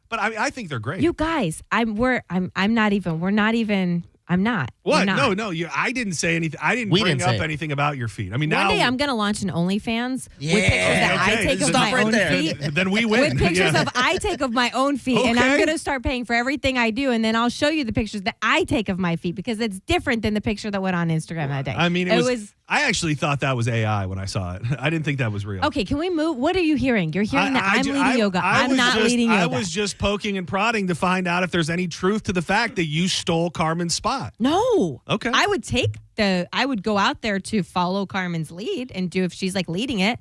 [SPEAKER 5] But I think they're great.
[SPEAKER 18] You guys, we're not even.
[SPEAKER 5] What?
[SPEAKER 18] No.
[SPEAKER 5] I didn't say anything. I didn't bring up anything about your feet. I mean,
[SPEAKER 18] one
[SPEAKER 5] now
[SPEAKER 18] day I'm going to launch an OnlyFans with pictures that I take of my own feet.
[SPEAKER 5] Then we win.
[SPEAKER 18] With pictures of I take of my own feet, and I'm going to start paying for everything I do, and then I'll show you the pictures that I take of my feet because it's different than the picture that went on Instagram that day.
[SPEAKER 5] I mean, it was. I actually thought that was AI when I saw it. I didn't think that was real.
[SPEAKER 18] Okay, can we move? What are you hearing? You're hearing that I'm leading yoga. I'm not leading yoga.
[SPEAKER 5] I was just poking and prodding to find out if there's any truth to the fact that you stole Carmen's spot.
[SPEAKER 18] No.
[SPEAKER 5] Okay.
[SPEAKER 18] I would go out there to follow Carmen's lead and do if she's like leading it.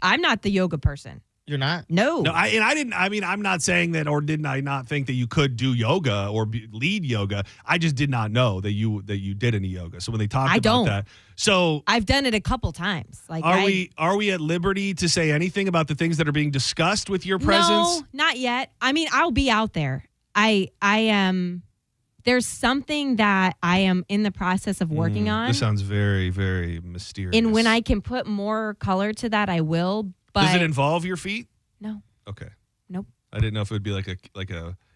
[SPEAKER 18] I'm not the yoga person.
[SPEAKER 1] You're not?
[SPEAKER 18] No.
[SPEAKER 5] I'm not saying that, or did I not think that you could do yoga or lead yoga. I just did not know that you did any yoga. So when they talked about that, so
[SPEAKER 18] I've done it a couple times. Like,
[SPEAKER 5] are we at liberty to say anything about the things that are being discussed with your presence?
[SPEAKER 18] No, not yet. I mean, I'll be out there. I am. There's something that I am in the process of working on.
[SPEAKER 5] This sounds very, very mysterious.
[SPEAKER 18] And when I can put more color to that, I will. But
[SPEAKER 5] does it involve your feet?
[SPEAKER 18] No.
[SPEAKER 5] Okay.
[SPEAKER 18] Nope.
[SPEAKER 5] I didn't know if it would be like a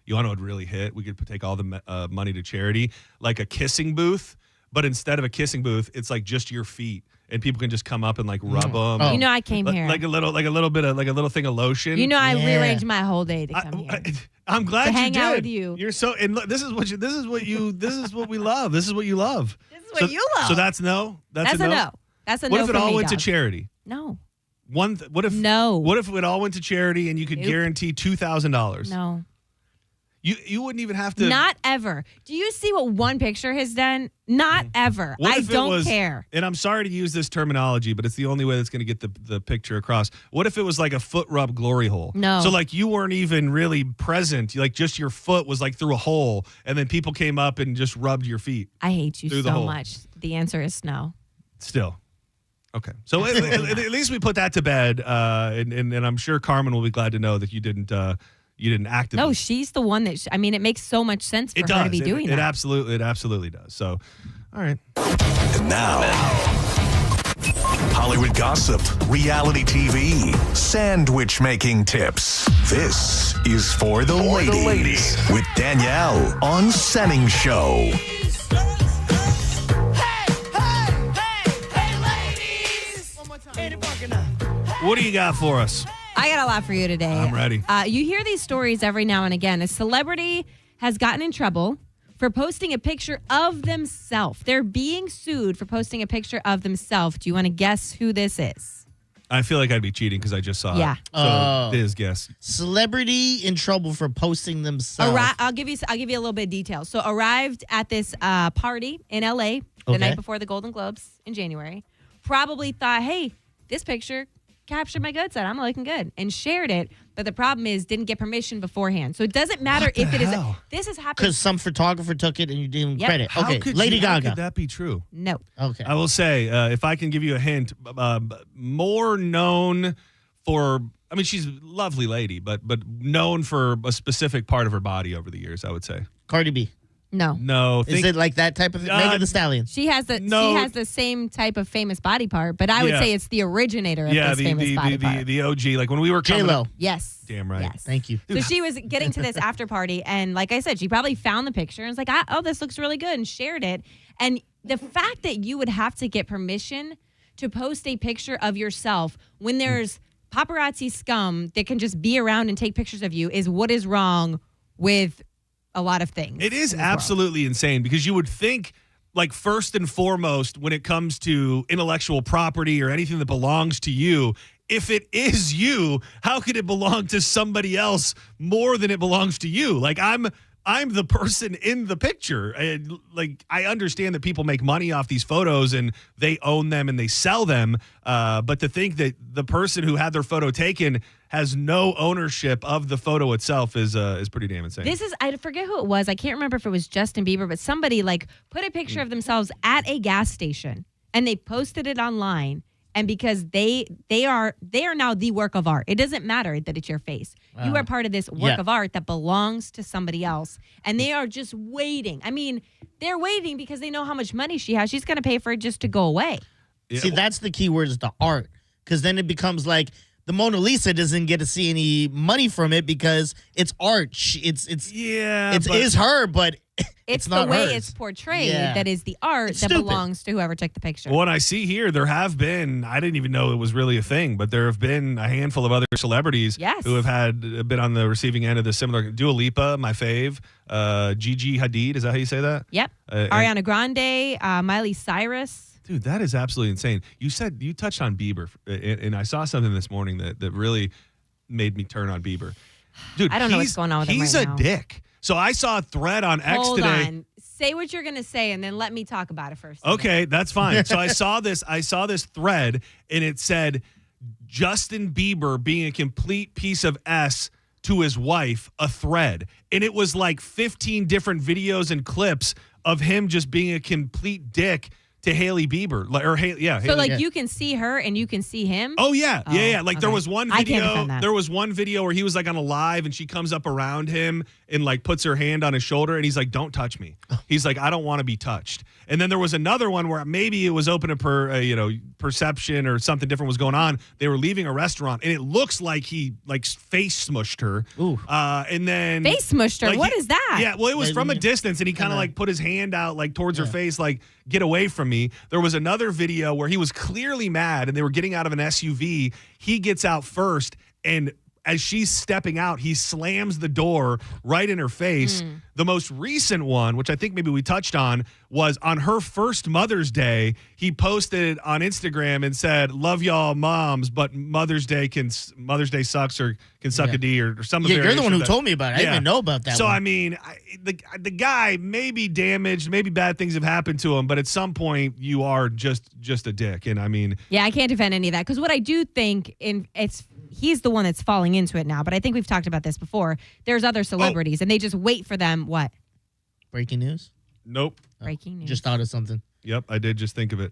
[SPEAKER 5] you want to know what would really hit? We could take all the money to charity, like a kissing booth, but instead of a kissing booth, it's like just your feet, and people can just come up and like rub them.
[SPEAKER 18] Oh. You know, I came here
[SPEAKER 5] like a little thing of lotion.
[SPEAKER 18] You know, I rearranged my whole day to come here.
[SPEAKER 5] I'm glad
[SPEAKER 18] to
[SPEAKER 5] you
[SPEAKER 18] hang
[SPEAKER 5] did.
[SPEAKER 18] out with you.
[SPEAKER 5] You're so, and look, this is what we love. This is what you love.
[SPEAKER 18] This is what you love.
[SPEAKER 5] So that's no. That's
[SPEAKER 18] a no. That's a no.
[SPEAKER 5] What if it all went to charity?
[SPEAKER 18] No.
[SPEAKER 5] What if it all went to charity and you could guarantee $2,000?
[SPEAKER 18] No.
[SPEAKER 5] You wouldn't even have to.
[SPEAKER 18] Not ever. Do you see what one picture has done? Not ever. I don't care.
[SPEAKER 5] And I'm sorry to use this terminology, but it's the only way that's going to get the picture across. What if it was like a foot rub glory hole?
[SPEAKER 18] No.
[SPEAKER 5] So like you weren't even really present. Like just your foot was like through a hole, and then people came up and just rubbed your feet.
[SPEAKER 18] I hate you so much. The answer is no.
[SPEAKER 5] Still. Okay. So at least we put that to bed, and I'm sure Carmen will be glad to know that you didn't actively.
[SPEAKER 18] No, she's the one that. It makes so much sense for her to be doing that.
[SPEAKER 5] It absolutely does. So, all right.
[SPEAKER 2] And now, Hollywood gossip, reality TV, sandwich making tips. This is for the ladies with Danielle on Senning Show.
[SPEAKER 5] What do you got for us?
[SPEAKER 18] I got a lot for you today.
[SPEAKER 5] I'm ready.
[SPEAKER 18] You hear these stories every now and again. A celebrity has gotten in trouble for posting a picture of themselves. They're being sued for posting a picture of themselves. Do you want to guess who this is?
[SPEAKER 5] I feel like I'd be cheating because I just saw
[SPEAKER 18] Yeah.
[SPEAKER 5] it. So, Diz, guess.
[SPEAKER 1] Celebrity in trouble for posting themselves.
[SPEAKER 18] I'll give you a little bit of detail. So arrived at this party in LA the night before the Golden Globes in January. Probably thought, hey, this picture captured my good side. I'm looking good, and shared it. But the problem is, didn't get permission beforehand. So it doesn't matter if it is. This has happened
[SPEAKER 1] Because some photographer took it and you didn't
[SPEAKER 18] Yep.
[SPEAKER 1] credit.
[SPEAKER 5] How
[SPEAKER 1] Okay,
[SPEAKER 5] could
[SPEAKER 1] Lady
[SPEAKER 5] how
[SPEAKER 1] Gaga.
[SPEAKER 5] could that be true?
[SPEAKER 18] No.
[SPEAKER 1] Okay.
[SPEAKER 5] I will say, if I can give you a hint, more known for, I mean, she's a lovely lady, but known for a specific part of her body over the years, I would say.
[SPEAKER 1] Cardi B.
[SPEAKER 18] No.
[SPEAKER 5] No.
[SPEAKER 1] Is it like that type of Megan Thee Stallion?
[SPEAKER 18] She has the same type of famous body part, but I would say it's the originator of this famous body part.
[SPEAKER 5] the OG. Like when we were coming
[SPEAKER 1] J-Lo.
[SPEAKER 5] up.
[SPEAKER 18] Yes.
[SPEAKER 5] Damn right.
[SPEAKER 18] Yes.
[SPEAKER 1] Thank you.
[SPEAKER 18] So she was getting to this after party, and like I said, she probably found the picture and was like, oh, this looks really good, and shared it. And the fact that you would have to get permission to post a picture of yourself when there's paparazzi scum that can just be around and take pictures of you is what is wrong with a lot of things.
[SPEAKER 5] It is absolutely insane because you would think, like, first and foremost, when it comes to intellectual property or anything that belongs to you, if it is you, how could it belong to somebody else more than it belongs to you? Like, I'm the person in the picture. And, like, I understand that people make money off these photos and they own them and they sell them. But to think that the person who had their photo taken has no ownership of the photo itself is pretty damn insane.
[SPEAKER 18] I forget who it was. I can't remember if it was Justin Bieber, but somebody like put a picture of themselves at a gas station and they posted it online. And because they are now the work of art. It doesn't matter that it's your face. You are part of this work of art that belongs to somebody else. And they are just waiting. I mean, they're waiting because they know how much money she has. She's going to pay for it just to go away.
[SPEAKER 5] Yeah.
[SPEAKER 1] See, that's the key word is the art. Because then it becomes like the Mona Lisa doesn't get to see any money from it because it's art. It's her, but
[SPEAKER 18] it's
[SPEAKER 1] not
[SPEAKER 18] the way
[SPEAKER 1] hers.
[SPEAKER 18] it's portrayed that is the art that belongs to whoever took the picture.
[SPEAKER 5] What I see here, there have been, I didn't even know it was really a thing, but there have been a handful of other celebrities who have been on the receiving end of the similar. Dua Lipa, my fave. Gigi Hadid, is that how you say that?
[SPEAKER 18] Yep. Ariana Grande, Miley Cyrus.
[SPEAKER 5] Dude, that is absolutely insane. You touched on Bieber, and I saw something this morning that really made me turn on Bieber. Dude,
[SPEAKER 18] I don't know what's going on with him
[SPEAKER 5] He's
[SPEAKER 18] right
[SPEAKER 5] a
[SPEAKER 18] now.
[SPEAKER 5] dick. So I saw a thread on X
[SPEAKER 18] Hold
[SPEAKER 5] today.
[SPEAKER 18] on. Say what you're going to say, and then let me talk about it first.
[SPEAKER 5] Okay, that's fine. So I saw this thread, and it said Justin Bieber being a complete piece of S to his wife, a thread. And it was like 15 different videos and clips of him just being a complete dick to Hailey Bieber.
[SPEAKER 18] So you can see her and you can see him?
[SPEAKER 5] Oh, yeah. Yeah. Like there
[SPEAKER 18] okay.
[SPEAKER 5] was one
[SPEAKER 18] I can't
[SPEAKER 5] video.
[SPEAKER 18] defend that.
[SPEAKER 5] There was one video where he was like on a live and she comes up around him and like puts her hand on his shoulder and he's like, don't touch me. He's like, I don't want to be touched. And then there was another one where maybe it was open to perception or something different was going on. They were leaving a restaurant and it looks like he like face smushed her.
[SPEAKER 1] Ooh.
[SPEAKER 5] And then
[SPEAKER 18] Face smushed her?
[SPEAKER 5] like,
[SPEAKER 18] What is that?
[SPEAKER 5] Yeah, well, it was from a distance and he kind of like put his hand out like towards her face, like get away from me. There was another video where he was clearly mad and they were getting out of an SUV. He gets out first and as she's stepping out, he slams the door right in her face. The most recent one, which I think maybe we touched on, was on her first Mother's Day. He posted on Instagram and said, "Love y'all moms, but Mother's Day sucks or can suck a D or some of
[SPEAKER 1] you're the one who told me about it. I didn't even know about that
[SPEAKER 5] So,
[SPEAKER 1] one.
[SPEAKER 5] I mean, the guy may be damaged, maybe bad things have happened to him, but at some point you are just a dick. And I mean...
[SPEAKER 18] Yeah, I can't defend any of that because what I do think, he's the one that's falling into it now, but I think we've talked about this before. There's other celebrities, and they just wait for them, what?
[SPEAKER 1] Breaking news?
[SPEAKER 5] Nope.
[SPEAKER 18] Breaking news.
[SPEAKER 1] Just thought of something.
[SPEAKER 5] Yep, I did just think of it.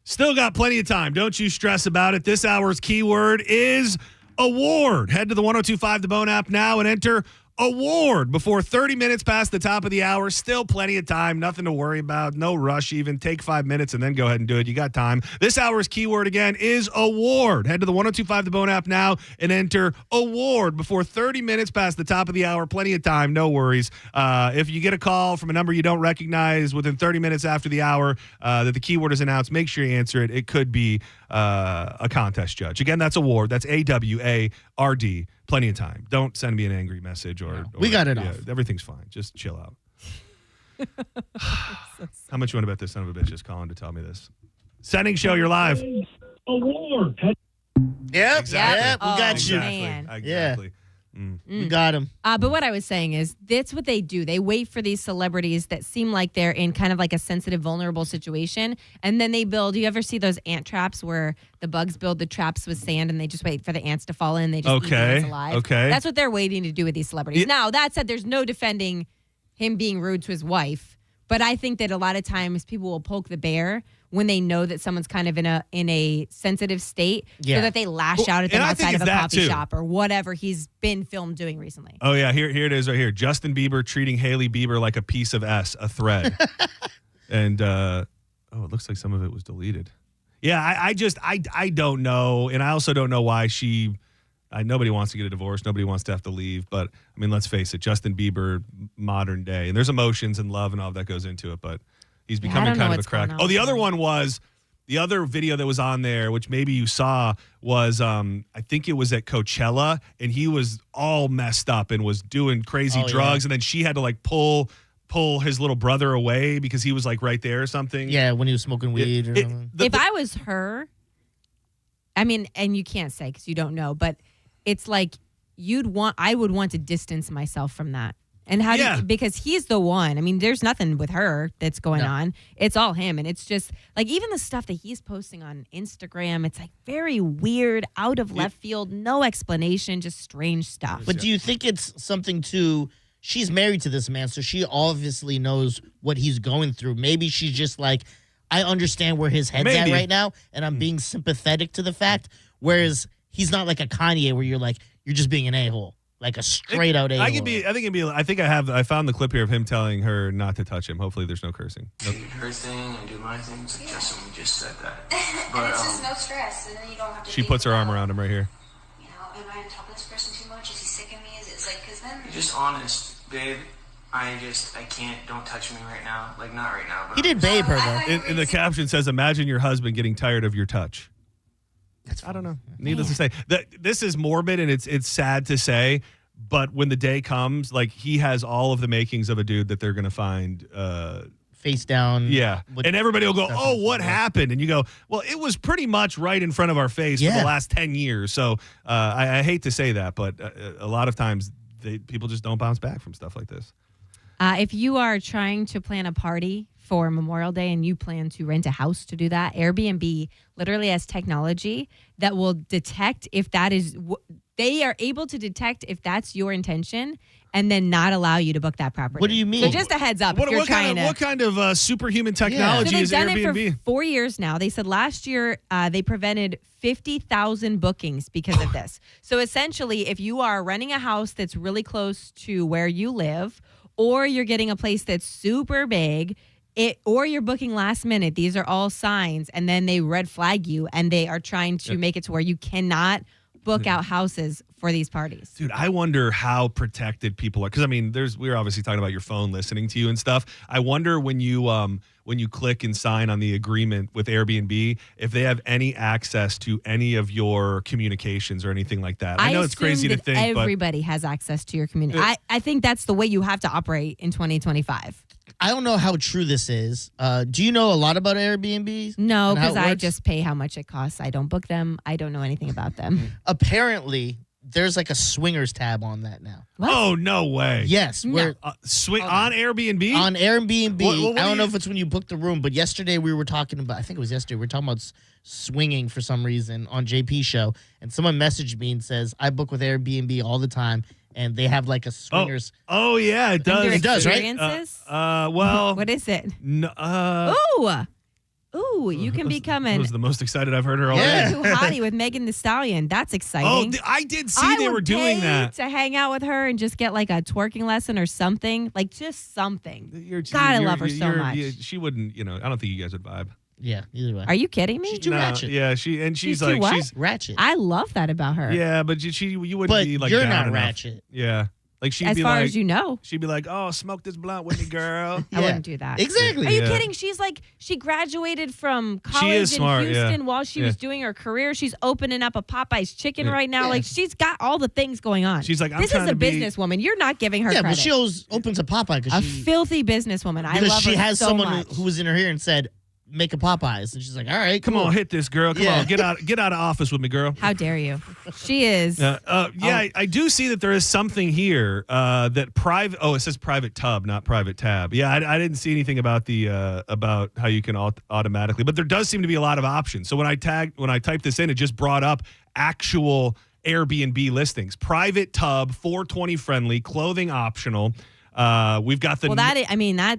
[SPEAKER 5] Still got plenty of time. Don't you stress about it. This hour's keyword is award. Head to the 1025 The Bone app now and enter award before 30 minutes past the top of the hour. Still plenty of time. Nothing to worry about. No rush even. Take 5 minutes and then go ahead and do it. You got time. This hour's keyword again is award. Head to the 1025 The Bone app now and enter award before 30 minutes past the top of the hour. Plenty of time. No worries. If you get a call from a number you don't recognize within 30 minutes after the hour that the keyword is announced, make sure you answer it. It could be a contest judge. Again, that's award. That's AWARD. RD, plenty of time. Don't send me an angry message or
[SPEAKER 1] we got it off.
[SPEAKER 5] Everything's fine. Just chill out. How much you want to bet this son of a bitch is calling to tell me this? Sending show, you're live.
[SPEAKER 26] Award.
[SPEAKER 1] Yep.
[SPEAKER 5] Exactly.
[SPEAKER 1] Yep. We got you.
[SPEAKER 18] Man.
[SPEAKER 5] Exactly.
[SPEAKER 1] We got him.
[SPEAKER 18] But what I was saying is that's what they do. They wait for these celebrities that seem like they're in kind of like a sensitive, vulnerable situation. And then they build, you ever see those ant traps where the bugs build the traps with sand and they just wait for the ants to fall in? They just eat the ants alive.
[SPEAKER 5] Okay.
[SPEAKER 18] That's what they're waiting to do with these celebrities. Now, that said, there's no defending him being rude to his wife. But I think that a lot of times people will poke the bear when they know that someone's kind of in a sensitive state, so that they lash out at them outside of a coffee shop or whatever he's been filmed doing recently.
[SPEAKER 5] Oh yeah, here it is right here. Justin Bieber treating Hailey Bieber like a piece of S, a thread. And it looks like some of it was deleted. Yeah, I don't know, and I also don't know why nobody wants to get a divorce. Nobody wants to have to leave. But, I mean, let's face it, Justin Bieber, modern day. And there's emotions and love and all that goes into it. But he's becoming kind of a crack. Oh, the other one was, the other video that was on there, which maybe you saw, was I think it was at Coachella. And he was all messed up and was doing crazy drugs. And then she had to, like, pull his little brother away because he was, like, right there or something.
[SPEAKER 1] Yeah, when he was smoking weed or something.
[SPEAKER 18] If I was her, I mean, and you can't say because you don't know, but it's like I would want to distance myself from that. And how do you, because he's the one. I mean, there's nothing with her that's going on. It's all him. And it's just like even the stuff that he's posting on Instagram, it's like very weird, out of left field, no explanation, just strange stuff.
[SPEAKER 1] But do you think it's something she's married to this man, so she obviously knows what he's going through. Maybe she's just like, I understand where his head's at right now, and I'm being sympathetic to the fact, whereas he's not like a Kanye where you're like, you're just being an a-hole. Like a straight out a-hole.
[SPEAKER 5] I found the clip here of him telling her not to touch him. Hopefully there's no cursing.
[SPEAKER 4] Do her thing and do my thing. So Justin just said that. But,
[SPEAKER 8] and it's just no stress. And then you don't have to
[SPEAKER 5] She puts her arm around him right here.
[SPEAKER 8] You know, am I on top of this person too much? Is he sick of me? It's like, because then...
[SPEAKER 4] You're just honest, babe. I can't, don't touch me right now. Like, not right now. But
[SPEAKER 1] he did babe her, though.
[SPEAKER 5] In the caption says, imagine your husband getting tired of your touch. I don't know. Needless to say, this is morbid and it's sad to say, but when the day comes, like he has all of the makings of a dude that they're going to find
[SPEAKER 1] face down.
[SPEAKER 5] Yeah. And everybody will go, oh, what happened? And you go, well, it was pretty much right in front of our face for the last 10 years. So I hate to say that, but a lot of times people just don't bounce back from stuff like this.
[SPEAKER 18] If you are trying to plan a party for Memorial Day and you plan to rent a house to do that, Airbnb literally has technology that will detect if that is, they are able to detect if that's your intention and then not allow you to book that property.
[SPEAKER 1] What do you mean?
[SPEAKER 18] So just a heads up.
[SPEAKER 5] What kind of superhuman technology is Airbnb?
[SPEAKER 18] They've done it for 4 years now. They said last year they prevented 50,000 bookings because of this. So essentially, if you are renting a house that's really close to where you live, or you're getting a place that's super big, or you're booking last minute, these are all signs, and then they red flag you, and they are trying to make it to where you cannot book out houses for these parties.
[SPEAKER 5] Dude, I wonder how protected people are. Because, I mean, we're obviously talking about your phone listening to you and stuff. I wonder when you click and sign on the agreement with Airbnb, if they have any access to any of your communications or anything like that. I know it's crazy to think,
[SPEAKER 18] everybody has access to your community. I think that's the way you have to operate in 2025.
[SPEAKER 1] I don't know how true this is. Do you know a lot about Airbnbs?
[SPEAKER 18] No, because I just pay how much it costs. I don't book them. I don't know anything about them.
[SPEAKER 1] Apparently, there's like a swingers tab on that now.
[SPEAKER 18] What?
[SPEAKER 5] Oh, no way.
[SPEAKER 1] Yes.
[SPEAKER 5] No. On Airbnb?
[SPEAKER 1] On Airbnb. I don't know if it's when you book the room, but yesterday we were talking about, I think it was yesterday, we were talking about swinging for some reason on JP show, and someone messaged me and says, I book with Airbnb all the time, and they have like a swingers.
[SPEAKER 5] Oh yeah, it does.
[SPEAKER 1] It does, right?
[SPEAKER 5] Well.
[SPEAKER 18] What is it?
[SPEAKER 5] No,
[SPEAKER 18] Ooh, you can become
[SPEAKER 5] That was the most excited I've heard her all
[SPEAKER 18] day.
[SPEAKER 5] day.
[SPEAKER 18] Too hottie with Megan Thee Stallion. That's exciting.
[SPEAKER 5] Oh, I did see they were doing that.
[SPEAKER 18] To hang out with her and just get like a twerking lesson or something. Like just something. God, I love her so much.
[SPEAKER 5] She wouldn't, I don't think you guys would vibe.
[SPEAKER 1] Yeah, either way.
[SPEAKER 18] Are you kidding me?
[SPEAKER 1] She's too ratchet.
[SPEAKER 5] Yeah, she's
[SPEAKER 1] ratchet.
[SPEAKER 18] I love that about her.
[SPEAKER 5] Yeah, but you wouldn't be like
[SPEAKER 1] you're
[SPEAKER 5] down
[SPEAKER 1] not
[SPEAKER 5] enough.
[SPEAKER 1] ratchet.
[SPEAKER 5] Yeah. Like she'd
[SPEAKER 18] As
[SPEAKER 5] be
[SPEAKER 18] far
[SPEAKER 5] like,
[SPEAKER 18] as you know.
[SPEAKER 5] she'd be like, "Oh, smoke this blunt with me, girl."
[SPEAKER 18] I wouldn't do that.
[SPEAKER 1] Exactly.
[SPEAKER 18] Are you
[SPEAKER 5] Yeah.
[SPEAKER 18] kidding? She's like, she graduated from
[SPEAKER 5] She
[SPEAKER 18] college
[SPEAKER 5] is smart,
[SPEAKER 18] in
[SPEAKER 5] yeah.
[SPEAKER 18] Houston while she was doing her career. She's opening up a Popeye's chicken right now.
[SPEAKER 1] Yeah.
[SPEAKER 18] Like, she's got all the things going on.
[SPEAKER 5] She's like, I'm
[SPEAKER 18] this
[SPEAKER 5] trying
[SPEAKER 18] is a
[SPEAKER 5] to be-
[SPEAKER 18] businesswoman. You're not giving her
[SPEAKER 1] Yeah,
[SPEAKER 18] credit.
[SPEAKER 1] but she always opens a Popeye
[SPEAKER 18] A filthy businesswoman. I
[SPEAKER 1] because
[SPEAKER 18] love
[SPEAKER 1] she
[SPEAKER 18] her
[SPEAKER 1] has
[SPEAKER 18] so
[SPEAKER 1] someone
[SPEAKER 18] much.
[SPEAKER 1] who was in her ear and said, "Make a Popeyes," and she's like, "All right,
[SPEAKER 5] Come
[SPEAKER 1] cool.
[SPEAKER 5] on, hit this, girl. Come
[SPEAKER 1] Yeah.
[SPEAKER 5] on, get out of office with me, girl.
[SPEAKER 18] How dare you? She is.
[SPEAKER 5] I do see that there is something here that private. Oh, it says private tub, not private tab. Yeah, I didn't see anything about the about how you can automatically, but there does seem to be a lot of options. So when I typed this in, it just brought up actual Airbnb listings. Private tub, 420 friendly, clothing optional. We've got the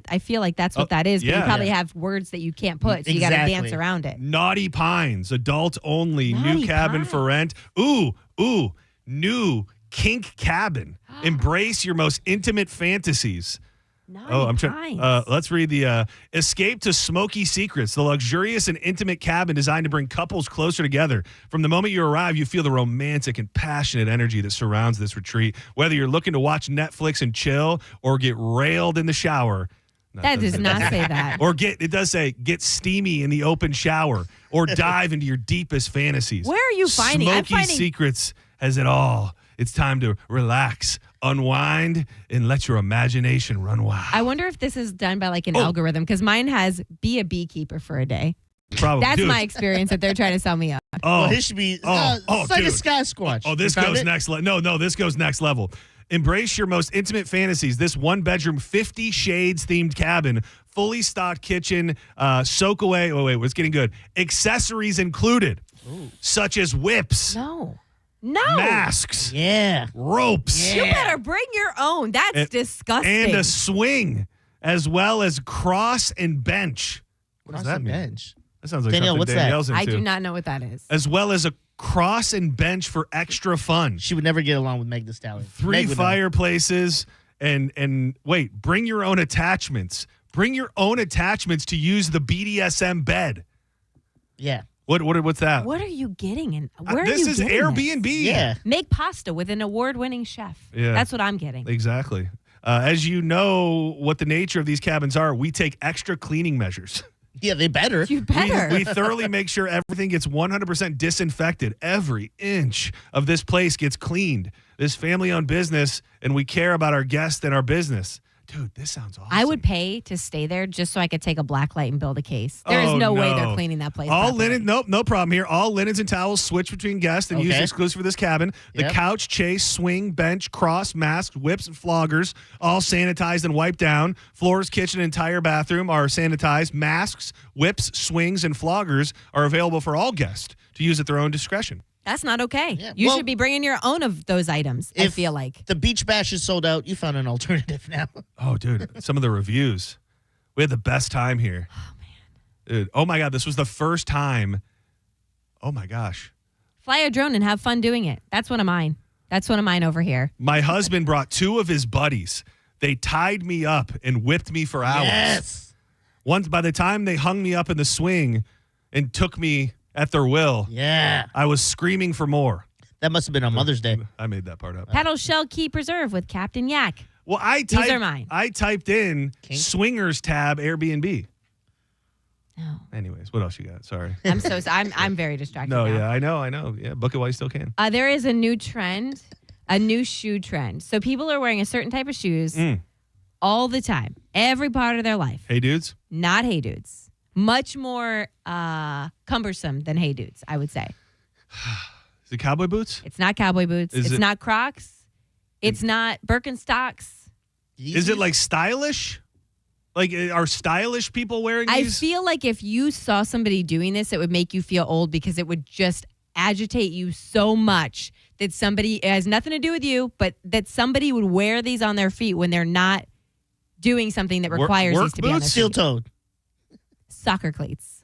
[SPEAKER 18] I feel like that's what that is. But
[SPEAKER 5] yeah.
[SPEAKER 18] you probably have words that you can't put, so you got to
[SPEAKER 1] Exactly.
[SPEAKER 18] dance around it.
[SPEAKER 5] Naughty Pines, adult only,
[SPEAKER 18] Naughty
[SPEAKER 5] new cabin
[SPEAKER 18] Pines.
[SPEAKER 5] for rent. New kink cabin. Embrace your most intimate fantasies. I'm trying. Let's read the Escape to Smoky Secrets, the luxurious and intimate cabin designed to bring couples closer together. From the moment you arrive, you feel the romantic and passionate energy that surrounds this retreat. Whether you're looking to watch Netflix and chill or get railed in the shower.
[SPEAKER 18] That does not say that.
[SPEAKER 5] Or it does say get steamy in the open shower or dive into your deepest fantasies.
[SPEAKER 18] Where are you finding? I'm
[SPEAKER 5] Smoky
[SPEAKER 18] finding
[SPEAKER 5] Secrets has it all. It's time to relax, unwind, and let your imagination run wild.
[SPEAKER 18] I wonder if this is done by like an algorithm, because mine has be a beekeeper for a day.
[SPEAKER 5] Probably.
[SPEAKER 18] That's
[SPEAKER 5] Dude.
[SPEAKER 18] my experience that they're trying to sell me on.
[SPEAKER 5] Oh,
[SPEAKER 1] His should be
[SPEAKER 5] dude.
[SPEAKER 1] Sasquatch.
[SPEAKER 5] Oh, this
[SPEAKER 1] You found
[SPEAKER 5] goes
[SPEAKER 1] it?
[SPEAKER 5] next level. No, this goes next level. Embrace your most intimate fantasies. This one-bedroom, 50 Shades themed cabin, fully stocked kitchen, soak away. Oh, wait, it's getting good. Accessories included, such as whips,
[SPEAKER 18] No.
[SPEAKER 5] masks,
[SPEAKER 1] Yeah.
[SPEAKER 5] ropes,
[SPEAKER 18] You better bring your own. That's disgusting.
[SPEAKER 5] and a swing, as well as cross and bench. What does
[SPEAKER 1] Cross
[SPEAKER 5] that
[SPEAKER 1] and
[SPEAKER 5] mean?
[SPEAKER 1] bench.
[SPEAKER 5] That sounds like
[SPEAKER 1] Danielle,
[SPEAKER 5] something
[SPEAKER 1] what's that?
[SPEAKER 5] Danielle's into.
[SPEAKER 18] I do not know what that is.
[SPEAKER 5] As well as a cross and bench for extra fun.
[SPEAKER 1] She would never get along with Meg Thee Stallion.
[SPEAKER 5] 3
[SPEAKER 1] Meg would know.
[SPEAKER 5] fireplaces and wait, bring your own attachments. Bring your own attachments to use the BDSM bed.
[SPEAKER 1] Yeah.
[SPEAKER 5] What's that?
[SPEAKER 18] What are you getting? And where are
[SPEAKER 5] This
[SPEAKER 18] you
[SPEAKER 5] is
[SPEAKER 18] getting
[SPEAKER 5] Airbnb.
[SPEAKER 18] this?
[SPEAKER 1] Yeah.
[SPEAKER 18] Make pasta with an award-winning chef.
[SPEAKER 5] Yeah.
[SPEAKER 18] That's what I'm getting.
[SPEAKER 5] Exactly. As you know what the nature of these cabins are, we take extra cleaning measures.
[SPEAKER 1] Yeah, they better.
[SPEAKER 18] You better.
[SPEAKER 5] We thoroughly make sure everything gets 100% disinfected. Every inch of this place gets cleaned. This family-owned business, and we care about our guests and our business. Dude, this sounds awesome.
[SPEAKER 18] I would pay to stay there just so I could take a black light and build a case. There is no way they're cleaning that place.
[SPEAKER 5] All
[SPEAKER 18] properly.
[SPEAKER 5] linen, nope, no problem here. All linens and towels switch between guests and used
[SPEAKER 1] Okay.
[SPEAKER 5] exclusive for this cabin. The
[SPEAKER 1] Yep.
[SPEAKER 5] couch, chase, swing, bench, cross, mask, whips, and floggers, all sanitized and wiped down. Floors, kitchen, and entire bathroom are sanitized. Masks, whips, swings, and floggers are available for all guests to use at their own discretion.
[SPEAKER 18] That's not okay.
[SPEAKER 1] Yeah.
[SPEAKER 18] You
[SPEAKER 1] Well,
[SPEAKER 18] should be bringing your own of those items, I
[SPEAKER 1] If
[SPEAKER 18] feel like.
[SPEAKER 1] the beach bash is sold out, you found an alternative now.
[SPEAKER 5] Oh, dude, some of the reviews. We had the best time here. Oh, man. Dude, oh, my God, this was the first time. Oh, my gosh.
[SPEAKER 18] Fly a drone and have fun doing it. That's one of mine. That's one of mine over here.
[SPEAKER 5] My husband brought 2 of his buddies. They tied me up and whipped me for hours.
[SPEAKER 1] Yes.
[SPEAKER 5] Once, by the time they hung me up in the swing and took me at their will,
[SPEAKER 1] Yeah.
[SPEAKER 5] I was screaming for more.
[SPEAKER 1] That must have been on Mother's Day.
[SPEAKER 5] I made that part up.
[SPEAKER 18] Paddle Shell Key Preserve with Captain Yak.
[SPEAKER 5] Well,
[SPEAKER 18] These are mine.
[SPEAKER 5] I typed in
[SPEAKER 1] Kink?
[SPEAKER 5] swingers tab Airbnb.
[SPEAKER 18] No.
[SPEAKER 5] Anyways, what else you got? Sorry.
[SPEAKER 18] I'm very distracted
[SPEAKER 5] No,
[SPEAKER 18] now.
[SPEAKER 5] yeah, I know. Yeah, book it while you still can.
[SPEAKER 18] There is a new trend, a new shoe trend. So people are wearing a certain type of shoes all the time, every part of their life.
[SPEAKER 5] Hey, dudes.
[SPEAKER 18] Not Hey Dudes. Much more cumbersome than Hey Dudes, I would say.
[SPEAKER 5] Is it cowboy boots?
[SPEAKER 18] It's not cowboy boots.
[SPEAKER 5] Is
[SPEAKER 18] It's
[SPEAKER 5] it-
[SPEAKER 18] not Crocs. It's not Birkenstocks.
[SPEAKER 5] Is it like stylish? Like, are stylish people wearing
[SPEAKER 18] I
[SPEAKER 5] these?
[SPEAKER 18] feel like if you saw somebody doing this, it would make you feel old because it would just agitate you so much that somebody, it has nothing to do with you, but that somebody would wear these on their feet when they're not doing something that requires
[SPEAKER 5] work
[SPEAKER 18] these to be on their
[SPEAKER 5] boots?
[SPEAKER 18] feet.
[SPEAKER 1] Steel-toed.
[SPEAKER 18] Soccer cleats.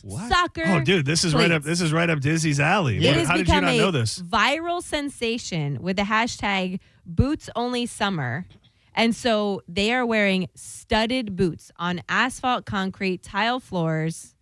[SPEAKER 5] What?
[SPEAKER 18] Soccer.
[SPEAKER 5] Oh, dude, this is right up.
[SPEAKER 18] cleats.
[SPEAKER 5] This is right up Dizzy's alley.
[SPEAKER 18] It has
[SPEAKER 5] How did you
[SPEAKER 18] become
[SPEAKER 5] not
[SPEAKER 18] a
[SPEAKER 5] know this?
[SPEAKER 18] viral sensation with the hashtag Boots Only Summer. And so they are wearing studded boots on asphalt, concrete, tile floors,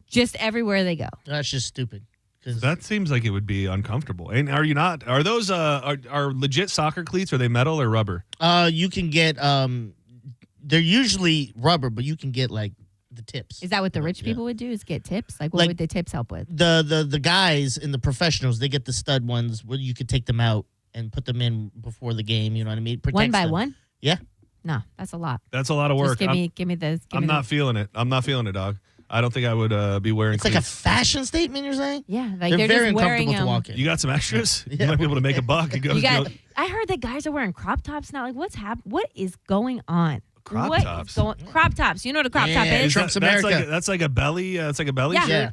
[SPEAKER 18] just everywhere they go.
[SPEAKER 1] That's just stupid.
[SPEAKER 5] That seems like it would be uncomfortable. And are you not? Are those are legit soccer cleats? Are they metal or rubber?
[SPEAKER 1] You can get they're usually rubber, but you can get like the tips.
[SPEAKER 18] Is that what the rich people would do? Is get tips? Like what would the tips help with?
[SPEAKER 1] The guys and the professionals, they get the stud ones where you could take them out and put them in before the game. You know what I mean?
[SPEAKER 18] One by one?
[SPEAKER 1] Yeah.
[SPEAKER 18] No, that's a lot.
[SPEAKER 5] That's a lot of work.
[SPEAKER 18] Just give me this.
[SPEAKER 5] I'm not feeling it. I'm not feeling it, dog. I don't think I would be wearing.
[SPEAKER 1] It's like a fashion statement. You're saying?
[SPEAKER 18] Yeah, like
[SPEAKER 1] they're very
[SPEAKER 18] just
[SPEAKER 1] uncomfortable to walk in.
[SPEAKER 5] You got some extras? You might be able to make a buck.
[SPEAKER 18] I heard that guys are wearing crop tops now. Like, what is going on?
[SPEAKER 5] Crop tops.
[SPEAKER 18] Crop tops. You know what a crop top is?
[SPEAKER 1] Trump's America.
[SPEAKER 5] That's like a belly. It's like a belly shirt.
[SPEAKER 1] Yeah.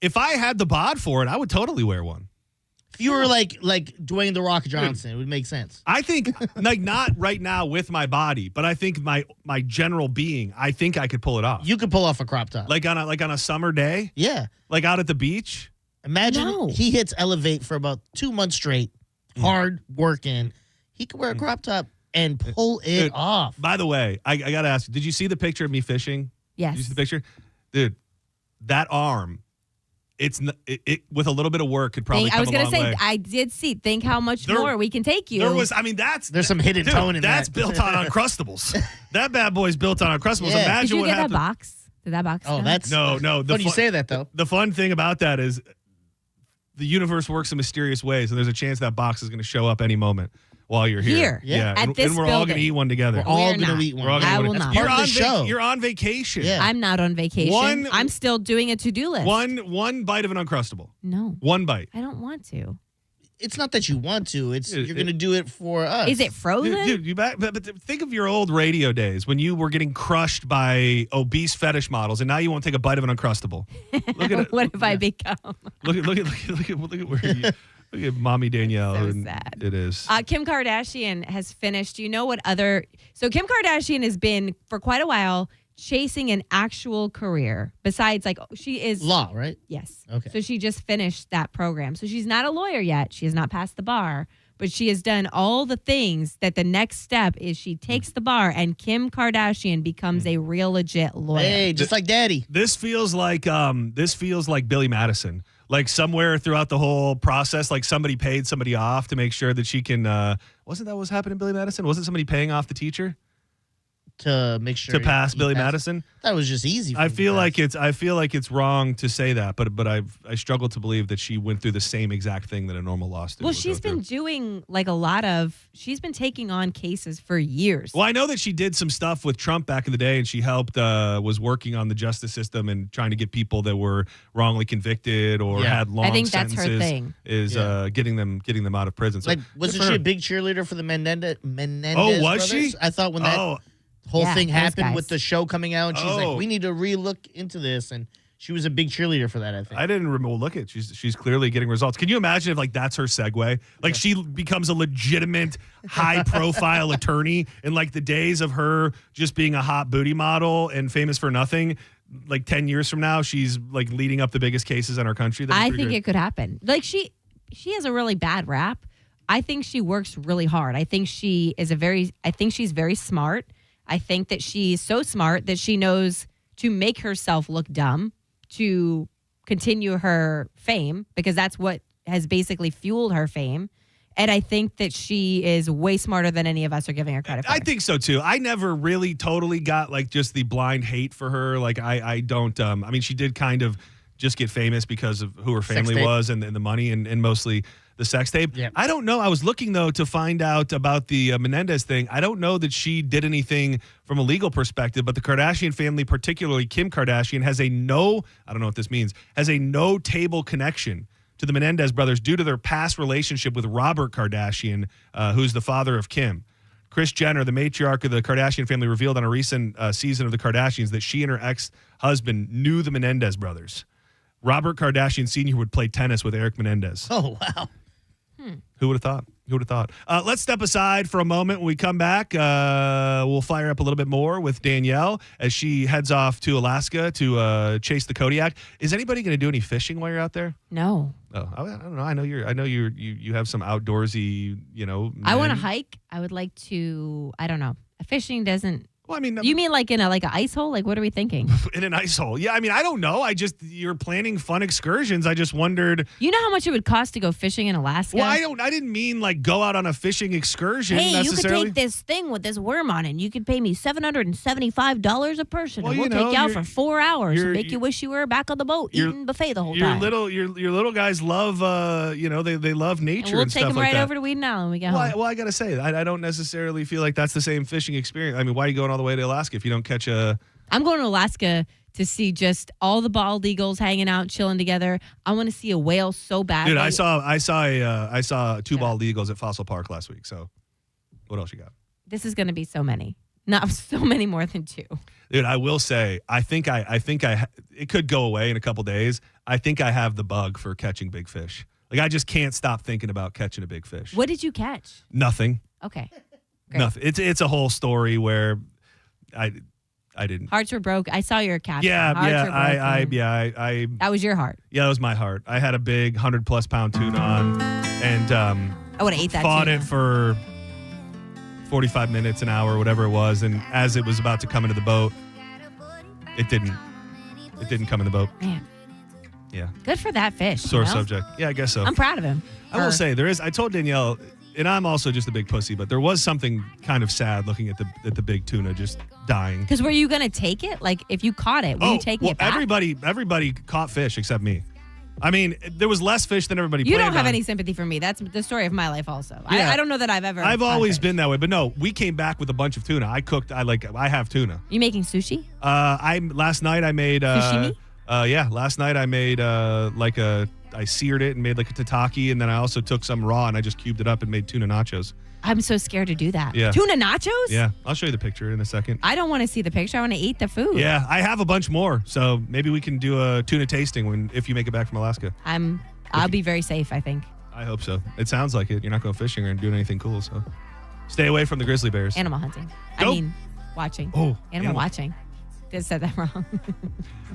[SPEAKER 5] If I had the bod for it, I would totally wear one.
[SPEAKER 1] If you were like Dwayne the Rock Johnson, it would make sense.
[SPEAKER 5] I think like not right now with my body, but I think my general being, I think I could pull it off.
[SPEAKER 1] You could pull off a crop top.
[SPEAKER 5] Like on a summer day?
[SPEAKER 1] Yeah.
[SPEAKER 5] Like out at the beach?
[SPEAKER 1] Imagine he hits Elevate for about 2 months straight, hard working. He could wear a crop top and pull it off.
[SPEAKER 5] By the way, I got to ask you, did you see the picture of me fishing?
[SPEAKER 18] Yes.
[SPEAKER 5] Did you see the picture? Dude, that arm, it with a little bit of work could probably come a long way.
[SPEAKER 18] I was going to say, I did see. Think how much more we can take you.
[SPEAKER 1] There's some hidden tone in
[SPEAKER 5] that's
[SPEAKER 1] that.
[SPEAKER 5] built on Uncrustables. That bad boy's built on Uncrustables.
[SPEAKER 1] Yeah.
[SPEAKER 5] Imagine
[SPEAKER 18] Did you
[SPEAKER 5] what
[SPEAKER 18] get
[SPEAKER 5] happened.
[SPEAKER 18] that box? Did that box?
[SPEAKER 1] Oh,
[SPEAKER 18] come?
[SPEAKER 1] that's
[SPEAKER 5] No.
[SPEAKER 1] Funny you say that though.
[SPEAKER 5] The fun thing about that is the universe works in mysterious ways, and there's a chance that box is going to show up any moment while you're here.
[SPEAKER 18] Yeah. At
[SPEAKER 5] and
[SPEAKER 18] this
[SPEAKER 5] we're all going to
[SPEAKER 18] building.
[SPEAKER 5] eat one together.
[SPEAKER 1] We're all
[SPEAKER 18] We're
[SPEAKER 1] going
[SPEAKER 18] not.
[SPEAKER 1] to eat one.
[SPEAKER 5] We're all gonna
[SPEAKER 18] I
[SPEAKER 5] eat
[SPEAKER 18] will
[SPEAKER 5] one.
[SPEAKER 18] not.
[SPEAKER 1] Part of the show.
[SPEAKER 5] You're on vacation.
[SPEAKER 1] Yeah.
[SPEAKER 18] I'm not on vacation. I'm still doing a to-do list.
[SPEAKER 5] One bite of an Uncrustable.
[SPEAKER 18] No.
[SPEAKER 5] One bite.
[SPEAKER 18] I don't want to.
[SPEAKER 1] It's not that you want to. It's you're going to do it for us.
[SPEAKER 18] Is it frozen?
[SPEAKER 5] Dude, you back, but think of your old radio days when you were getting crushed by obese fetish models, and now you won't take a bite of an Uncrustable. Look at it.
[SPEAKER 18] What have I become?
[SPEAKER 5] Look at where you. Look at Mommy Danielle.
[SPEAKER 18] So
[SPEAKER 5] and
[SPEAKER 18] sad.
[SPEAKER 5] It is.
[SPEAKER 18] Kim Kardashian has finished. You know what other? So Kim Kardashian has been for quite a while chasing an actual career. Besides, like she is
[SPEAKER 1] law, right?
[SPEAKER 18] Yes.
[SPEAKER 1] Okay.
[SPEAKER 18] So she just finished that program. So she's not a lawyer yet. She has not passed the bar, but she has done all the things that the next step is. She takes the bar, and Kim Kardashian becomes a real legit lawyer.
[SPEAKER 1] Hey, just like Daddy.
[SPEAKER 5] This feels like Billy Madison. Like somewhere throughout the whole process, like somebody paid somebody off to make sure that she can. Wasn't that what was happening in Billy Madison? Wasn't somebody paying off the teacher
[SPEAKER 1] to make sure
[SPEAKER 5] to pass Billy Madison?
[SPEAKER 1] That was just easy.
[SPEAKER 5] I feel like it's wrong to say that, but I struggle to believe that she went through the same exact thing that a normal law student.
[SPEAKER 18] Well,
[SPEAKER 5] would
[SPEAKER 18] she's
[SPEAKER 5] go
[SPEAKER 18] been
[SPEAKER 5] through.
[SPEAKER 18] doing like she's been taking on cases for years.
[SPEAKER 5] Well, I know that she did some stuff with Trump back in the day, and she helped was working on the justice system and trying to get people that were wrongly convicted or had long
[SPEAKER 18] I think
[SPEAKER 5] sentences.
[SPEAKER 18] that's her thing.
[SPEAKER 5] Is getting them out of prison. So
[SPEAKER 1] like, wasn't she a big cheerleader for the Menendez?
[SPEAKER 5] Oh, was
[SPEAKER 1] brothers?
[SPEAKER 5] she?
[SPEAKER 1] I thought when that whole thing happened with the show coming out, and she's like, "We need to re-look into this," and she was a big cheerleader for that. I think.
[SPEAKER 5] I didn't remember. Well, look at she's clearly getting results. Can you imagine if like that's her segue? Like she becomes a legitimate high-profile attorney in like the days of her just being a hot booty model and famous for nothing. Like 10 years from now, she's like leading up the biggest cases in our country.
[SPEAKER 18] I think it could happen. Like she has a really bad rap. I think she works really hard. I think she's very smart. I think that she's so smart that she knows to make herself look dumb to continue her fame, because that's what has basically fueled her fame. And I think that she is way smarter than any of us are giving her credit for.
[SPEAKER 5] I think so too. I never really totally got like just the blind hate for her. Like I don't. I mean, she did kind of just get famous because of who her family was and the money and mostly the sex tape.
[SPEAKER 1] Yeah.
[SPEAKER 5] I don't know. I was looking though to find out about the Menendez thing. I don't know that she did anything from a legal perspective, but the Kardashian family, particularly Kim Kardashian, has I don't know what this means, has a no table connection to the Menendez brothers due to their past relationship with Robert Kardashian, who's the father of Kim. Kris Jenner, the matriarch of the Kardashian family, revealed on a recent season of the Kardashians that she and her ex-husband knew the Menendez brothers. Robert Kardashian Sr. would play tennis with Eric Menendez.
[SPEAKER 1] Oh, wow.
[SPEAKER 5] Who would have thought? Who would have thought? Let's step aside for a moment. When we come back, we'll fire up a little bit more with Danielle as she heads off to Alaska to chase the Kodiak. Is anybody going to do any fishing while you're out there?
[SPEAKER 18] No.
[SPEAKER 5] Oh, I don't know. I know you have some outdoorsy,
[SPEAKER 18] I want to hike. I would like to. I don't know. Fishing doesn't
[SPEAKER 5] Well, I mean,
[SPEAKER 18] You mean like in an ice hole? Like, what are we thinking?
[SPEAKER 5] in an ice hole. Yeah, I mean, I don't know. You're planning fun excursions. I just wondered.
[SPEAKER 18] You know how much it would cost to go fishing in Alaska?
[SPEAKER 5] Well, I didn't mean like go out on a fishing excursion
[SPEAKER 18] Hey,
[SPEAKER 5] necessarily.
[SPEAKER 18] you could take this thing with this worm on it, and you could pay me $775 a person,
[SPEAKER 5] Well,
[SPEAKER 18] and we'll
[SPEAKER 5] you know,
[SPEAKER 18] take you out for 4 hours and make
[SPEAKER 5] you're-
[SPEAKER 18] you wish you were back on the boat eating buffet the whole
[SPEAKER 5] Your
[SPEAKER 18] time.
[SPEAKER 5] little guys love they love nature
[SPEAKER 18] and we'll
[SPEAKER 5] and
[SPEAKER 18] take
[SPEAKER 5] stuff
[SPEAKER 18] them
[SPEAKER 5] like
[SPEAKER 18] right
[SPEAKER 5] that.
[SPEAKER 18] over to Weeden Island when we get
[SPEAKER 5] Well,
[SPEAKER 18] home.
[SPEAKER 5] I gotta say, I don't necessarily feel like that's the same fishing experience. I mean, why are you going all the way to Alaska if you don't catch a?
[SPEAKER 18] I'm going to Alaska to see just all the bald eagles hanging out, chilling together. I want to see a whale so bad.
[SPEAKER 5] Dude, I saw two bald eagles at Fossil Park last week. So, what else you got?
[SPEAKER 18] This is going to be so many. Not so many more than 2.
[SPEAKER 5] Dude, I will say, I think it could go away in a couple days. I think I have the bug for catching big fish. Like I just can't stop thinking about catching a big fish.
[SPEAKER 18] What did you catch?
[SPEAKER 5] Nothing.
[SPEAKER 18] Okay.
[SPEAKER 5] Nothing. It's a whole story where I didn't.
[SPEAKER 18] Hearts were broke. I saw your caption.
[SPEAKER 5] Yeah,
[SPEAKER 18] Hearts
[SPEAKER 5] yeah.
[SPEAKER 18] were broken.
[SPEAKER 5] I
[SPEAKER 18] That was your heart.
[SPEAKER 5] Yeah, that was my heart. I had a big 100+ pound tuna on, and
[SPEAKER 18] I would have ate that.
[SPEAKER 5] fought
[SPEAKER 18] tuna.
[SPEAKER 5] it for 45 minutes, an hour, whatever it was. And as it was about to come into the boat, it didn't come in the boat.
[SPEAKER 18] Man.
[SPEAKER 5] Yeah.
[SPEAKER 18] Good for that fish.
[SPEAKER 5] Sore
[SPEAKER 18] you know?
[SPEAKER 5] subject. Yeah, I guess so.
[SPEAKER 18] I'm proud of him.
[SPEAKER 5] I will say I told Danielle, and I'm also just a big pussy, but there was something kind of sad looking at the big tuna just dying.
[SPEAKER 18] Because were you going to take it? Like, if you caught it, were you taking it back?
[SPEAKER 5] Everybody caught fish except me. I mean, there was less fish than everybody
[SPEAKER 18] You
[SPEAKER 5] planned
[SPEAKER 18] don't have
[SPEAKER 5] on.
[SPEAKER 18] any sympathy for me. That's the story of my life also.
[SPEAKER 5] Yeah.
[SPEAKER 18] I don't know that I've ever.
[SPEAKER 5] I've
[SPEAKER 18] caught
[SPEAKER 5] always
[SPEAKER 18] fish.
[SPEAKER 5] been that way, but no, we came back with a bunch of tuna. I cooked. I have tuna.
[SPEAKER 18] You making sushi?
[SPEAKER 5] Last night I made
[SPEAKER 18] Sushimi?
[SPEAKER 5] Last night I made I seared it and made like a tataki, and then I also took some raw and I just cubed it up and made tuna nachos.
[SPEAKER 18] I'm so scared to do that.
[SPEAKER 5] Yeah.
[SPEAKER 18] Tuna nachos?
[SPEAKER 5] Yeah, I'll show you the picture in a second.
[SPEAKER 18] I don't want to see the picture. I want to eat the food.
[SPEAKER 5] Yeah, I have a bunch more, so maybe we can do a tuna tasting if you make it back from Alaska.
[SPEAKER 18] I'll be very safe, I think.
[SPEAKER 5] I hope so. It sounds like it. You're not going fishing or doing anything cool, so stay away from the grizzly bears.
[SPEAKER 18] Animal hunting.
[SPEAKER 5] Go.
[SPEAKER 18] I mean, watching.
[SPEAKER 5] Oh,
[SPEAKER 18] animal watching. Just said that wrong.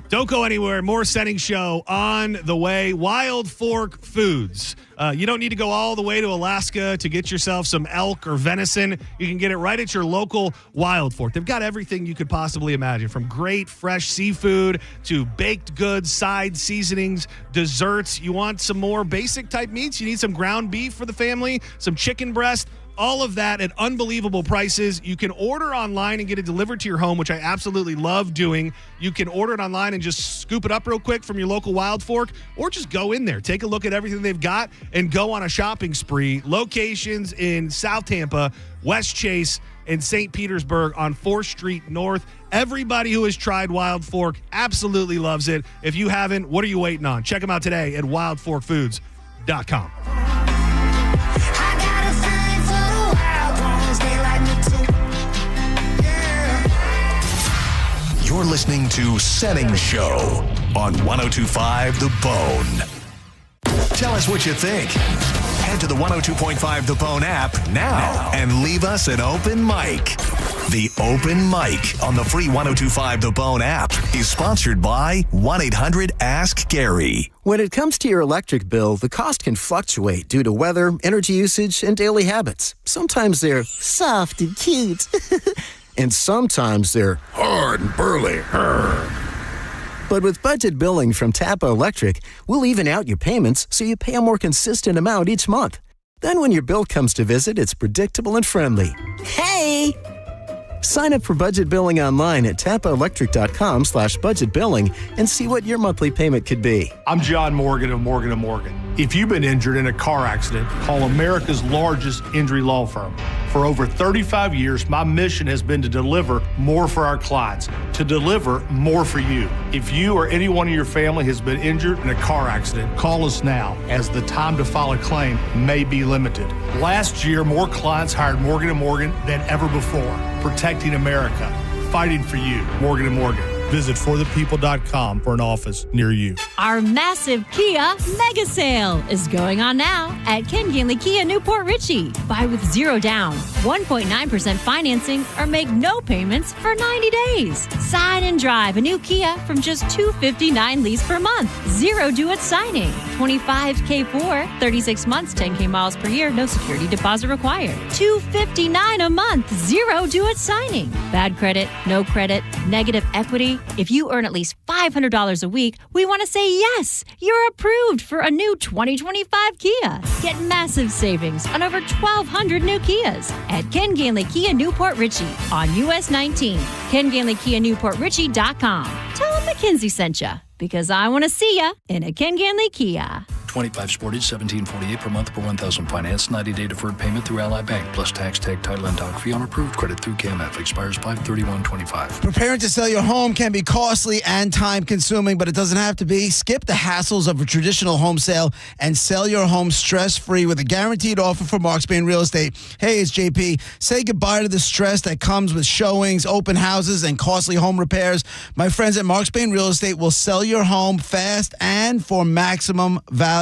[SPEAKER 5] Don't go anywhere. More Setting Show on the way. Wild Fork Foods. You don't need to go all the way to Alaska to get yourself some elk or venison. You can get it right at your local Wild Fork. They've got everything you could possibly imagine, from great fresh seafood to baked goods, side seasonings, desserts. You want some more basic type meats? You need some ground beef for the family, some chicken breast. All of that at unbelievable prices. You can order online and get it delivered to your home, which I absolutely love doing. You can order it online and just scoop it up real quick from your local Wild Fork, or just go in there, take a look at everything they've got, and go on a shopping spree. Locations in South Tampa, West Chase, and St. Petersburg on 4th Street North. Everybody who has tried Wild Fork absolutely loves it. If you haven't, what are you waiting on? Check them out today at wildforkfoods.com.
[SPEAKER 2] You're listening to Setting Show on 102.5 The Bone. Tell us what you think. Head to the 102.5 The Bone app now and leave us an open mic. The Open Mic on the free 102.5 The Bone app is sponsored by 1-800-ASK-GARY.
[SPEAKER 9] When it comes to your electric bill, the cost can fluctuate due to weather, energy usage, and daily habits. Sometimes they're soft and cute. And sometimes they're hard and burly. But with budget billing from Tapa Electric, we'll even out your payments so you pay a more consistent amount each month. Then when your bill comes to visit, it's predictable and friendly. Hey! Sign up for budget billing online at tapaelectric.com/budget billing and see what your monthly payment could be.
[SPEAKER 15] I'm John Morgan of Morgan & Morgan. If you've been injured in a car accident, call America's largest injury law firm. For over 35 years, my mission has been to deliver more for our clients, to deliver more for you. If you or anyone in your family has been injured in a car accident, call us now, as the time to file a claim may be limited. Last year, more clients hired Morgan & Morgan than ever before. Protecting America, fighting for you. Morgan & Morgan. Visit forthepeople.com for an office near you.
[SPEAKER 10] Our massive Kia mega sale is going on now at Ken Ganley Kia Newport Richie. Buy with 0 down, 1.9% financing, or make no payments for 90 days. Sign and drive a new Kia from just $259 lease per month. 0 due at signing. $25K for 36 months, 10K miles per year, no security deposit required. $259 a month, 0 due at signing. Bad credit, no credit, negative equity. If you earn at least $500 a week, we want to say yes, you're approved for a new 2025 Kia. Get massive savings on over 1,200 new Kias at Ken Ganley Kia Newport Richie on US 19. Ken Ganley Kia NewportRichie.com. Tell them Mackenzie sent you, because I want to see ya in a Ken Ganley Kia.
[SPEAKER 11] 25 Sportage, $17.48 per month per 1,000 finance. 90-day deferred payment through Ally Bank, plus tax, tag, title, and doc fee on approved credit through KMF. Expires 5/31/25.
[SPEAKER 12] Preparing to sell your home can be costly and time-consuming, but it doesn't have to be. Skip the hassles of a traditional home sale and sell your home stress-free with a guaranteed offer from Mark Spain Real Estate. Hey, it's JP. Say goodbye to the stress that comes with showings, open houses, and costly home repairs. My friends at Mark Spain Real Estate will sell your home fast and for maximum value.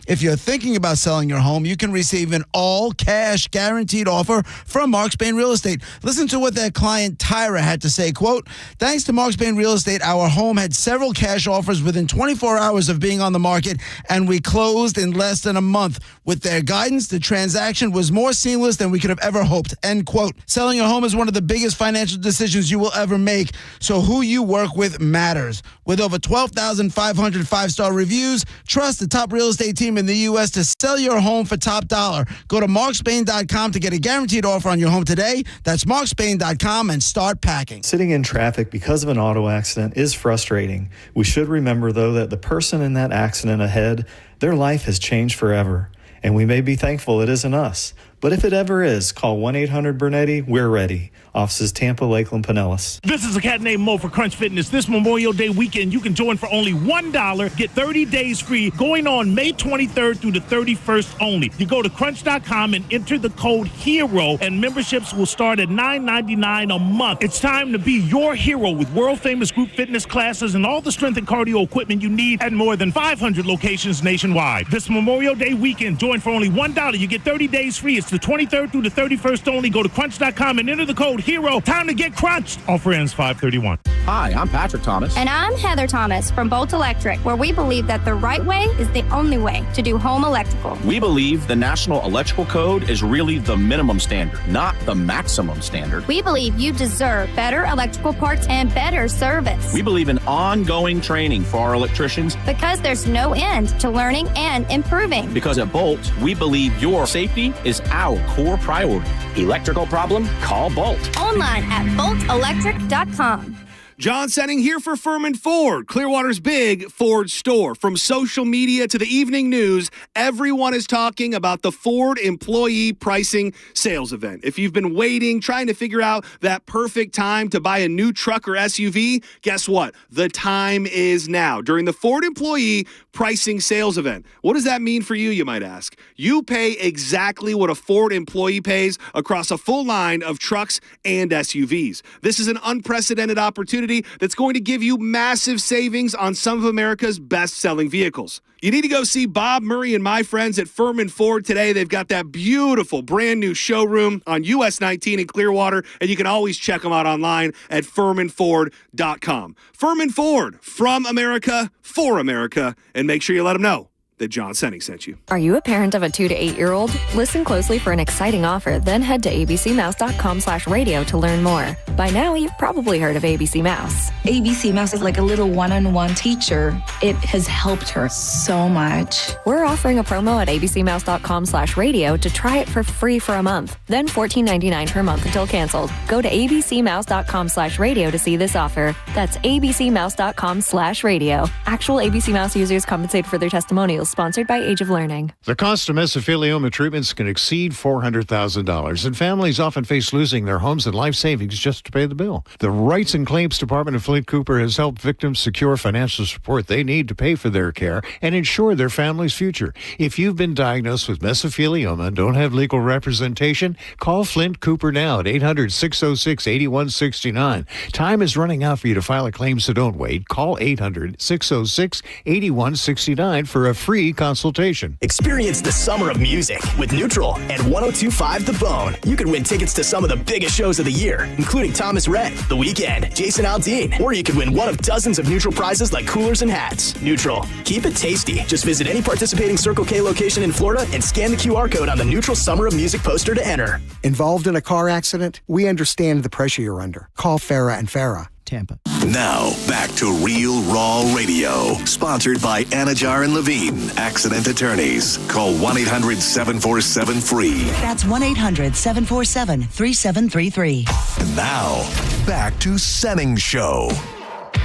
[SPEAKER 12] If you're thinking about selling your home, you can receive an all-cash guaranteed offer from Mark Spain Real Estate. Listen to what their client Tyra had to say, quote, "Thanks to Mark Spain Real Estate, our home had several cash offers within 24 hours of being on the market, and we closed in less than a month. With their guidance, the transaction was more seamless than we could have ever hoped," end quote. Selling your home is one of the biggest financial decisions you will ever make, so who you work with matters. With over 12,500 five-star reviews, trust the top real estate team in the U.S. to sell your home for top dollar. Go to markspain.com to get a guaranteed offer on your home today. That's markspain.com and start packing.
[SPEAKER 6] Sitting in traffic because of an auto accident is frustrating. We should remember, though, that the person in that accident ahead, their life has changed forever. And we may be thankful it isn't us. But if it ever is, call 1-800-BURNETTI. We're ready. Offices Tampa, Lakeland, Pinellas.
[SPEAKER 26] This is a cat named Mo for Crunch Fitness. This Memorial Day weekend, you can join for only $1. Get 30 days free going on May 23rd through the 31st only. You go to crunch.com and enter the code HERO, and memberships will start at $9.99 a month. It's time to be your hero with world-famous group fitness classes and all the strength and cardio equipment you need at more than 500 locations nationwide. This Memorial Day weekend, join for only $1. You get 30 days free. It's the 23rd through the 31st only. Go to crunch.com and enter the code HERO. Time to get crunched. Offer ends 5/31.
[SPEAKER 13] Hi, I'm Patrick Thomas.
[SPEAKER 19] And I'm Heather Thomas from Bolt Electric, where we believe that the right way is the only way to do home electrical.
[SPEAKER 13] We believe the National Electrical Code is really the minimum standard, not the maximum standard.
[SPEAKER 19] We believe you deserve better electrical parts and better service.
[SPEAKER 13] We believe in ongoing training for our electricians.
[SPEAKER 19] Because there's no end to learning and improving.
[SPEAKER 13] Because at Bolt, we believe your safety is our core priority. Electrical problem? Call Bolt.
[SPEAKER 19] Online at boltelectric.com.
[SPEAKER 5] John Senning here for Furman Ford, Clearwater's big Ford store. From social media to the evening news, everyone is talking about the Ford Employee Pricing Sales Event. If you've been waiting, trying to figure out that perfect time to buy a new truck or SUV, guess what? The time is now during the Ford Employee Pricing Sales Event. What does that mean for you, you might ask? You pay exactly what a Ford employee pays across a full line of trucks and SUVs. This is an unprecedented opportunity that's going to give you massive savings on some of America's best-selling vehicles. You need to go see Bob Murray and my friends at Furman Ford today. They've got that beautiful brand new showroom on US 19 in Clearwater, and you can always check them out online at FurmanFord.com. Furman Ford, from America, for America, and make sure you let them know that John Senning sent you.
[SPEAKER 20] Are you a parent of a 2 to 8 year old? Listen closely for an exciting offer, then head to abcmouse.com/radio to learn more. By now, you've probably heard of ABC Mouse.
[SPEAKER 21] ABC Mouse is like a little one-on-one teacher. It has helped her so much.
[SPEAKER 20] We're offering a promo at abcmouse.com/radio to try it for free for a month, then $14.99 per month until canceled. Go to abcmouse.com/radio to see this offer. That's abcmouse.com/radio. Actual ABC Mouse users compensated for their testimonials. sponsored by Age of Learning.
[SPEAKER 3] The cost of mesothelioma treatments can exceed $400,000, and families often face losing their homes and life savings just to pay the bill. The Rights and Claims Department of Flint Cooper has helped victims secure financial support they need to pay for their care and ensure their family's future. If you've been diagnosed with mesothelioma and don't have legal representation, call Flint Cooper now at 800-606-8169. Time is running out for you to file a claim, so don't wait. Call 800-606-8169 for a free consultation.
[SPEAKER 7] Experience the summer of music with Neutral and 102.5 The Bone. You could win tickets to some of the biggest shows of the year, including Thomas Rhett, The Weeknd, Jason Aldean, or you could win one of dozens of Neutral prizes like coolers and hats. Neutral. Keep it tasty. Just visit any participating Circle K location in Florida and scan the QR code on the Neutral Summer of Music poster to enter.
[SPEAKER 22] Involved in a car accident? We understand the pressure you're under. Call Farah and Farah.
[SPEAKER 12] Tampa.
[SPEAKER 2] Now, back to Real Raw Radio, sponsored by Anajar and Levine, Accident Attorneys. Call 1-800-747-FREE.
[SPEAKER 23] That's 1-800-747-3733.
[SPEAKER 2] And now, back to Senning Show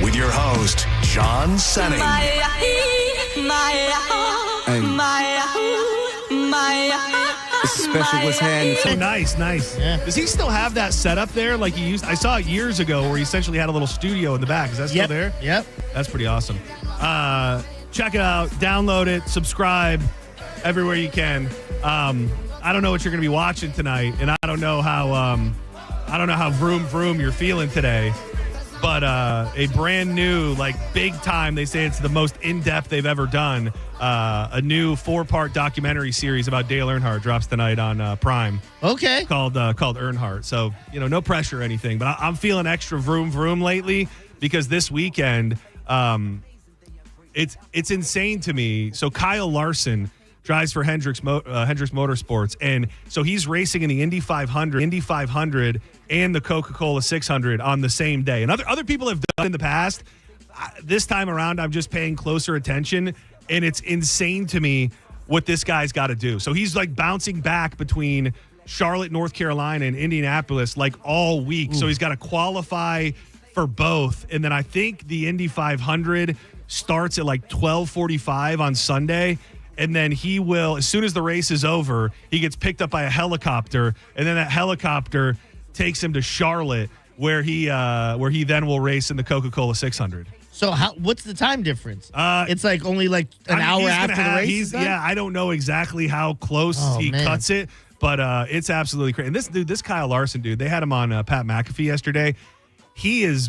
[SPEAKER 2] with your host, John Senning.
[SPEAKER 5] It's special with hands. Oh, nice. Yeah. Does he still have that setup there like he used? I saw it years ago where he essentially had a little studio in the back. Is that still there?
[SPEAKER 1] Yep.
[SPEAKER 5] That's pretty awesome. Check it out. Download it. Subscribe everywhere you can. I don't know what you're going to be watching tonight, and I don't know how vroom vroom you're feeling today. But a brand new, big time, they say it's the most in-depth they've ever done. A new 4-part documentary series about Dale Earnhardt drops tonight on Prime.
[SPEAKER 1] Okay.
[SPEAKER 5] Called Earnhardt. So, no pressure or anything. But I'm feeling extra vroom vroom lately because this weekend, it's insane to me. So Kyle Larson drives for Hendricks Motorsports, and so he's racing in the Indy 500, and the Coca-Cola 600 on the same day. And other people have done in the past. This time around, I'm just paying closer attention, and it's insane to me what this guy's got to do. So he's bouncing back between Charlotte, North Carolina, and Indianapolis all week. Ooh. So he's got to qualify for both, and then I think the Indy 500 starts at 12:45 on Sunday. And then he will, as soon as the race is over, he gets picked up by a helicopter, and then that helicopter takes him to Charlotte, where he then will race in the Coca-Cola 600.
[SPEAKER 1] So what's the time difference? It's only an hour after the race.
[SPEAKER 5] I don't know exactly how close cuts it, but it's absolutely crazy. And this Kyle Larson dude, they had him on Pat McAfee yesterday. He is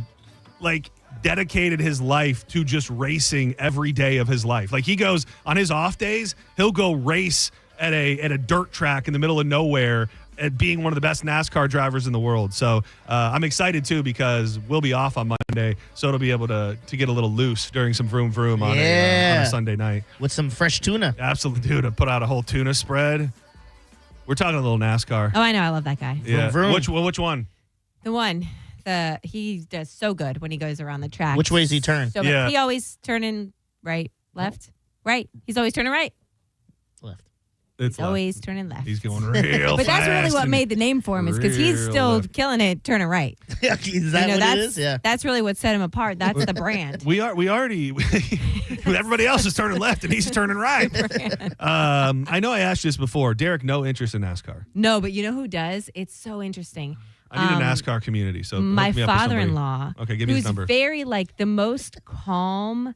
[SPEAKER 5] dedicated his life to just racing every day of his life. He goes on his off days, he'll go race at a dirt track in the middle of nowhere, at being one of the best NASCAR drivers in the world. So I'm excited too, because we'll be off on Monday, so it'll be able to get a little loose during some vroom vroom on a Sunday night
[SPEAKER 1] with some fresh tuna.
[SPEAKER 5] Absolutely, dude. I put out a whole tuna spread. We're talking a little NASCAR.
[SPEAKER 18] Oh, I know. I love that guy.
[SPEAKER 5] Yeah.
[SPEAKER 1] Vroom, vroom.
[SPEAKER 5] Which one?
[SPEAKER 18] The one. He does so good when he goes around the track.
[SPEAKER 1] Which way does he turn?
[SPEAKER 18] So he always turning right, left, right. He's always turning right.
[SPEAKER 1] Left.
[SPEAKER 5] It's
[SPEAKER 18] always turning left.
[SPEAKER 5] He's going real
[SPEAKER 18] But that's really what made the name for him, is because he's still killing it turning right.
[SPEAKER 1] Is that what it is? Yeah.
[SPEAKER 18] That's really what set him apart. That's the brand.
[SPEAKER 5] We already everybody else is turning left and he's turning right. I know I asked you this before. Derek, no interest in NASCAR.
[SPEAKER 18] No, but you know who does? It's so interesting.
[SPEAKER 5] I need a NASCAR community. So
[SPEAKER 18] my father-in-law,
[SPEAKER 5] okay, give me his number.
[SPEAKER 18] Who's very the most calm,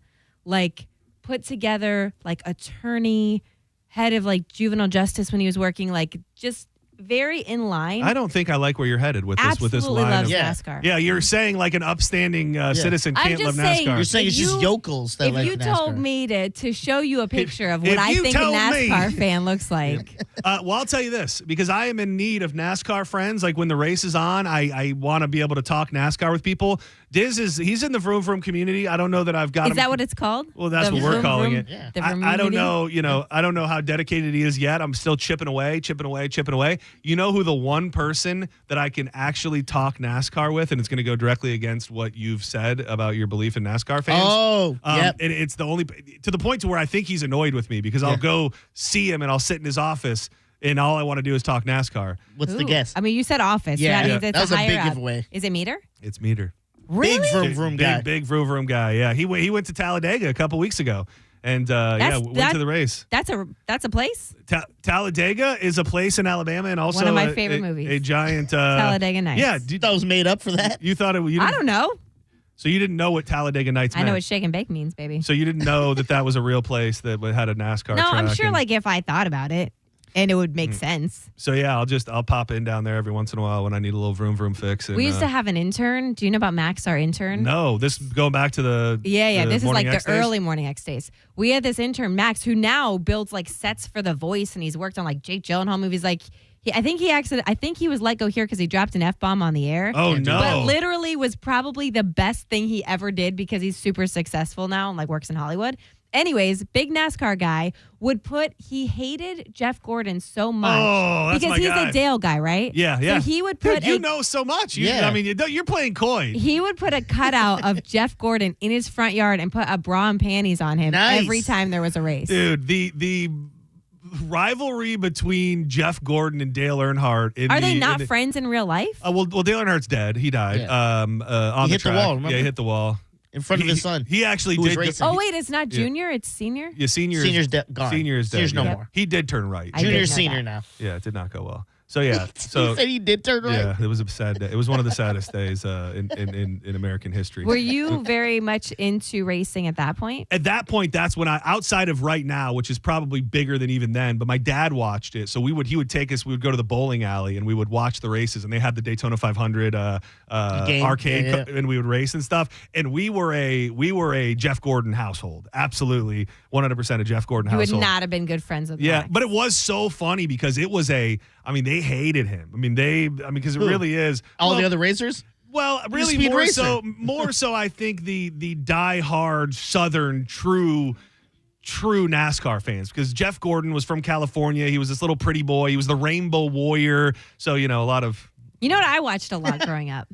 [SPEAKER 18] put together attorney, head of juvenile justice when he was working, just very in line.
[SPEAKER 5] I don't think I like where you're headed with this. With this line
[SPEAKER 18] loves
[SPEAKER 5] of
[SPEAKER 18] NASCAR.
[SPEAKER 5] Yeah, you're saying an upstanding citizen can't love NASCAR.
[SPEAKER 1] You're saying it's just yokels that like NASCAR.
[SPEAKER 18] If you told me to show you a picture of what I think a NASCAR fan looks like.
[SPEAKER 5] Well, I'll tell you this, because I am in need of NASCAR friends. When the race is on, I want to be able to talk NASCAR with people. Diz he's in the Vroom Vroom community. I don't know that I've got him.
[SPEAKER 18] Is that what it's called?
[SPEAKER 5] Well, that's what we're calling it.
[SPEAKER 18] Yeah.
[SPEAKER 5] I don't know, I don't know how dedicated he is yet. I'm still chipping away. You know who the one person that I can actually talk NASCAR with, and it's going to go directly against what you've said about your belief in NASCAR fans.
[SPEAKER 1] Oh,
[SPEAKER 5] yep. And it's the only, to the point to where I think he's annoyed with me, because I'll go see him and I'll sit in his office and all I want to do is talk NASCAR.
[SPEAKER 1] What's the guess?
[SPEAKER 18] I mean, you said office.
[SPEAKER 1] Yeah,
[SPEAKER 18] that means it's
[SPEAKER 1] that was a big
[SPEAKER 18] up.
[SPEAKER 1] giveaway.
[SPEAKER 18] Is it meter?
[SPEAKER 5] It's meter.
[SPEAKER 18] Really?
[SPEAKER 1] Big vroom vroom guy.
[SPEAKER 5] Big vroom vroom guy. Yeah, he went to Talladega a couple weeks ago, And went to the race.
[SPEAKER 18] That's a place.
[SPEAKER 5] Talladega is a place in Alabama, and also
[SPEAKER 18] one of my favorite movies.
[SPEAKER 5] A giant
[SPEAKER 18] Talladega Nights.
[SPEAKER 5] Yeah,
[SPEAKER 1] that was made up for that.
[SPEAKER 5] You thought it?
[SPEAKER 18] I don't know.
[SPEAKER 5] So you didn't know what Talladega Nights meant?
[SPEAKER 18] I know what shake and bake means, baby.
[SPEAKER 5] So you didn't know that was a real place that had a NASCAR
[SPEAKER 18] No,
[SPEAKER 5] track.
[SPEAKER 18] I'm sure like if I thought about it and it would make sense.
[SPEAKER 5] So yeah, I'll pop in down there every once in a while when I need a little vroom vroom fix. And,
[SPEAKER 18] we used to have an intern. Do you know about Max, our intern?
[SPEAKER 5] No, this going back to the
[SPEAKER 18] This is like
[SPEAKER 5] X
[SPEAKER 18] the
[SPEAKER 5] days?
[SPEAKER 18] early Morning X days. We had this intern, Max, who now builds like sets for The Voice, and he's worked on like Jake Gyllenhaal movies. Like I think he was let go here because he dropped an F-bomb on the air.
[SPEAKER 5] Oh no!
[SPEAKER 18] But literally was probably the best thing he ever did because he's super successful now and like works in Hollywood. Anyways, big NASCAR guy he hated Jeff Gordon so much because he's a Dale guy, right?
[SPEAKER 5] Yeah.
[SPEAKER 18] So he would put
[SPEAKER 5] Dude, you know so much.
[SPEAKER 1] Yeah.
[SPEAKER 5] I mean, you're playing coy.
[SPEAKER 18] He would put a cutout of Jeff Gordon in his front yard and put a bra and panties on him every time there was a race.
[SPEAKER 5] Dude, the rivalry between Jeff Gordon and Dale Earnhardt.
[SPEAKER 18] Are they not friends in real life?
[SPEAKER 5] Well, Dale Earnhart's dead. He died.
[SPEAKER 1] Yeah.
[SPEAKER 5] On
[SPEAKER 1] He
[SPEAKER 5] the
[SPEAKER 1] hit the
[SPEAKER 5] track.
[SPEAKER 1] wall, remember?
[SPEAKER 5] Yeah, he hit the wall.
[SPEAKER 1] In front of his son.
[SPEAKER 5] He actually
[SPEAKER 1] who was
[SPEAKER 5] did.
[SPEAKER 1] racing.
[SPEAKER 18] Oh, wait, it's not junior, it's senior?
[SPEAKER 5] Yeah, senior's
[SPEAKER 1] gone.
[SPEAKER 5] Senior is dead.
[SPEAKER 1] Senior's no
[SPEAKER 5] yeah.
[SPEAKER 1] more.
[SPEAKER 5] He did turn right.
[SPEAKER 1] Junior's senior now.
[SPEAKER 5] Yeah, it did not go well. So yeah,
[SPEAKER 1] He said he did turn right.
[SPEAKER 5] Yeah, it was a sad day. It was one of the saddest days in American history.
[SPEAKER 18] Were you very much into racing at that point?
[SPEAKER 5] At that point, that's when outside of right now, which is probably bigger than even then, but my dad watched it. So he would take us, we would go to the bowling alley and we would watch the races, and they had the Daytona 500 arcade and we would race and stuff. And we were a Jeff Gordon household. Absolutely 100% a Jeff Gordon
[SPEAKER 18] You
[SPEAKER 5] household.
[SPEAKER 18] would not have been good friends with
[SPEAKER 5] Yeah,
[SPEAKER 18] Max.
[SPEAKER 5] but it was so funny because it was they hated him. Because it really is.
[SPEAKER 1] All the other racers?
[SPEAKER 5] Well, really more so I think the diehard Southern true NASCAR fans, because Jeff Gordon was from California. He was this little pretty boy. He was the Rainbow Warrior. So, a lot of...
[SPEAKER 18] You know what I watched a lot growing up?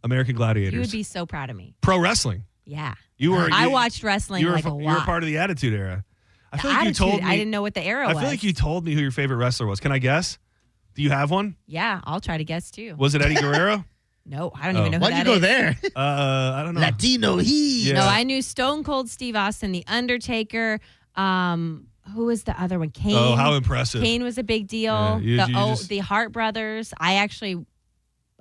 [SPEAKER 5] American Gladiators.
[SPEAKER 18] You would be so proud of me.
[SPEAKER 5] Pro wrestling.
[SPEAKER 18] Yeah.
[SPEAKER 5] I
[SPEAKER 18] watched wrestling a lot.
[SPEAKER 5] You were part of the Attitude Era. I feel
[SPEAKER 18] like
[SPEAKER 5] you told me.
[SPEAKER 18] I didn't know what the era was.
[SPEAKER 5] I feel like you told me who your favorite wrestler was. Can I guess? Do you have one?
[SPEAKER 18] Yeah, I'll try to guess too.
[SPEAKER 5] Was it Eddie Guerrero?
[SPEAKER 18] No, I don't even know who
[SPEAKER 1] Why'd
[SPEAKER 18] that
[SPEAKER 1] you go
[SPEAKER 18] is.
[SPEAKER 1] there?
[SPEAKER 5] I don't know.
[SPEAKER 1] Latino he.
[SPEAKER 5] Yeah.
[SPEAKER 18] No, I knew Stone Cold Steve Austin, The Undertaker. Who was the other one? Kane.
[SPEAKER 5] Oh, how impressive.
[SPEAKER 18] Kane was a big deal.
[SPEAKER 5] Yeah,
[SPEAKER 18] the Hart brothers.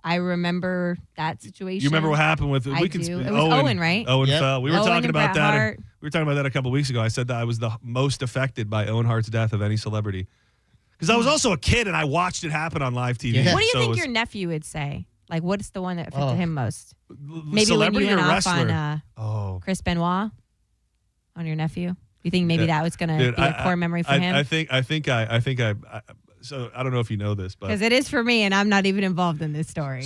[SPEAKER 18] I remember that situation.
[SPEAKER 5] You remember what happened with?
[SPEAKER 18] It was Owen, right?
[SPEAKER 5] Owen fell. We were talking about that.
[SPEAKER 18] Hart.
[SPEAKER 5] We were talking about that a couple weeks ago. I said that I was the most affected by Owen Hart's death of any celebrity, because I was also a kid and I watched it happen on live TV.
[SPEAKER 1] Yeah.
[SPEAKER 18] What do you think your nephew would say? Like, what's the one that affected him most? Maybe
[SPEAKER 5] celebrity
[SPEAKER 18] when you went
[SPEAKER 5] or
[SPEAKER 18] off
[SPEAKER 5] wrestler?
[SPEAKER 18] on Chris Benoit on your nephew. You think maybe that was going to be a core memory for him?
[SPEAKER 5] I think so I don't know if you know this, but
[SPEAKER 18] because it is for me, and I'm not even involved in this story.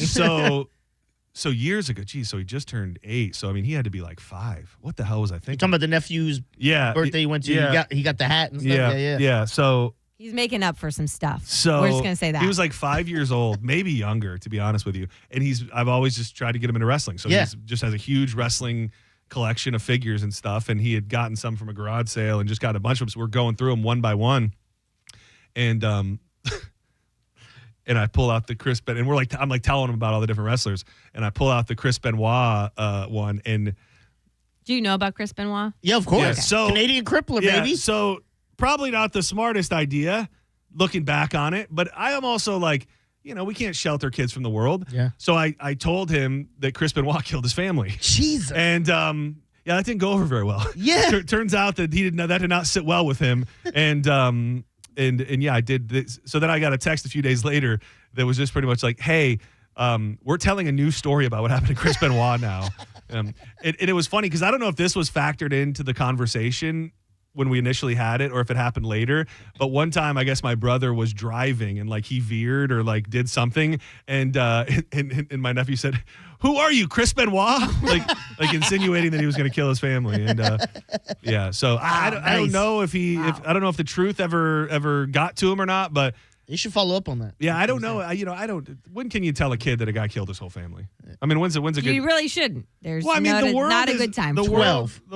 [SPEAKER 5] So years ago, so he just turned 8. So he had to be like 5. What the hell was I thinking?
[SPEAKER 1] You're talking about the nephew's birthday he went to.
[SPEAKER 5] Yeah.
[SPEAKER 1] He got the hat and stuff.
[SPEAKER 5] Yeah. So
[SPEAKER 18] he's making up for some stuff.
[SPEAKER 5] So
[SPEAKER 18] we're just gonna say that
[SPEAKER 5] he was like 5 years old, maybe younger, to be honest with you. And I've always just tried to get him into wrestling. So he just has a huge wrestling collection of figures and stuff. And he had gotten some from a garage sale and just got a bunch of them. So we're going through them one by one. And and I pull out the Chris Benoit, and I'm telling him about all the different wrestlers, and I pull out the Chris Benoit one. And
[SPEAKER 18] do you know about Chris Benoit?
[SPEAKER 1] Yeah, of course.
[SPEAKER 5] Yeah, so
[SPEAKER 1] Canadian crippler, baby.
[SPEAKER 5] So probably not the smartest idea, looking back on it. But I am also like, we can't shelter kids from the world.
[SPEAKER 1] Yeah.
[SPEAKER 5] So I told him that Chris Benoit killed his family.
[SPEAKER 1] Jesus.
[SPEAKER 5] And that didn't go over very well.
[SPEAKER 1] Yeah.
[SPEAKER 5] Turns out that that did not sit well with him. And yeah, I did this. So then I got a text a few days later that was just pretty much like, hey, we're telling a new story about what happened to Chris Benoit now. It was funny because I don't know if this was factored into the conversation when we initially had it or if it happened later. But one time, I guess my brother was driving and he veered or did something. And my nephew said, "Who are you, Chris Benoit?" like insinuating that he was going to kill his family. And yeah, so I don't know if I don't know if the truth ever got to him or not, but
[SPEAKER 1] you should follow up on that.
[SPEAKER 5] Yeah, I don't know. I don't. When can you tell a kid that a guy killed his whole family? When's a good?
[SPEAKER 18] You really shouldn't. There's
[SPEAKER 5] the world
[SPEAKER 18] not
[SPEAKER 5] is,
[SPEAKER 18] a good time.
[SPEAKER 5] The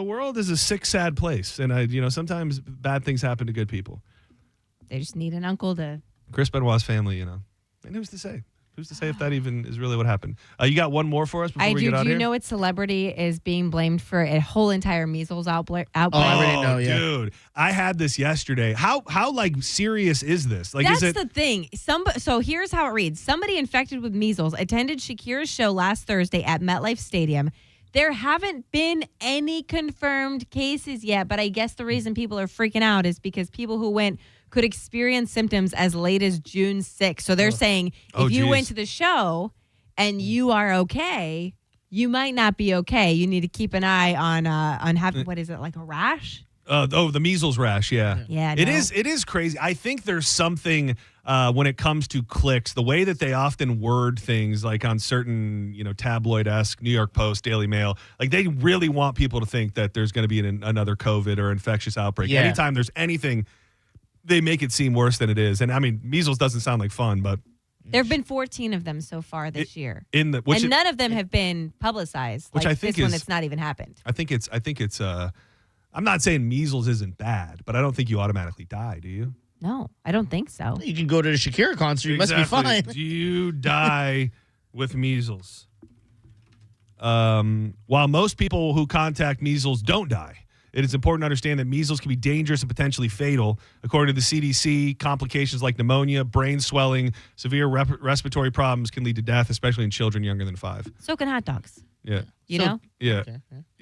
[SPEAKER 5] world is a sick, sad place, and sometimes bad things happen to good people.
[SPEAKER 18] They just need an uncle to.
[SPEAKER 5] Chris Benoit's family, and who's to say? Who's to say if that even is really what happened? You got one more for us before
[SPEAKER 18] I
[SPEAKER 5] we
[SPEAKER 18] do.
[SPEAKER 5] get out
[SPEAKER 18] Do
[SPEAKER 5] here?
[SPEAKER 18] you know what celebrity is being blamed for a whole entire measles outbreak?
[SPEAKER 1] I already know, yeah.
[SPEAKER 5] Dude, I had this yesterday. How like serious is this? Like,
[SPEAKER 18] That's
[SPEAKER 5] is it?
[SPEAKER 18] the thing. So here's how it reads. Somebody infected with measles attended Shakira's show last Thursday at MetLife Stadium. There haven't been any confirmed cases yet, but I guess the reason people are freaking out is because people who went could experience symptoms as late as June 6th. So they're saying if you went to the show and you are okay, you might not be okay. You need to keep an eye on having, what is it, like a rash?
[SPEAKER 5] The measles rash, yeah.
[SPEAKER 18] Yeah,
[SPEAKER 5] It is crazy. I think there's something when it comes to clicks, the way that they often word things like on certain, tabloid-esque New York Post, Daily Mail, like they really want people to think that there's going to be another COVID or infectious outbreak.
[SPEAKER 1] Yeah.
[SPEAKER 5] Anytime there's anything, they make it seem worse than it is. And I mean, measles doesn't sound like fun, but
[SPEAKER 18] There have been 14 of them so far this year.
[SPEAKER 5] and
[SPEAKER 18] none of them have been publicized.
[SPEAKER 5] Which
[SPEAKER 18] like
[SPEAKER 5] I think
[SPEAKER 18] this one,
[SPEAKER 5] is-
[SPEAKER 18] it's not even happened.
[SPEAKER 5] I think it's I'm not saying measles isn't bad, but I don't think you automatically die, do you?
[SPEAKER 18] No, I don't think so.
[SPEAKER 1] You can go to the Shakira concert. You must be fine.
[SPEAKER 5] Do you die with measles? While most people who contact measles don't die, it is important to understand that measles can be dangerous and potentially fatal. According to the CDC, complications like pneumonia, brain swelling, severe respiratory problems can lead to death, especially in children younger than 5.
[SPEAKER 18] Soaking hot dogs.
[SPEAKER 5] Yeah.
[SPEAKER 18] You know?
[SPEAKER 5] Yeah.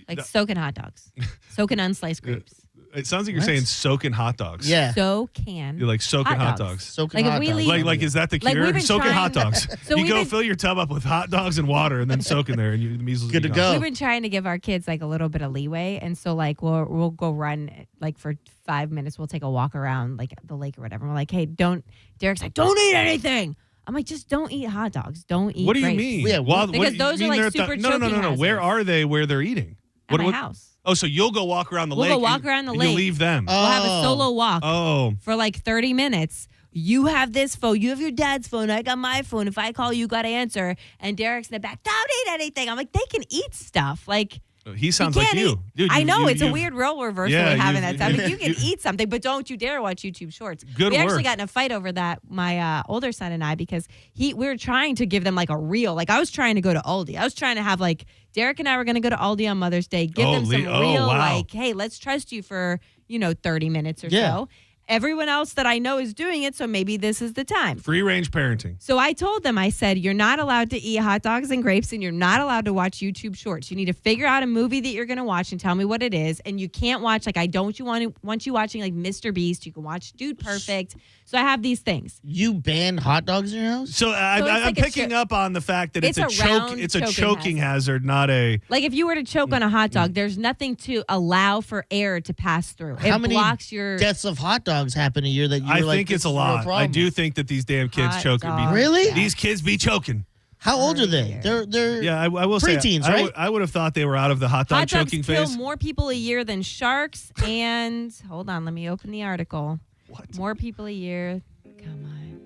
[SPEAKER 18] Like soaking hot dogs. Soaking unsliced grapes.
[SPEAKER 5] It sounds like you're
[SPEAKER 1] What?
[SPEAKER 5] saying soaking hot dogs.
[SPEAKER 1] Yeah.
[SPEAKER 18] So can.
[SPEAKER 5] You're like soaking hot dogs.
[SPEAKER 1] Soaking
[SPEAKER 18] Like, if
[SPEAKER 1] hot
[SPEAKER 18] we
[SPEAKER 1] dogs.
[SPEAKER 18] leave-
[SPEAKER 5] Like is that the
[SPEAKER 18] Like,
[SPEAKER 5] cure?
[SPEAKER 18] we've been
[SPEAKER 5] Soaking hot
[SPEAKER 18] trying-
[SPEAKER 5] dogs.
[SPEAKER 18] So
[SPEAKER 5] you
[SPEAKER 18] we've
[SPEAKER 5] go
[SPEAKER 18] been-
[SPEAKER 5] fill your tub up with hot dogs and water and then soak in there and the measles
[SPEAKER 1] Good
[SPEAKER 5] will
[SPEAKER 1] to
[SPEAKER 5] be gone.
[SPEAKER 1] go.
[SPEAKER 18] We've been trying to give our kids like a little bit of leeway, and so like we'll go run like for 5 minutes. We'll take a walk around like the lake or whatever. We're like, hey, don't. Derek's like, don't eat anything. I'm like, just don't eat hot dogs. Don't eat.
[SPEAKER 5] What do you
[SPEAKER 18] grapes.
[SPEAKER 5] mean?
[SPEAKER 1] Yeah,
[SPEAKER 5] Well,
[SPEAKER 18] Because
[SPEAKER 5] what-
[SPEAKER 18] those
[SPEAKER 5] you
[SPEAKER 18] are,
[SPEAKER 5] mean
[SPEAKER 18] like,
[SPEAKER 5] they're at the-
[SPEAKER 18] super
[SPEAKER 5] No.
[SPEAKER 18] choking
[SPEAKER 5] Where
[SPEAKER 18] hazards.
[SPEAKER 5] are they where they're eating?
[SPEAKER 18] At my house.
[SPEAKER 5] Oh, so you'll go walk around the
[SPEAKER 18] We'll
[SPEAKER 5] lake.
[SPEAKER 18] go walk around the
[SPEAKER 5] and
[SPEAKER 18] lake.
[SPEAKER 5] You leave them.
[SPEAKER 18] We'll have a solo walk
[SPEAKER 5] Oh.
[SPEAKER 18] for like 30 minutes. You have this phone. You have your dad's phone. I got my phone. If I call, you got to answer. And Derek's in the back. Don't eat anything. I'm like, they can eat stuff. Like,
[SPEAKER 5] He sounds like
[SPEAKER 18] can't
[SPEAKER 5] you.
[SPEAKER 18] eat.
[SPEAKER 5] Dude,
[SPEAKER 18] I know. It's a
[SPEAKER 5] you've-
[SPEAKER 18] weird role reversal
[SPEAKER 5] Yeah,
[SPEAKER 18] we have in
[SPEAKER 5] you've-
[SPEAKER 18] that time. Like, you can eat something, but don't you dare watch YouTube Shorts.
[SPEAKER 5] Good
[SPEAKER 18] we actually
[SPEAKER 5] work.
[SPEAKER 18] got in a fight over that, my older son and I, because we were trying to give them like a real, like I was trying to go to Aldi. I was trying to have like, Derek and I were going to go to Aldi on Mother's Day, give them some real,
[SPEAKER 5] wow.
[SPEAKER 18] like, hey, let's trust you for, 30 minutes or
[SPEAKER 1] Yeah.
[SPEAKER 18] so. Everyone else that I know is doing it, so maybe this is the time.
[SPEAKER 5] Free range parenting.
[SPEAKER 18] So I told them, I said, you're not allowed to eat hot dogs and grapes, and you're not allowed to watch YouTube Shorts. You need to figure out a movie that you're going to watch and tell me what it is. And you can't watch, like, I don't want you watching, like, Mr. Beast. You can watch Dude Perfect. So I have these things.
[SPEAKER 1] You banned hot dogs in your house?
[SPEAKER 5] So,
[SPEAKER 18] it's
[SPEAKER 5] I'm
[SPEAKER 18] like a
[SPEAKER 5] picking up on the fact that it's a
[SPEAKER 18] round
[SPEAKER 5] It's a
[SPEAKER 18] choking
[SPEAKER 5] choking hazard, not a.
[SPEAKER 18] Like, if you were to choke on a hot dog, there's nothing to allow for air to pass through.
[SPEAKER 1] How
[SPEAKER 18] It
[SPEAKER 1] many
[SPEAKER 18] blocks your...
[SPEAKER 1] deaths of hot dogs happen a year that you
[SPEAKER 5] I
[SPEAKER 1] were like,
[SPEAKER 5] think
[SPEAKER 1] this
[SPEAKER 5] it's a
[SPEAKER 1] is real
[SPEAKER 5] lot. I
[SPEAKER 1] problem?
[SPEAKER 5] do think that these damn kids
[SPEAKER 18] Hot
[SPEAKER 5] choking.
[SPEAKER 18] dog.
[SPEAKER 1] Really?
[SPEAKER 5] These kids be choking.
[SPEAKER 1] How old are they? They're
[SPEAKER 5] Yeah, I will say.
[SPEAKER 1] preteens, right?
[SPEAKER 5] I would have thought they were out of the hot dog
[SPEAKER 18] Hot dogs
[SPEAKER 5] choking
[SPEAKER 18] kill
[SPEAKER 5] phase.
[SPEAKER 18] more people a year than sharks and... Hold on, let me open the article.
[SPEAKER 5] What?
[SPEAKER 18] More people a year... Come on.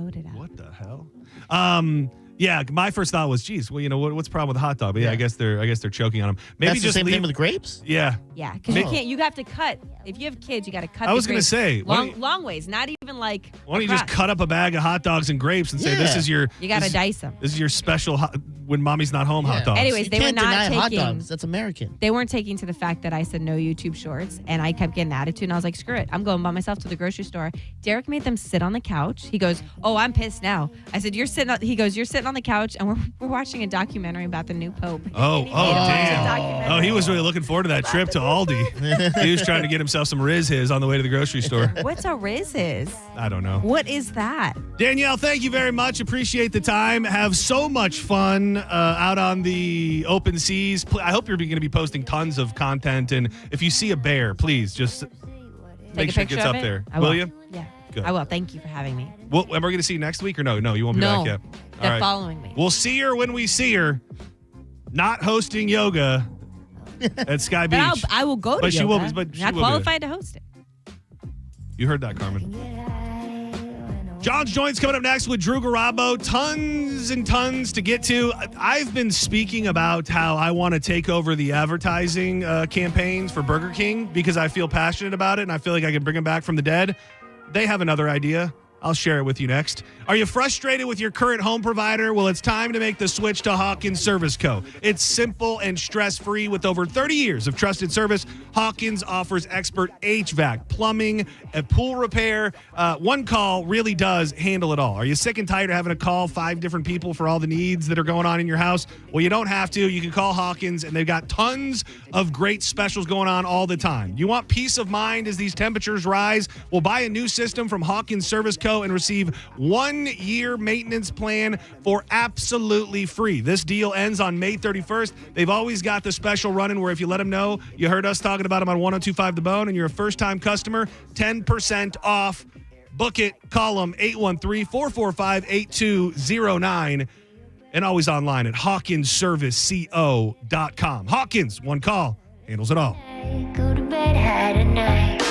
[SPEAKER 18] Load it up.
[SPEAKER 5] What the hell? Yeah, my first thought was, geez, well, what's the problem with a hot dog? But yeah, I guess they're choking on them. Maybe
[SPEAKER 1] That's
[SPEAKER 5] just
[SPEAKER 1] the same
[SPEAKER 5] leave.
[SPEAKER 1] thing with grapes?
[SPEAKER 5] Yeah.
[SPEAKER 18] Yeah, because you have to cut. If you have kids, you got to cut.
[SPEAKER 5] I was
[SPEAKER 18] going
[SPEAKER 5] gonna
[SPEAKER 18] to
[SPEAKER 5] say, why don't
[SPEAKER 18] long ways, not even like.
[SPEAKER 5] Why don't you just cut up a bag of hot dogs and grapes and say, this
[SPEAKER 1] Yeah.
[SPEAKER 5] is your.
[SPEAKER 18] You got to
[SPEAKER 5] this-
[SPEAKER 18] dice them.
[SPEAKER 5] This is your special when mommy's not home hot dogs.
[SPEAKER 18] Anyways,
[SPEAKER 1] You
[SPEAKER 18] they were
[SPEAKER 1] can't
[SPEAKER 18] not
[SPEAKER 1] deny hot
[SPEAKER 18] taking.
[SPEAKER 1] dogs. That's American.
[SPEAKER 18] They weren't taking to the fact that I said no YouTube Shorts, and I kept getting attitude. And I was like, screw it, I'm going by myself to the grocery store. Derek made them sit on the couch. He goes, oh, I'm pissed now. I said, you're sitting. He goes, you're sitting on the couch, and we're watching a documentary about the new Pope.
[SPEAKER 5] Oh,
[SPEAKER 18] And he made us watch a
[SPEAKER 5] damn.
[SPEAKER 18] documentary.
[SPEAKER 5] Oh, he was really looking forward to that trip to Aldi. He was trying to get himself some Riz His on the way to the grocery store.
[SPEAKER 18] What's a Riz?
[SPEAKER 5] I don't know.
[SPEAKER 18] What is that?
[SPEAKER 5] Danielle, thank you very much. Appreciate the time. Have so much fun out on the open seas. I hope you're going to be posting tons of content. And if you see a bear, please just make
[SPEAKER 18] a
[SPEAKER 5] sure it
[SPEAKER 18] picture
[SPEAKER 5] gets
[SPEAKER 18] of
[SPEAKER 5] up
[SPEAKER 18] it?
[SPEAKER 5] there.
[SPEAKER 18] I
[SPEAKER 5] Will
[SPEAKER 18] will.
[SPEAKER 5] you?
[SPEAKER 18] Yeah.
[SPEAKER 5] Good.
[SPEAKER 18] I will. Thank you for having me.
[SPEAKER 5] Well, am I going to see you next week or no? No, you won't be
[SPEAKER 18] No.
[SPEAKER 5] back yet.
[SPEAKER 18] They're following me.
[SPEAKER 5] We'll see her when we see her. Not hosting yoga at Sky
[SPEAKER 18] But
[SPEAKER 5] Beach.
[SPEAKER 18] I will go to
[SPEAKER 5] But she
[SPEAKER 18] yoga.
[SPEAKER 5] will. But she
[SPEAKER 18] Not
[SPEAKER 5] will be there.
[SPEAKER 18] qualified to host it.
[SPEAKER 5] You heard that, Carmen. John's Joints coming up next with Drew Garabo. Tons and tons to get to. I've been speaking about how I want to take over the advertising campaigns for Burger King because I feel passionate about it and I feel like I can bring them back from the dead. They have another idea. I'll share it with you next. Are you frustrated with your current home provider? Well, it's time to make the switch to Hawkins Service Co. It's simple and stress-free. With over 30 years of trusted service, Hawkins offers expert HVAC, plumbing, and pool repair. One call really does handle it all. Are you sick and tired of having to call 5 different people for all the needs that are going on in your house? Well, you don't have to. You can call Hawkins, and they've got tons of great specials going on all the time. You want peace of mind as these temperatures rise? Well, buy a new system from Hawkins Service Co. and receive 1-year maintenance plan for absolutely free. This deal ends on May 31st. They've always got the special running where if you let them know you heard us talking about them on 102.5 The Bone and you're a first-time customer, 10% off. Book it. Call them 813-445-8209 and always online at hawkinsserviceco.com. Hawkins, one call, handles it all.
[SPEAKER 14] Go to bed high tonight.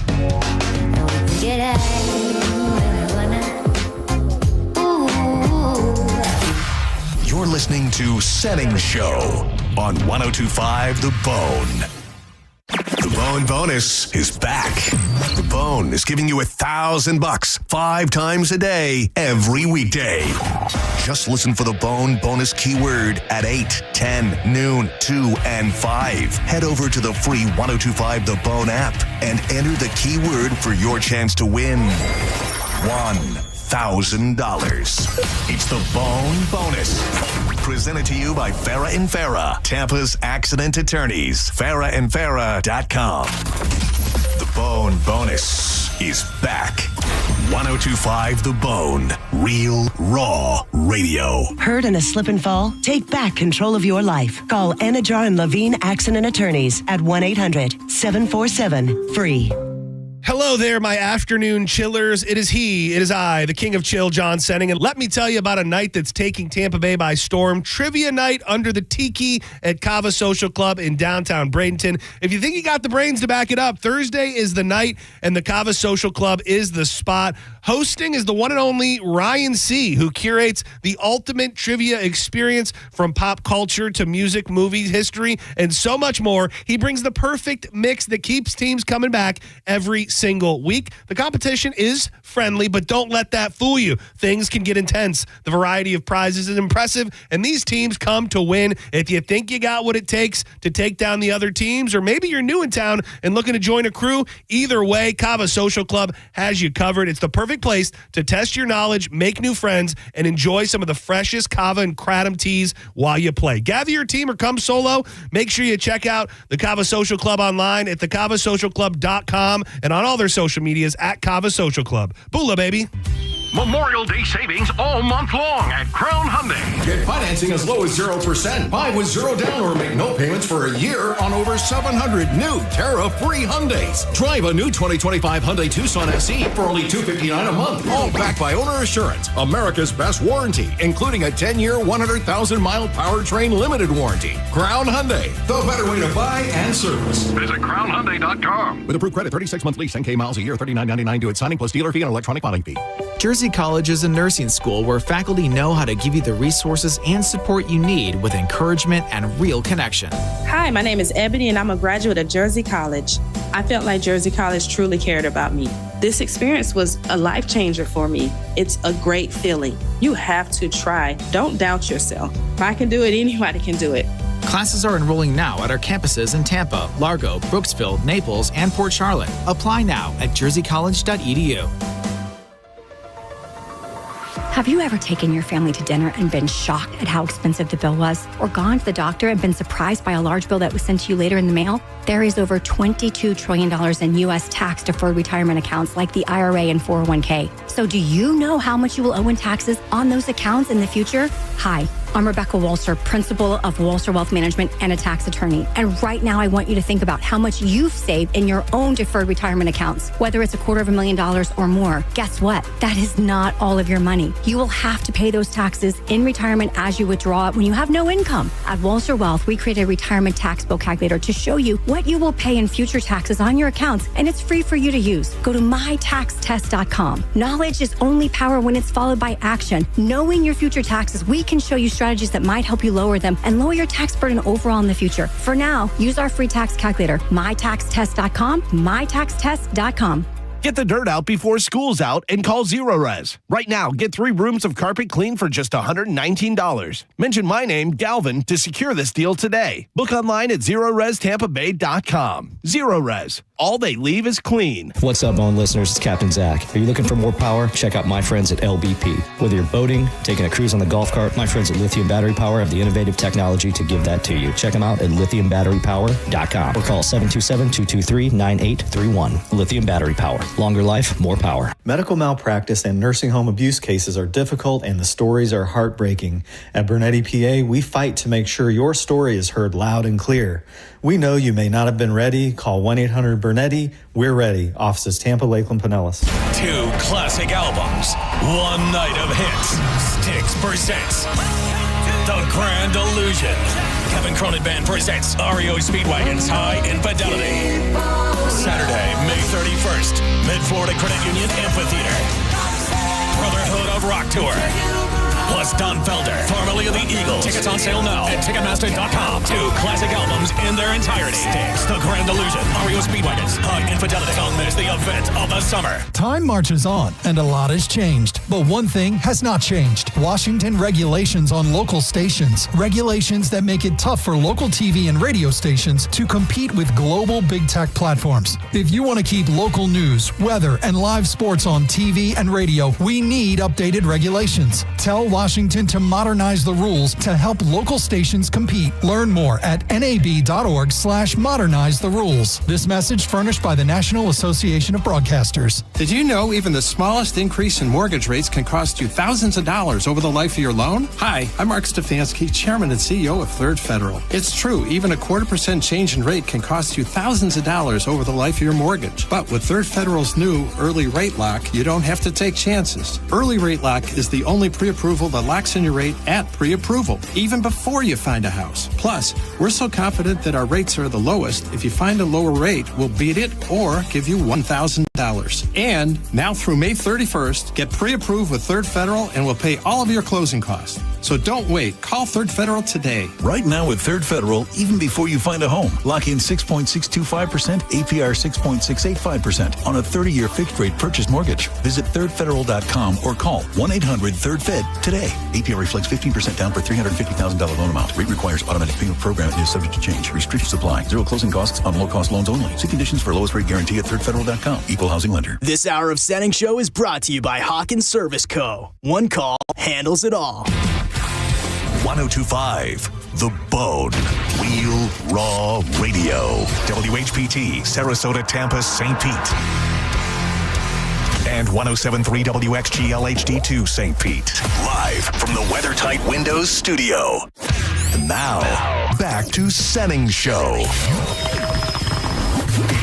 [SPEAKER 14] And we can get high when we wanna. Ooh.
[SPEAKER 2] You're listening to Setting Show on 102.5 The Bone. The Bone Bonus is back. The Bone is giving you $1,000 5 times a day, every weekday. Just listen for the Bone Bonus keyword at 8, 10, noon, 2, and 5. Head over to the free 102.5 The Bone app and enter the keyword for your chance to win $1,000. It's the Bone Bonus. Presented to you by Farah and Farah, Tampa's accident attorneys. FarahandFarah.com. The Bone Bonus is back. 102.5 The Bone. Real, raw radio.
[SPEAKER 16] Hurt in a slip and fall? Take back control of your life. Call Anajar and Levine Accident Attorneys at 1-800-747-FREE.
[SPEAKER 5] Hello there, my afternoon chillers. It is I, the king of chill, John Senning. And let me tell you about a night that's taking Tampa Bay by storm. Trivia night under the Tiki at Cava Social Club in downtown Bradenton. If you think you got the brains to back it up, Thursday is the night and the Cava Social Club is the spot. Hosting is the one and only Ryan C., who curates the ultimate trivia experience from pop culture to music, movies, history, and so much more. He brings the perfect mix that keeps teams coming back every single week. The competition is friendly, but don't let that fool you. Things can get intense. The variety of prizes is impressive, and these teams come to win. If you think you got what it takes to take down the other teams, or maybe you're new in town and looking to join a crew, either way, Cava Social Club has you covered. It's the perfect place to test your knowledge, make new friends, and enjoy some of the freshest Cava and Kratom teas while you play. Gather your team or come solo. Make sure you check out the Cava Social Club online at thecavasocialclub.com and on all their social medias at Cava Social Club. Boola, baby.
[SPEAKER 17] Memorial Day savings all month long at Crown Hyundai.
[SPEAKER 23] Get financing as low as 0%. Buy with 0 down or make no payments for a year on over 700 new Terra-free Hyundais. Drive a new 2025 Hyundai Tucson SE for only $259 a month. All backed by Owner Assurance, America's best warranty, including a 10-year, 100,000-mile powertrain limited warranty. Crown Hyundai, the better way to buy and service.
[SPEAKER 17] Visit crownhyundai.com.
[SPEAKER 23] With approved credit, 36-month lease, 10K miles a year, $39.99 due at signing plus dealer fee and electronic filing fee.
[SPEAKER 24] Jersey College is a nursing school where faculty know how to give you the resources and support you need with encouragement and real connection.
[SPEAKER 25] Hi, my name is Ebony and I'm a graduate of Jersey College. I felt like Jersey College truly cared about me. This experience was a life changer for me. It's a great feeling. You have to try. Don't doubt yourself. If I can do it, anybody can do it.
[SPEAKER 24] Classes are enrolling now at our campuses in Tampa, Largo, Brooksville, Naples, and Port Charlotte. Apply now at jerseycollege.edu.
[SPEAKER 27] Have you ever taken your family to dinner and been shocked at how expensive the bill was? Or gone to the doctor and been surprised by a large bill that was sent to you later in the mail? There is over $22 trillion in U.S. tax-deferred retirement accounts like the IRA and 401k. So do you know how much you will owe in taxes on those accounts in the future? Hi, I'm Rebecca Walser, principal of Walser Wealth Management and a tax attorney. And right now I want you to think about how much you've saved in your own deferred retirement accounts, whether it's $250,000 or more. Guess what? That is not all of your money. You will have to pay those taxes in retirement as you withdraw it when you have no income. At Walser Wealth, we created a retirement tax bill calculator to show you what you will pay in future taxes on your accounts, and it's free for you to use. Go to mytaxtest.com. Knowledge is only power when it's followed by action. Knowing your future taxes, we can show you strategies that might help you lower them and lower your tax burden overall in the future. For now, use our free tax calculator, mytaxtest.com, mytaxtest.com.
[SPEAKER 4] Get the dirt out before school's out and call Zero Res. Right now, get 3 rooms of carpet clean for just $119. Mention my name, Galvin, to secure this deal today. Book online at ZeroResTampaBay.com. Zero Res. All they leave is clean.
[SPEAKER 6] What's up, Bone listeners? It's Captain Zach. Are you looking for more power? Check out my friends at LBP. Whether you're boating, taking a cruise on the golf cart, my friends at Lithium Battery Power have the innovative technology to give that to you. Check them out at lithiumbatterypower.com or call 727-223-9831. Lithium Battery Power. Longer life, more power.
[SPEAKER 8] Medical malpractice and nursing home abuse cases are difficult and the stories are heartbreaking. At Bernetti PA, we fight to make sure your story is heard loud and clear. We know you may not have been ready. Call 1-800-BERNETTI. We're ready. Offices Tampa, Lakeland, Pinellas.
[SPEAKER 2] 2 classic albums, 1 night of hits. Styx presents The Grand Illusion. Kevin Cronin Band presents REO Speedwagon's High Infidelity. Saturday, May 31st, Mid-Florida Credit Union Amphitheater. Brotherhood of Rock Tour. Plus Don Felder, formerly of the Eagles. Tickets on sale now at Ticketmaster.com. 2 classic albums in their entirety. Styx, The Grand Illusion, REO Speedwagons, High Infidelity. Don't miss the event of the summer.
[SPEAKER 9] Time marches on, and a lot has changed. But one thing has not changed. Washington regulations on local stations. Regulations that make it tough for local TV and radio stations to compete with global big tech platforms. If you want to keep local news, weather, and live sports on TV and radio, we need updated regulations. Tell Washington to modernize the rules to help local stations compete. Learn more at nab.org/modernize the rules. This message furnished by the National Association of Broadcasters.
[SPEAKER 10] Did you know even the smallest increase in mortgage rates can cost you thousands of dollars over the life of your loan? Hi, I'm Mark Stefanski, Chairman and CEO of Third Federal. It's true, even a 0.25% change in rate can cost you thousands of dollars over the life of your mortgage. But with Third Federal's new Early Rate Lock, you don't have to take chances. Early Rate Lock is the only pre-approval that locks in your rate at pre-approval, even before you find a house. Plus, we're so confident that our rates are the lowest, if you find a lower rate, we'll beat it or give you $1,000. And now through May 31st, get pre-approved with Third Federal and we'll pay all of your closing costs. So don't wait. Call Third Federal today.
[SPEAKER 11] Right now with Third Federal, even before you find a home, lock in 6.625%, APR 6.685% on a 30-year fixed-rate purchase mortgage. Visit thirdfederal.com or call 1-800-3rd-FED today. APR reflects 15% down for $350,000 loan amount. Rate requires automatic payment program and is subject to change. Restrictions apply. 0 closing costs on low-cost loans only. See conditions for lowest rate guarantee at thirdfederal.com. Equal housing lender.
[SPEAKER 7] This hour of Setting Show is brought to you by Hawkins Service Co. One call handles it all.
[SPEAKER 2] 1025 The Bone. Real Raw Radio. WHPT, Sarasota, Tampa, St. Pete. And 1073 WXGL HD2 St. Pete. Live from the WeatherTight Windows studio. And now, back to Setting Show.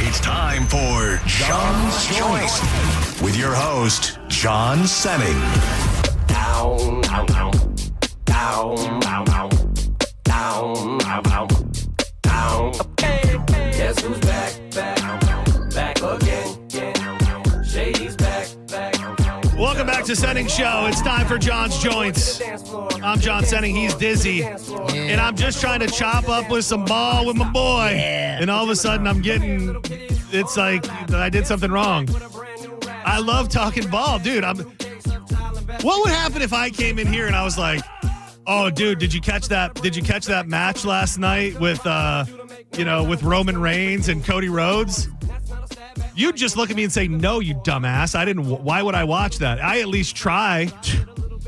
[SPEAKER 2] It's time for John's Choice with your host, John Senning.
[SPEAKER 15] Down, down, down. Down, down, down. Down, down, down. Down. Okay, guess who's back, back, back again. Shady's back, back.
[SPEAKER 5] Welcome back to Setting Show. It's time for John's Joints. I'm John Senning. He's Dizzy. And I'm just trying to chop up with some ball with my boy. And all of a sudden it's like I did something wrong. I love talking ball. Dude, what would happen if I came in here and I was like, oh, dude, did you catch that match last night with Roman Reigns and Cody Rhodes? You'd just look at me and say, no, you dumbass. Why would I watch that? I at least try.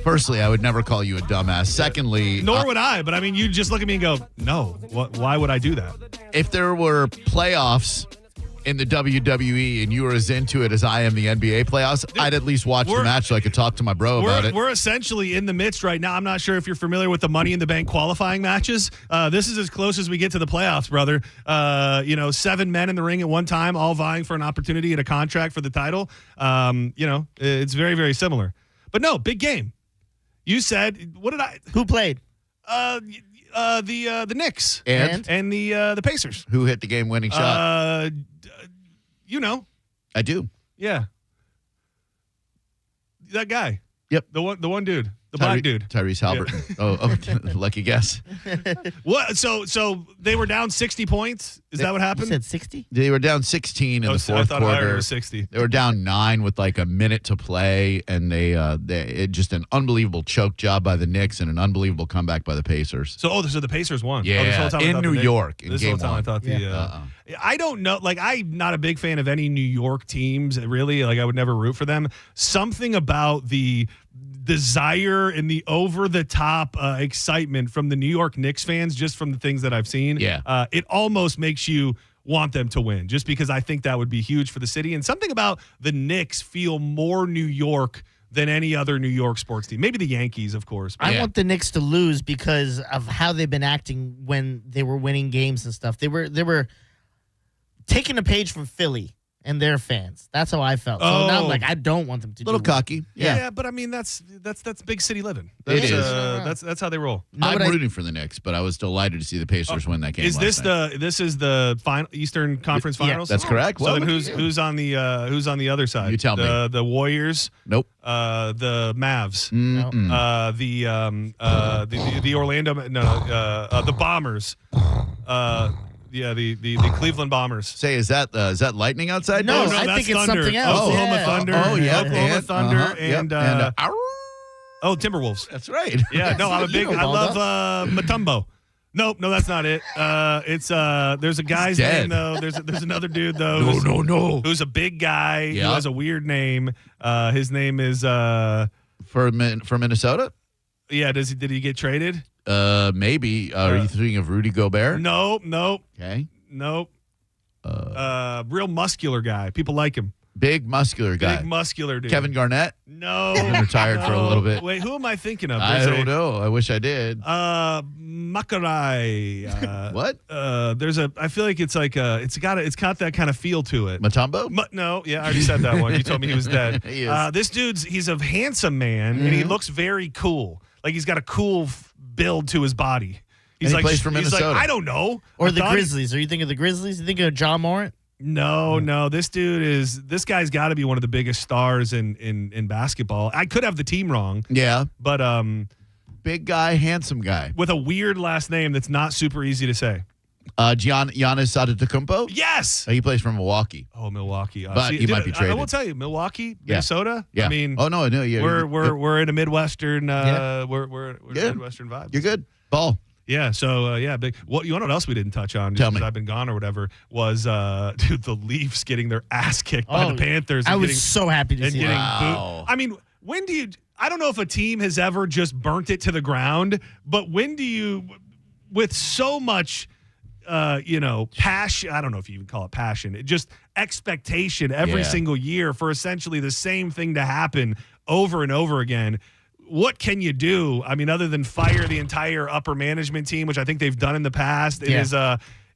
[SPEAKER 28] Firstly, I would never call you a dumbass. Secondly,
[SPEAKER 5] nor would I, but I mean, you'd just look at me and go, no, why would I do that?
[SPEAKER 28] If there were playoffs in the WWE and you were as into it as I am the NBA playoffs, I'd at least watch the match so I could talk to my bro about it.
[SPEAKER 5] We're essentially in the midst right now. I'm not sure if you're familiar with the Money in the Bank qualifying matches. This is as close as we get to the playoffs, brother. 7 men in the ring at one time, all vying for an opportunity at a contract for the title. It's very, very similar. But no, big game. You said,
[SPEAKER 1] Who played?
[SPEAKER 5] The Knicks
[SPEAKER 28] and
[SPEAKER 5] the Pacers.
[SPEAKER 28] Who hit the game-winning shot?
[SPEAKER 5] I
[SPEAKER 28] do.
[SPEAKER 5] Yeah. That guy.
[SPEAKER 28] Yep.
[SPEAKER 5] The one dude. The black dude.
[SPEAKER 28] Tyrese Halliburton. Oh, lucky guess.
[SPEAKER 5] What? So they were down 60 points? Is that what happened?
[SPEAKER 1] You said 60?
[SPEAKER 28] They were down 16 in the fourth
[SPEAKER 5] I thought
[SPEAKER 28] quarter.
[SPEAKER 5] it was 60.
[SPEAKER 28] They were down 9 with like a minute to play, and they just an unbelievable choke job by the Knicks and an unbelievable comeback by the Pacers.
[SPEAKER 5] So the Pacers won.
[SPEAKER 28] Yeah,
[SPEAKER 5] this whole time I
[SPEAKER 28] in
[SPEAKER 5] thought
[SPEAKER 28] New
[SPEAKER 5] the Knicks-
[SPEAKER 28] York in
[SPEAKER 5] this
[SPEAKER 28] game
[SPEAKER 5] whole time
[SPEAKER 28] one.
[SPEAKER 5] I thought I don't know. Like, I'm not a big fan of any New York teams, really. Like, I would never root for them. Something about the desire and the over-the-top excitement from the New York Knicks fans, just from the things that I've seen, it almost makes you want them to win, just because I think that would be huge for the city. And something about the Knicks feel more New York than any other New York sports team. Maybe the Yankees, of course.
[SPEAKER 1] I want the Knicks to lose because of how they've been acting when they were winning games and stuff. They were taking a page from Philly and their fans. That's how I felt. So now I'm like, I don't want them to
[SPEAKER 28] Little
[SPEAKER 1] do
[SPEAKER 28] cocky.
[SPEAKER 5] Yeah, but I mean that's big city living.
[SPEAKER 28] It is.
[SPEAKER 5] That's how they roll.
[SPEAKER 28] I'm rooting for the Knicks, but I was delighted to see the Pacers win that game.
[SPEAKER 5] Is this this is the final Eastern Conference Finals?
[SPEAKER 28] That's correct.
[SPEAKER 5] So
[SPEAKER 28] Well,
[SPEAKER 5] then who's on the other side?
[SPEAKER 28] You tell me.
[SPEAKER 5] The Warriors.
[SPEAKER 28] Nope.
[SPEAKER 5] The Mavs. The Orlando. The Bombers. The Cleveland Bombers.
[SPEAKER 28] Say, is that lightning outside?
[SPEAKER 1] No,
[SPEAKER 5] I
[SPEAKER 1] think
[SPEAKER 5] that's
[SPEAKER 1] it's
[SPEAKER 5] Thunder.
[SPEAKER 1] something else.
[SPEAKER 5] Oklahoma Thunder. Oklahoma Thunder and Timberwolves.
[SPEAKER 28] That's right.
[SPEAKER 5] Yeah, no, I'm a big. I love
[SPEAKER 1] Baldo.
[SPEAKER 5] Matumbo. Nope, no, that's not it. It's there's a guy's name though. There's another dude though.
[SPEAKER 28] No.
[SPEAKER 5] Who's a big guy who has a weird name. His name is
[SPEAKER 28] for Minnesota.
[SPEAKER 5] Yeah, did he get traded?
[SPEAKER 28] Maybe. Are you thinking of Rudy Gobert?
[SPEAKER 5] Nope.
[SPEAKER 28] Okay.
[SPEAKER 5] Nope. Real muscular guy. People like him.
[SPEAKER 28] Big muscular guy.
[SPEAKER 5] Big muscular dude.
[SPEAKER 28] Kevin Garnett.
[SPEAKER 5] No.
[SPEAKER 28] He's been retired for a little bit.
[SPEAKER 5] Wait, who am I thinking of?
[SPEAKER 28] I don't know. I wish I did.
[SPEAKER 5] Makarai.
[SPEAKER 28] What?
[SPEAKER 5] I feel like it's like it's got that kind of feel to it.
[SPEAKER 28] Matumbo?
[SPEAKER 5] No, yeah, I already said that one. You told me he was dead.
[SPEAKER 28] He is.
[SPEAKER 5] This he's a handsome man and he looks very cool. Like he's got a cool build to his body. He's
[SPEAKER 28] And he plays for
[SPEAKER 5] He's like,
[SPEAKER 28] Minnesota.
[SPEAKER 5] I don't know.
[SPEAKER 1] Or
[SPEAKER 5] I
[SPEAKER 1] the
[SPEAKER 5] thought-
[SPEAKER 1] Grizzlies. Are you thinking of the Grizzlies? You thinking of John Morant?
[SPEAKER 5] No. This guy's got to be one of the biggest stars in basketball. I could have the team wrong.
[SPEAKER 28] Yeah.
[SPEAKER 5] But
[SPEAKER 28] Big guy, handsome guy.
[SPEAKER 5] with a weird last name that's not super easy to say.
[SPEAKER 28] Giannis Antetokounmpo?
[SPEAKER 5] Yes.
[SPEAKER 28] He plays for Milwaukee.
[SPEAKER 5] Oh, Milwaukee.
[SPEAKER 28] But he might be
[SPEAKER 5] I
[SPEAKER 28] traded.
[SPEAKER 5] will tell you, Milwaukee,
[SPEAKER 28] Yeah.
[SPEAKER 5] Minnesota.
[SPEAKER 28] Yeah.
[SPEAKER 5] I mean,
[SPEAKER 28] oh no, yeah.
[SPEAKER 5] we're in a Midwestern.
[SPEAKER 28] Yeah.
[SPEAKER 5] We're in
[SPEAKER 28] Good.
[SPEAKER 5] Midwestern vibes.
[SPEAKER 28] You're good. Ball.
[SPEAKER 5] Yeah. So big. What you want to know what else we didn't touch on?
[SPEAKER 28] Tell
[SPEAKER 5] Because
[SPEAKER 28] me.
[SPEAKER 5] I've been gone or whatever. Was the Leafs getting their ass kicked by the Panthers?
[SPEAKER 1] I
[SPEAKER 5] and
[SPEAKER 1] was
[SPEAKER 5] getting-
[SPEAKER 1] so happy to
[SPEAKER 5] and
[SPEAKER 1] see
[SPEAKER 5] getting
[SPEAKER 1] that.
[SPEAKER 28] Wow.
[SPEAKER 5] booed. I mean, when do you? I don't know if a team has ever just burnt it to the ground, but when do you, with so much, passion? I don't know if you even call it passion. It just expectation every
[SPEAKER 28] Yeah.
[SPEAKER 5] single year for essentially the same thing to happen over and over again. What can you do? I mean, other than fire the entire upper management team, which I think they've done in the past. It is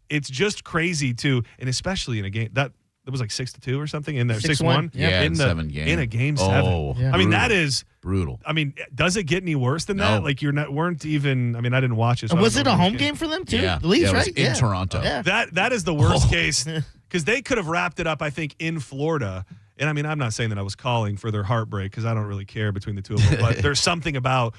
[SPEAKER 5] it's just crazy too, and especially in a game that was like 6-2 or something in there, 6-1.
[SPEAKER 28] Yeah,
[SPEAKER 5] in
[SPEAKER 28] 7 games.
[SPEAKER 5] in a game
[SPEAKER 28] Oh,
[SPEAKER 5] 7.
[SPEAKER 28] yeah.
[SPEAKER 5] I mean,
[SPEAKER 28] Brutal.
[SPEAKER 5] that is
[SPEAKER 28] brutal.
[SPEAKER 5] I mean, does it get any worse than
[SPEAKER 28] No.
[SPEAKER 5] that? Like weren't even. I mean, I didn't watch it. so
[SPEAKER 1] And
[SPEAKER 5] I
[SPEAKER 1] was
[SPEAKER 5] don't
[SPEAKER 1] it
[SPEAKER 5] know
[SPEAKER 1] a
[SPEAKER 5] the
[SPEAKER 1] home game for them too?
[SPEAKER 28] Yeah.
[SPEAKER 1] The Leafs,
[SPEAKER 28] Yeah, it was
[SPEAKER 1] right?
[SPEAKER 28] in Toronto.
[SPEAKER 1] Yeah.
[SPEAKER 5] That is the worst case because they could have wrapped it up, I think, in Florida. And I mean, I'm not saying that I was calling for their heartbreak because I don't really care between the two of them. But there's something about,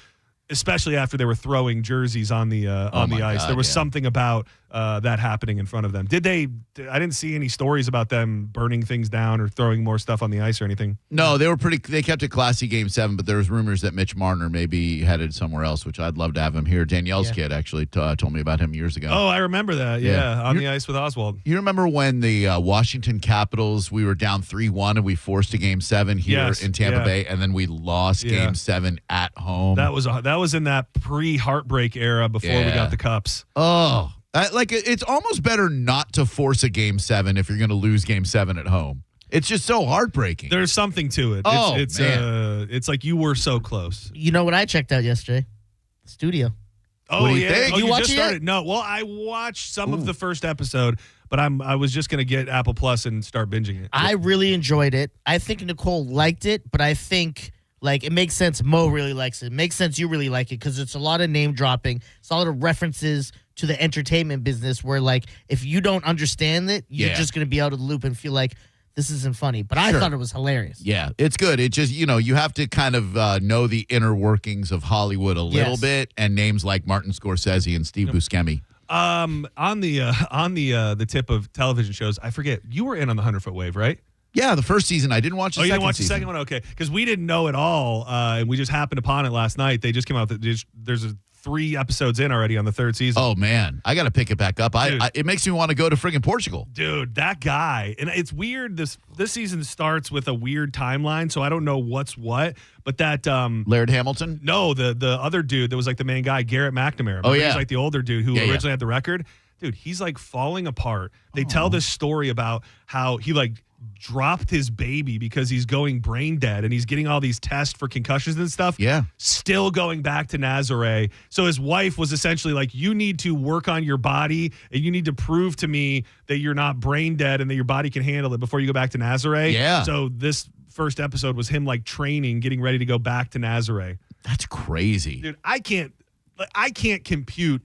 [SPEAKER 5] especially after they were throwing jerseys on the ice,
[SPEAKER 28] God,
[SPEAKER 5] there was
[SPEAKER 28] yeah.
[SPEAKER 5] something about that happening in front of them. I didn't see any stories about them burning things down or throwing more stuff on the ice or anything.
[SPEAKER 28] No, they kept it classy game 7, but there was rumors that Mitch Marner may be headed somewhere else, which I'd love to have him here. Danielle's kid actually told me about him years ago.
[SPEAKER 5] Oh, I remember that. Yeah, on the ice with Oswald.
[SPEAKER 28] You remember when the Washington Capitals, we were down 3-1 and we forced a game 7 here in Tampa Bay, and then we lost game 7 at home.
[SPEAKER 5] That was in that pre-heartbreak era before we got the cups.
[SPEAKER 28] Oh, it's almost better not to force a game 7 if you're going to lose game 7 at home. It's just so heartbreaking.
[SPEAKER 5] There's something to it.
[SPEAKER 28] Oh,
[SPEAKER 5] it's like you were so close.
[SPEAKER 1] You know what I checked out yesterday? Studio.
[SPEAKER 5] Oh,
[SPEAKER 28] What do you
[SPEAKER 5] yeah.
[SPEAKER 28] think?
[SPEAKER 5] Oh,
[SPEAKER 1] You
[SPEAKER 5] you
[SPEAKER 1] watch
[SPEAKER 5] just
[SPEAKER 1] it
[SPEAKER 5] started?
[SPEAKER 1] yet?
[SPEAKER 5] No. Well, I watched some of the first episode, but I was just going to get Apple Plus and start binging it.
[SPEAKER 1] I really enjoyed it. I think Nicole liked it, but I think it makes sense. Mo really likes it. It makes sense you really like it because it's a lot of name dropping. It's a lot of references to the entertainment business where if you don't understand it, you're
[SPEAKER 28] Yeah.
[SPEAKER 1] just going to be out of the loop and feel like this isn't funny. But I
[SPEAKER 28] Sure.
[SPEAKER 1] thought it was hilarious.
[SPEAKER 28] Yeah, it's good. It just, you have to kind of know the inner workings of Hollywood a little
[SPEAKER 1] Yes.
[SPEAKER 28] bit, and names like Martin Scorsese and Steve Buscemi.
[SPEAKER 5] On the tip of television shows, I forget, you were in on the 100-Foot Wave, right?
[SPEAKER 28] Yeah, the first season. I didn't watch the
[SPEAKER 5] you
[SPEAKER 28] second
[SPEAKER 5] didn't watch
[SPEAKER 28] season.
[SPEAKER 5] the second one? Okay. Because we didn't know at all, and we just happened upon it last night. They just came out. There's 3 episodes in already on the 3rd season.
[SPEAKER 28] Oh, man. I got to pick it back up. It makes me want to go to friggin' Portugal.
[SPEAKER 5] Dude, that guy. And it's weird. This season starts with a weird timeline, so I don't know what's what. But that
[SPEAKER 28] Laird Hamilton?
[SPEAKER 5] No, the other dude that was like the main guy, Garrett McNamara.
[SPEAKER 28] Oh, yeah.
[SPEAKER 5] He's like the older dude who
[SPEAKER 28] Yeah,
[SPEAKER 5] originally had the record. Dude, he's like falling apart. They tell this story about how he like dropped his baby because he's going brain dead and he's getting all these tests for concussions and stuff.
[SPEAKER 28] Yeah.
[SPEAKER 5] Still going back to Nazaré. So his wife was essentially like, you need to work on your body and you need to prove to me that you're not brain dead and that your body can handle it before you go back to Nazaré.
[SPEAKER 28] Yeah.
[SPEAKER 5] So this first episode was him like training, getting ready to go back to Nazaré.
[SPEAKER 28] That's crazy.
[SPEAKER 5] Dude, I can't compute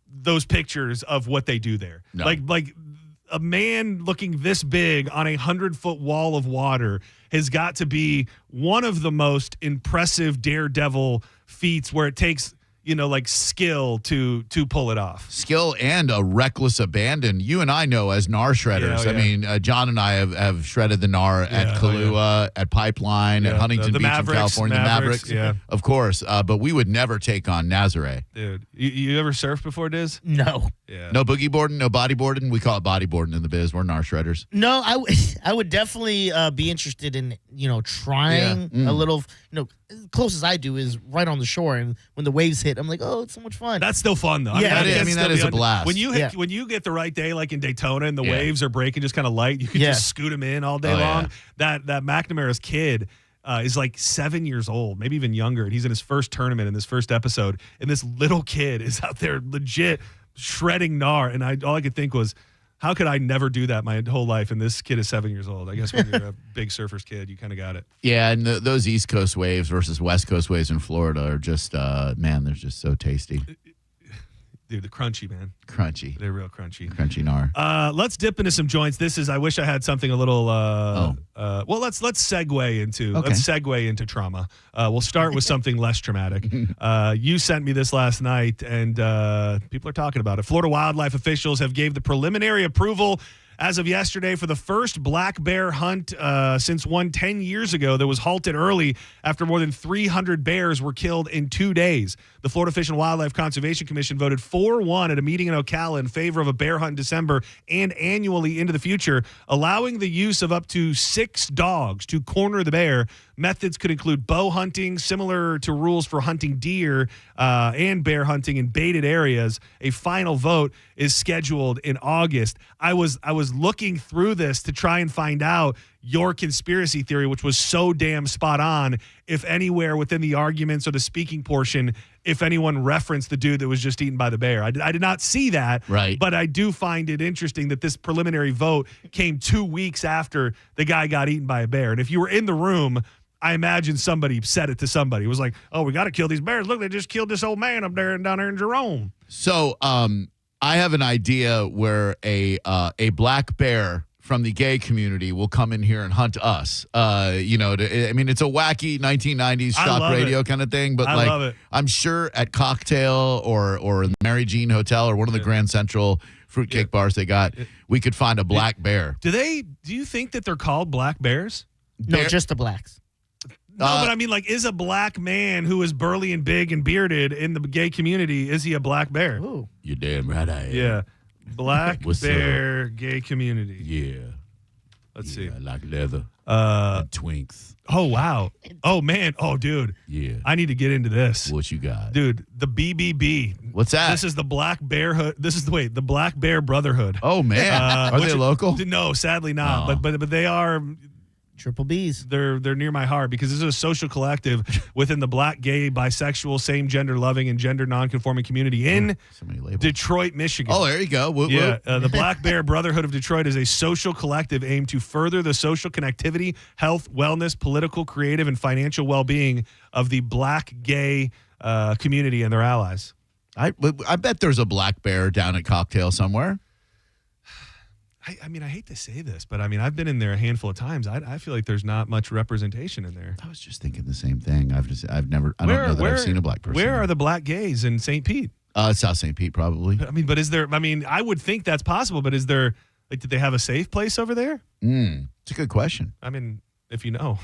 [SPEAKER 5] those pictures of what they do there.
[SPEAKER 28] No.
[SPEAKER 5] Like a man looking this big on a 100-foot wall of water has got to be one of the most impressive daredevil feats where it takes, like skill to pull it off.
[SPEAKER 28] Skill and a reckless abandon. You and I know as NAR shredders.
[SPEAKER 5] Yeah,
[SPEAKER 28] I mean, John and I have shredded the NAR at Kahlua, at Pipeline, at Huntington
[SPEAKER 5] the
[SPEAKER 28] Beach
[SPEAKER 5] Mavericks,
[SPEAKER 28] in California.
[SPEAKER 5] Mavericks, yeah.
[SPEAKER 28] Of course. But we would never take on Nazaré.
[SPEAKER 5] Dude, you ever surfed before, Diz?
[SPEAKER 1] No.
[SPEAKER 5] Yeah.
[SPEAKER 28] No boogie boarding, no bodyboarding. We call it bodyboarding in the biz. We're NAR shredders.
[SPEAKER 1] No, I would definitely be interested in, trying a little, close as I do is right on the shore. And when the waves hit, I'm like, oh, it's so much fun.
[SPEAKER 5] That's still fun, though.
[SPEAKER 1] Yeah,
[SPEAKER 28] that is a blast.
[SPEAKER 5] When you get the right day, like in Daytona, and the
[SPEAKER 28] Yeah.
[SPEAKER 5] waves are breaking just kind of light, you can just scoot them in all day long.
[SPEAKER 28] Yeah.
[SPEAKER 5] That McNamara's kid is like 7 years old, maybe even younger, and he's in his first tournament in this first episode, and this little kid is out there legit shredding NAR, and all I could think was, how could I never do that my whole life? And this kid is 7 years old. I guess when you're a big surfer's kid, you kind of got it.
[SPEAKER 28] Yeah, and those East Coast waves versus West Coast waves in Florida are just, man, they're just so tasty.
[SPEAKER 5] Dude, the crunchy, man.
[SPEAKER 28] Crunchy.
[SPEAKER 5] They're real crunchy.
[SPEAKER 28] Crunchy NAR.
[SPEAKER 5] Let's dip into some joints. I wish I had something a little, well, let's segue into trauma. We'll start with something less traumatic. You sent me this last night, and people are talking about it. Florida wildlife officials have gave the preliminary approval as of yesterday for the first black bear hunt since one 10 years ago that was halted early after more than 300 bears were killed in 2 days. The Florida Fish and Wildlife Conservation Commission voted 4-1 at a meeting in Ocala in favor of a bear hunt in December and annually into the future, allowing the use of up to 6 dogs to corner the bear. Methods could include bow hunting, similar to rules for hunting deer and bear hunting in baited areas. A final vote is scheduled in August. I was looking through this to try and find out your conspiracy theory, which was so damn spot on. If anywhere within the arguments or the speaking portion, if anyone referenced the dude that was just eaten by the bear. I did not see that,
[SPEAKER 28] right?
[SPEAKER 5] But I do find it interesting that this preliminary vote came 2 weeks after the guy got eaten by a bear. And if you were in the room, I imagine somebody said it to somebody. It was like, oh, we got to kill these bears. Look, they just killed this old man up there and down there in Jerome.
[SPEAKER 28] So I have an idea where a black bear from the gay community will come in here and hunt us. I mean, it's a wacky 1990s shock radio kind of thing, but
[SPEAKER 5] I love it.
[SPEAKER 28] I'm sure at Cocktail or in the Mary Jean Hotel or one of the Grand Central fruitcake bars they got, we could find a black bear.
[SPEAKER 5] Do you think that they're called black bears?
[SPEAKER 1] No, just the blacks.
[SPEAKER 5] No, but I mean, like, is a black man who is burly and big and bearded in the gay community, is he a black bear?
[SPEAKER 1] Ooh.
[SPEAKER 28] You're damn right I am.
[SPEAKER 5] Yeah. Black bear gay community.
[SPEAKER 28] Yeah.
[SPEAKER 5] Let's see.
[SPEAKER 28] I like leather. And twinks.
[SPEAKER 5] Oh, wow. Oh, man. Oh, dude.
[SPEAKER 28] Yeah.
[SPEAKER 5] I need to get into this.
[SPEAKER 28] What you got?
[SPEAKER 5] Dude, the BBB.
[SPEAKER 28] What's that?
[SPEAKER 5] This is the Black Bear Hood. This is the Black Bear Brotherhood.
[SPEAKER 28] Oh, man. Are they local?
[SPEAKER 5] No, sadly not.
[SPEAKER 28] Oh.
[SPEAKER 5] But they are
[SPEAKER 1] Triple B's.
[SPEAKER 5] They're near my heart because this is a social collective within the black, gay, bisexual, same gender loving, and gender nonconforming community in Detroit, Michigan.
[SPEAKER 28] Oh, there you go. Whoop,
[SPEAKER 5] yeah,
[SPEAKER 28] whoop.
[SPEAKER 5] the Black Bear Brotherhood of Detroit is a social collective aimed to further the social connectivity, health, wellness, political, creative, and financial well-being of the black, gay community and their allies.
[SPEAKER 28] I bet there's a black bear down at Cocktail somewhere.
[SPEAKER 5] I mean, I hate to say this, but I mean, I've been in there a handful of times. I feel like there's not much representation in there.
[SPEAKER 28] I was just thinking the same thing. I don't know that I've seen a black person.
[SPEAKER 5] Where are the black gays in St. Pete?
[SPEAKER 28] South St. Pete, probably.
[SPEAKER 5] But is there? I mean, I would think that's possible, but is there? Like, did they have a safe place over there?
[SPEAKER 28] It's a good question.
[SPEAKER 5] I mean, if you know,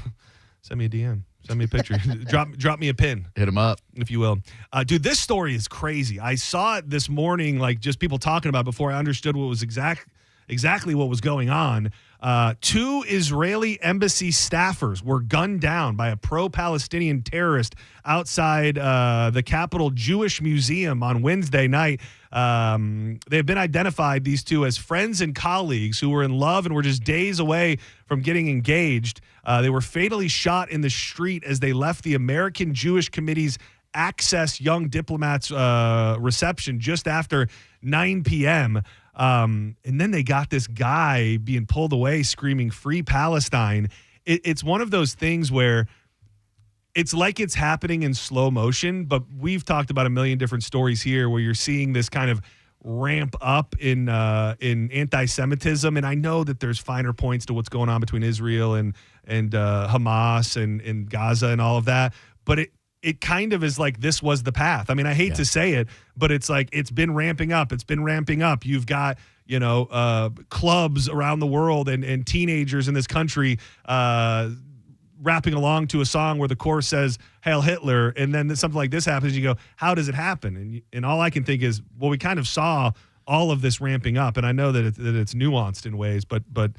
[SPEAKER 5] send me a DM. Send me a picture. drop me a pin.
[SPEAKER 28] Hit him up,
[SPEAKER 5] if you will. Dude, this story is crazy. I saw it this morning, like just people talking about it before I understood what was exactly what was going on. 2 Israeli embassy staffers were gunned down by a pro-Palestinian terrorist outside the Capitol Jewish Museum on Wednesday night. They have been identified, these 2, as friends and colleagues who were in love and were just days away from getting engaged. They were fatally shot in the street as they left the American Jewish Committee's Access Young Diplomats reception just after 9 p.m., and then they got this guy being pulled away screaming "Free Palestine." It's one of those things where it's like it's happening in slow motion, but we've talked about a million different stories here where you're seeing this kind of ramp up in anti-Semitism. And I know that there's finer points to what's going on between Israel and Hamas and Gaza and all of that. But it kind of is like this was the path. I mean, I hate to say it, but it's like it's been ramping up. It's been ramping up. You've got, clubs around the world and teenagers in this country rapping along to a song where the chorus says "Hail Hitler," and then something like this happens. You go, how does it happen? And all I can think is, well, we kind of saw all of this ramping up, and I know that it's nuanced in ways, but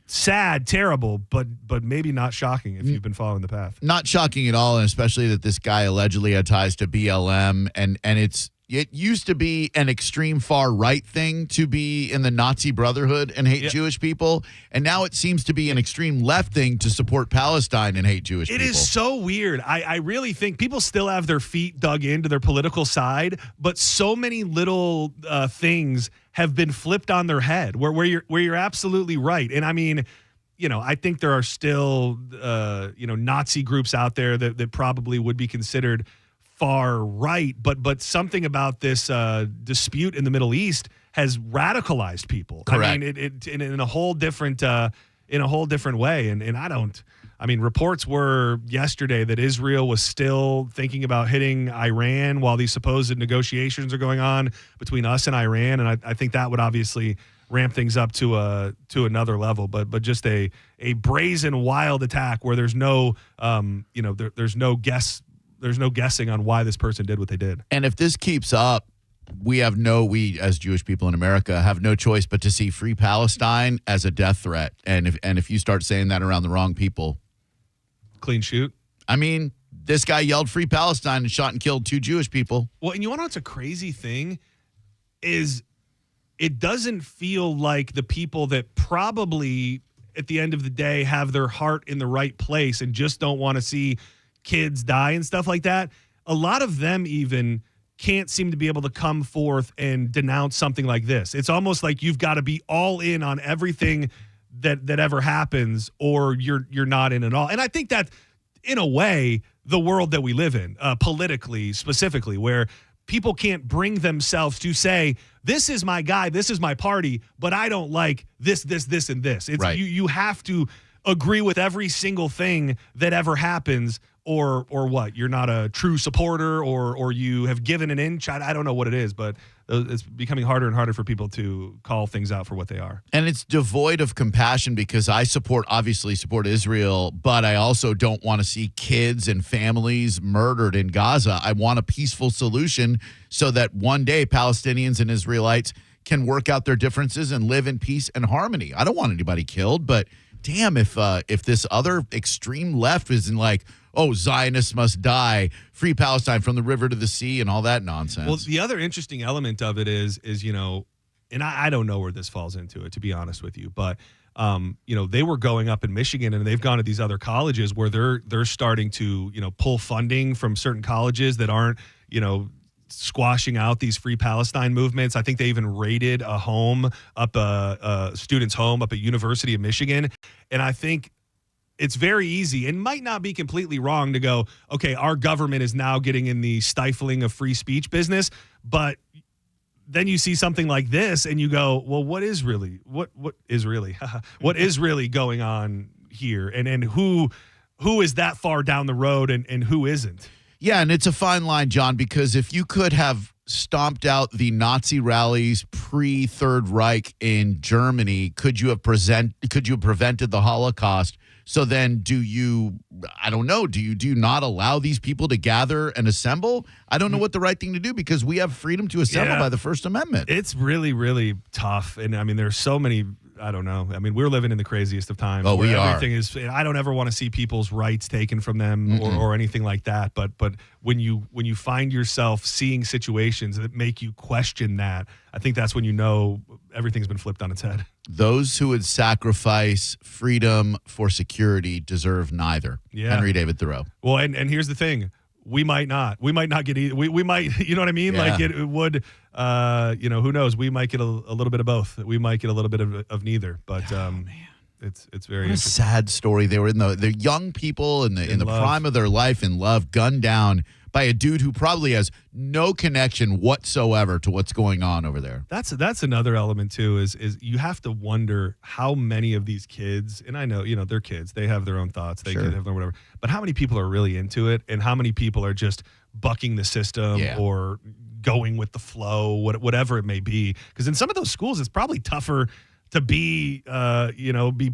[SPEAKER 5] sad, terrible, but maybe not shocking if you've been following the path.
[SPEAKER 28] Not shocking at all, and especially that this guy allegedly had ties to BLM, and it used to be an extreme far right thing to be in the Nazi Brotherhood and hate Jewish people, and now it seems to be an extreme left thing to support Palestine and hate Jewish people.
[SPEAKER 5] It is so weird. I really think people still have their feet dug into their political side, but so many little things have been flipped on their head where you're absolutely right. And I mean, I think there are still Nazi groups out there that probably would be considered far right, but something about this dispute in the Middle East has radicalized people.
[SPEAKER 28] Correct.
[SPEAKER 5] I mean, it in a whole different way. And reports were yesterday that Israel was still thinking about hitting Iran while these supposed negotiations are going on between us and Iran. And I think that would obviously ramp things up to another level. But just a brazen, wild attack where there's no there's no guessing on why this person did what they did.
[SPEAKER 28] And if this keeps up, we as Jewish people in America have no choice but to see Free Palestine as a death threat. And if you start saying that around the wrong people,
[SPEAKER 5] clean shoot.
[SPEAKER 28] I mean, this guy yelled Free Palestine and shot and killed 2 Jewish people.
[SPEAKER 5] Well, and you want to know what's a crazy thing is it doesn't feel like the people that probably at the end of the day have their heart in the right place and just don't want to see kids die and stuff like that. A lot of them even can't seem to be able to come forth and denounce something like this. It's almost like you've got to be all in on everything that ever happens, or you're not in at all. And I think that, in a way, the world that we live in, politically specifically, where people can't bring themselves to say, this is my guy, this is my party, but I don't like this, and this. It's
[SPEAKER 28] right.
[SPEAKER 5] You have to agree with every single thing that ever happens, or what? You're not a true supporter, or you have given an inch. I don't know what it is, but it's becoming harder and harder for people to call things out for what they are.
[SPEAKER 28] And it's devoid of compassion because I obviously support Israel, but I also don't want to see kids and families murdered in Gaza. I want a peaceful solution so that one day Palestinians and Israelites can work out their differences and live in peace and harmony. I don't want anybody killed, but damn, if this other extreme left is in like, oh, Zionists must die, Free Palestine from the river to the sea, and all that nonsense.
[SPEAKER 5] Well, the other interesting element of it is and I don't know where this falls into it, to be honest with you, but they were going up in Michigan, and they've gone to these other colleges where they're starting to pull funding from certain colleges that aren't squashing out these Free Palestine movements. I think they even raided a student's home up at University of Michigan, and I think it's very easy and might not be completely wrong to go, okay, our government is now getting in the stifling of free speech business, but then you see something like this and you go, well, what is really going on here? And who is that far down the road and who isn't?
[SPEAKER 28] Yeah, and it's a fine line, John, because if you could have stomped out the Nazi rallies pre-Third Reich in Germany, could you have prevented the Holocaust? So then do you not allow these people to gather and assemble? I don't know what the right thing to do because we have freedom to assemble by the First Amendment.
[SPEAKER 5] It's really, really tough. And I mean, there's so many, I don't know. I mean, we're living in the craziest of times.
[SPEAKER 28] Oh, we are.
[SPEAKER 5] Everything is, I don't ever want to see people's rights taken from them or anything like that. But when you find yourself seeing situations that make you question that, I think that's when you know everything's been flipped on its head.
[SPEAKER 28] Those who would sacrifice freedom for security deserve neither.
[SPEAKER 5] Yeah.
[SPEAKER 28] Henry David Thoreau.
[SPEAKER 5] Well, and here's the thing. We might not get either. We might, you know what I mean?
[SPEAKER 28] Yeah.
[SPEAKER 5] Like it would, who knows? We might get a little bit of both. We might get a little bit of neither. But it's very
[SPEAKER 28] What a
[SPEAKER 5] interesting.
[SPEAKER 28] sad story. They were in the young people in the
[SPEAKER 5] love.
[SPEAKER 28] prime of their life in love, gunned down by a dude who probably has no connection whatsoever to what's going on over there.
[SPEAKER 5] That's another element too. Is you have to wonder how many of these kids, and I know they're kids, they have their own thoughts, they
[SPEAKER 28] Sure.
[SPEAKER 5] have their whatever, but how many people are really into it, and how many people are just bucking the system or going with the flow, whatever it may be? Because in some of those schools, it's probably tougher to be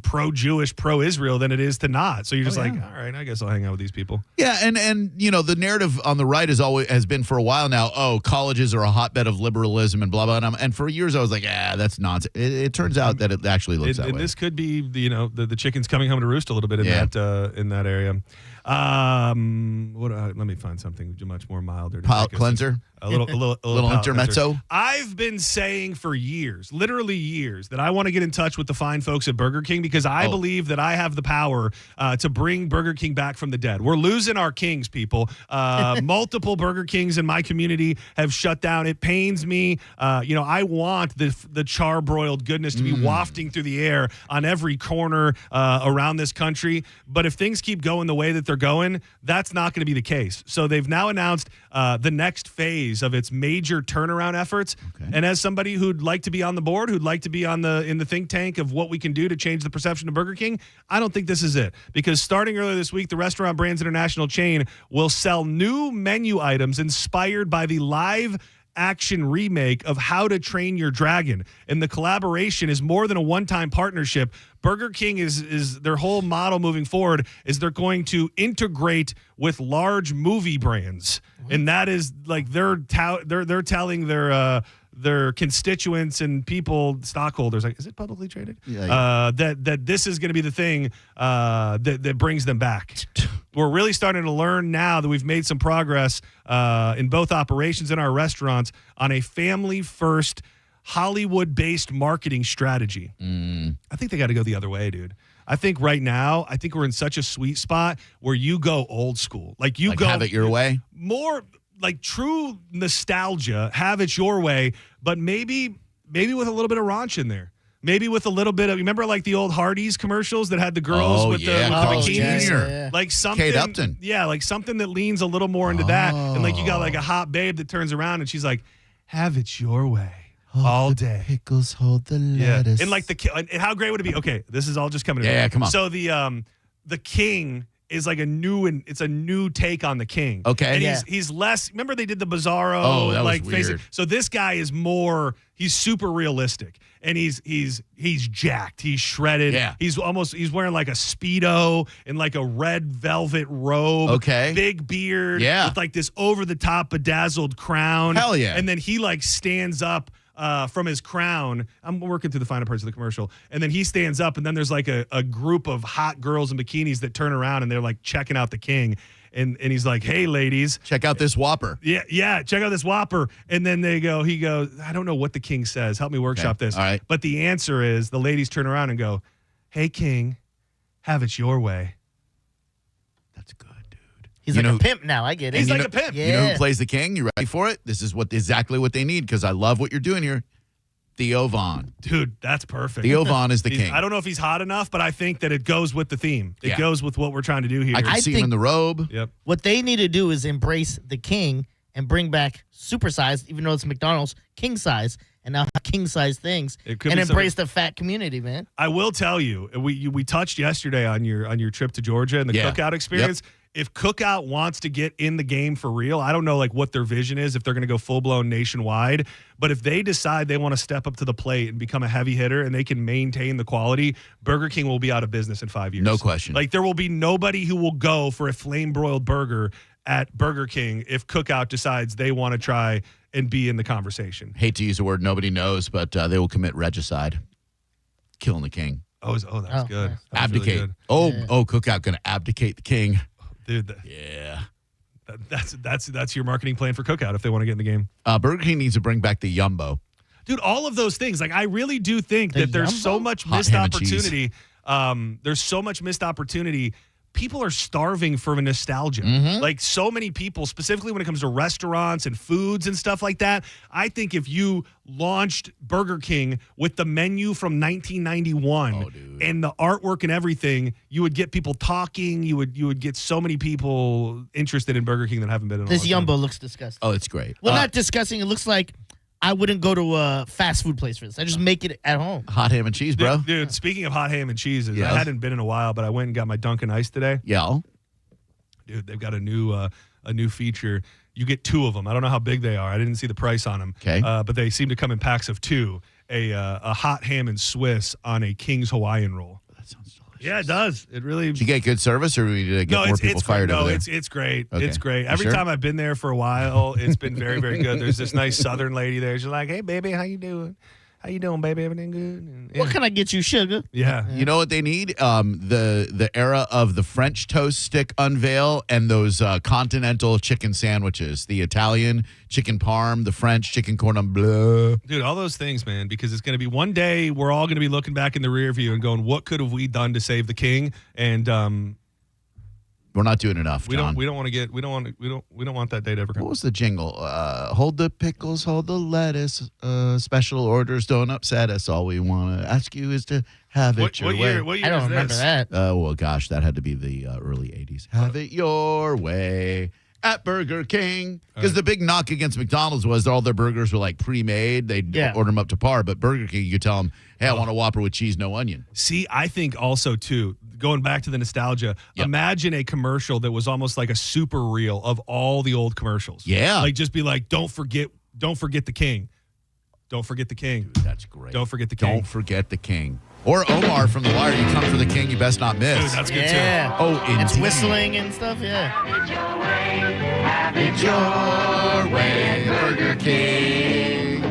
[SPEAKER 5] pro-Jewish, pro-Israel than it is to not. So you're just like, all right, I guess I'll hang out with these people.
[SPEAKER 28] Yeah, and the narrative on the right has been for a while now. Oh, colleges are a hotbed of liberalism and blah blah. And for years I was like, that's nonsense. It turns out that it actually looks that way.
[SPEAKER 5] And this could be the chickens coming home to roost a little bit in that area. Let me find something much more milder.
[SPEAKER 28] Palate cleanser.
[SPEAKER 5] A little palate
[SPEAKER 28] intermezzo.
[SPEAKER 5] cleanser. I've been saying for years, literally years, that I want to get in touch with the fine folks at Burger King because I believe that I have the power to bring Burger King back from the dead. We're losing our kings, people. Multiple Burger Kings in my community have shut down. It pains me. I want the charbroiled goodness to be wafting through the air on every corner around this country. But if things keep going the way that they're going, that's not going to be the case. So they've now announced the next phase of its major turnaround efforts. Okay. And as somebody who'd like to be on the board, who'd like to be in the think tank of what we can do to change the perception of Burger King, I don't think this is it. Because starting earlier this week, the Restaurant Brands International chain will sell new menu items inspired by the live action remake of How to Train Your Dragon. And the collaboration is more than a one-time partnership. Burger King is their whole model moving forward is they're going to integrate with large movie brands. And that is like they're telling their constituents and people, stockholders, like, is it publicly traded?
[SPEAKER 28] Yeah.
[SPEAKER 5] That this is going to be the thing that brings them back. We're really starting to learn now that we've made some progress in both operations and our restaurants on a family-first, Hollywood-based marketing strategy. I think they got to go the other way, dude. I think right now, we're in such a sweet spot where you go old school. Like go
[SPEAKER 28] have it your way.
[SPEAKER 5] More like true nostalgia, have it your way, but maybe with a little bit of raunch in there. Maybe with a little bit of, remember like the old Hardee's commercials that had the girls with the bikinis?
[SPEAKER 28] Yeah.
[SPEAKER 5] Like something.
[SPEAKER 28] Kate Upton.
[SPEAKER 5] Yeah, like something that leans a little more into that. And like you got like a hot babe that turns around and she's like, have it your way. All day.
[SPEAKER 28] Pickles hold the lettuce.
[SPEAKER 5] And like and how great would it be? Okay, this is all just coming.
[SPEAKER 28] Yeah, come on.
[SPEAKER 5] So the King is like it's a new take on the King.
[SPEAKER 28] Okay.
[SPEAKER 5] And he's less. Remember they did the Bizarro.
[SPEAKER 28] Oh, that was
[SPEAKER 5] like
[SPEAKER 28] weird.
[SPEAKER 5] So this guy is more. He's super realistic, and he's jacked. He's shredded.
[SPEAKER 28] Yeah.
[SPEAKER 5] He's wearing like a Speedo and like a red velvet robe.
[SPEAKER 28] Okay.
[SPEAKER 5] Big beard.
[SPEAKER 28] Yeah.
[SPEAKER 5] With like this over the top bedazzled crown.
[SPEAKER 28] Hell yeah.
[SPEAKER 5] And then he like stands up from his crown. I'm working through the finer parts of the commercial. And then he stands up, and then there's like a group of hot girls in bikinis that turn around, and they're like checking out the King. And he's like, hey, ladies.
[SPEAKER 28] Check out this Whopper.
[SPEAKER 5] Yeah, check out this Whopper. And then he goes, I don't know what the King says. Help me workshop this.
[SPEAKER 28] All right.
[SPEAKER 5] But the answer is the ladies turn around and go, hey, King, have it your way.
[SPEAKER 28] That's good, dude.
[SPEAKER 1] He's like a pimp now. I get it.
[SPEAKER 5] He's like a pimp.
[SPEAKER 1] Yeah.
[SPEAKER 28] You know who plays the King? You ready for it? This is exactly what they need because I love what you're doing here. Theo Vaughn.
[SPEAKER 5] Dude, that's perfect.
[SPEAKER 28] Theo Vaughn is the King.
[SPEAKER 5] I don't know if he's hot enough, but I think that it goes with the theme. It goes with what we're trying to do here.
[SPEAKER 28] I can see him in the robe.
[SPEAKER 5] Yep.
[SPEAKER 1] What they need to do is embrace the King and bring back supersized, even though it's McDonald's, king size, and now have king size things,
[SPEAKER 5] It could
[SPEAKER 1] and
[SPEAKER 5] be
[SPEAKER 1] embrace the fat community, man.
[SPEAKER 5] I will tell you, we touched yesterday on your trip to Georgia and the Cookout experience.
[SPEAKER 28] Yep.
[SPEAKER 5] If Cookout wants to get in the game for real, I don't know like what their vision is, if they're going to go full-blown nationwide, but if they decide they want to step up to the plate and become a heavy hitter and they can maintain the quality, Burger King will be out of business in 5 years.
[SPEAKER 28] No question.
[SPEAKER 5] Like there will be nobody who will go for a flame-broiled burger at Burger King if Cookout decides they want to try and be in the conversation.
[SPEAKER 28] Hate to use a word nobody knows, but they will commit regicide. Killing the king.
[SPEAKER 5] Oh, that was good.
[SPEAKER 1] Nice.
[SPEAKER 5] That was really
[SPEAKER 28] Abdicate.
[SPEAKER 5] good.
[SPEAKER 28] Cookout going to abdicate the king.
[SPEAKER 5] Dude,
[SPEAKER 28] Yeah.
[SPEAKER 5] that's your marketing plan for Cookout if they want to get in the game.
[SPEAKER 28] Burger King needs to bring back the Yumbo.
[SPEAKER 5] Dude, all of those things. Like I really do think that there's so much
[SPEAKER 28] Hot
[SPEAKER 5] missed
[SPEAKER 28] ham and cheese.
[SPEAKER 5] opportunity. There's so much missed opportunity. People are starving for nostalgia. Like so many people, specifically when it comes to restaurants and foods and stuff like that. I think if you launched Burger King with the menu from 1991 and the artwork and everything, you would get people talking. You would get so many people interested in Burger King that haven't been in a
[SPEAKER 1] This
[SPEAKER 5] long time.
[SPEAKER 1] Yumbo looks disgusting.
[SPEAKER 28] Oh, it's great.
[SPEAKER 1] Well, not disgusting. It looks like I wouldn't go to a fast food place for this. I just make it at home.
[SPEAKER 28] Hot ham and cheese, bro.
[SPEAKER 5] Dude, speaking of hot ham and cheeses,
[SPEAKER 28] Yes.
[SPEAKER 5] I hadn't been in a while, but I went and got my Dunkin' Ice today.
[SPEAKER 28] Yeah.
[SPEAKER 5] Dude, they've got a new feature. You get 2 of them. I don't know how big they are. I didn't see the price on them.
[SPEAKER 28] Okay.
[SPEAKER 5] But they seem to come in packs of 2. A hot ham and Swiss on a King's Hawaiian roll.
[SPEAKER 28] That sounds delicious.
[SPEAKER 5] Yeah, it does. It really.
[SPEAKER 28] Did you get good service, or we need to get more people fired
[SPEAKER 5] great.
[SPEAKER 28] over there?
[SPEAKER 5] It's great.
[SPEAKER 28] Okay.
[SPEAKER 5] It's great.
[SPEAKER 28] You
[SPEAKER 5] Every
[SPEAKER 28] sure?
[SPEAKER 5] time I've been there for a while, it's been very, very good. There's this nice Southern lady there. She's like, "Hey, baby, how you doing? How you doing, baby? Everything good?" And,
[SPEAKER 1] What can I get you, sugar?
[SPEAKER 5] Yeah.
[SPEAKER 28] You know what they need? The era of the French toast stick unveil and those continental chicken sandwiches. The Italian chicken parm, the French chicken cordon bleu.
[SPEAKER 5] Dude, all those things, man, because it's going to be one day we're all going to be looking back in the rear view and going, what could have we done to save the king? And
[SPEAKER 28] we're not doing enough, John.
[SPEAKER 5] we don't want that day to ever come.
[SPEAKER 28] What was the jingle? Hold the pickles, hold the lettuce. Special orders don't upset us. All we want to ask you is to have it your way.
[SPEAKER 5] What year
[SPEAKER 1] I don't
[SPEAKER 5] is
[SPEAKER 1] remember
[SPEAKER 5] this?
[SPEAKER 1] that.
[SPEAKER 28] Well, gosh, that had to be the early 80s. Have it your way at Burger King. Because the big knock against McDonald's was all their burgers were like pre-made. They'd order them up to par. But Burger King, you could tell them, hey, I want a Whopper with cheese, no onion.
[SPEAKER 5] See, I think also, too, going back to the nostalgia, imagine a commercial that was almost like a super reel of all the old commercials.
[SPEAKER 28] Yeah.
[SPEAKER 5] Like, just be like, don't forget the king. Don't forget the king.
[SPEAKER 28] Dude, that's great.
[SPEAKER 5] Don't forget the king.
[SPEAKER 28] Don't forget the king. Or Omar from The Wire, you come for the king, you best not miss.
[SPEAKER 5] Dude, that's good,
[SPEAKER 1] Yeah.
[SPEAKER 28] Oh,
[SPEAKER 1] It's
[SPEAKER 28] indeed.
[SPEAKER 1] whistling and stuff, yeah.
[SPEAKER 28] Have it your way, Burger King.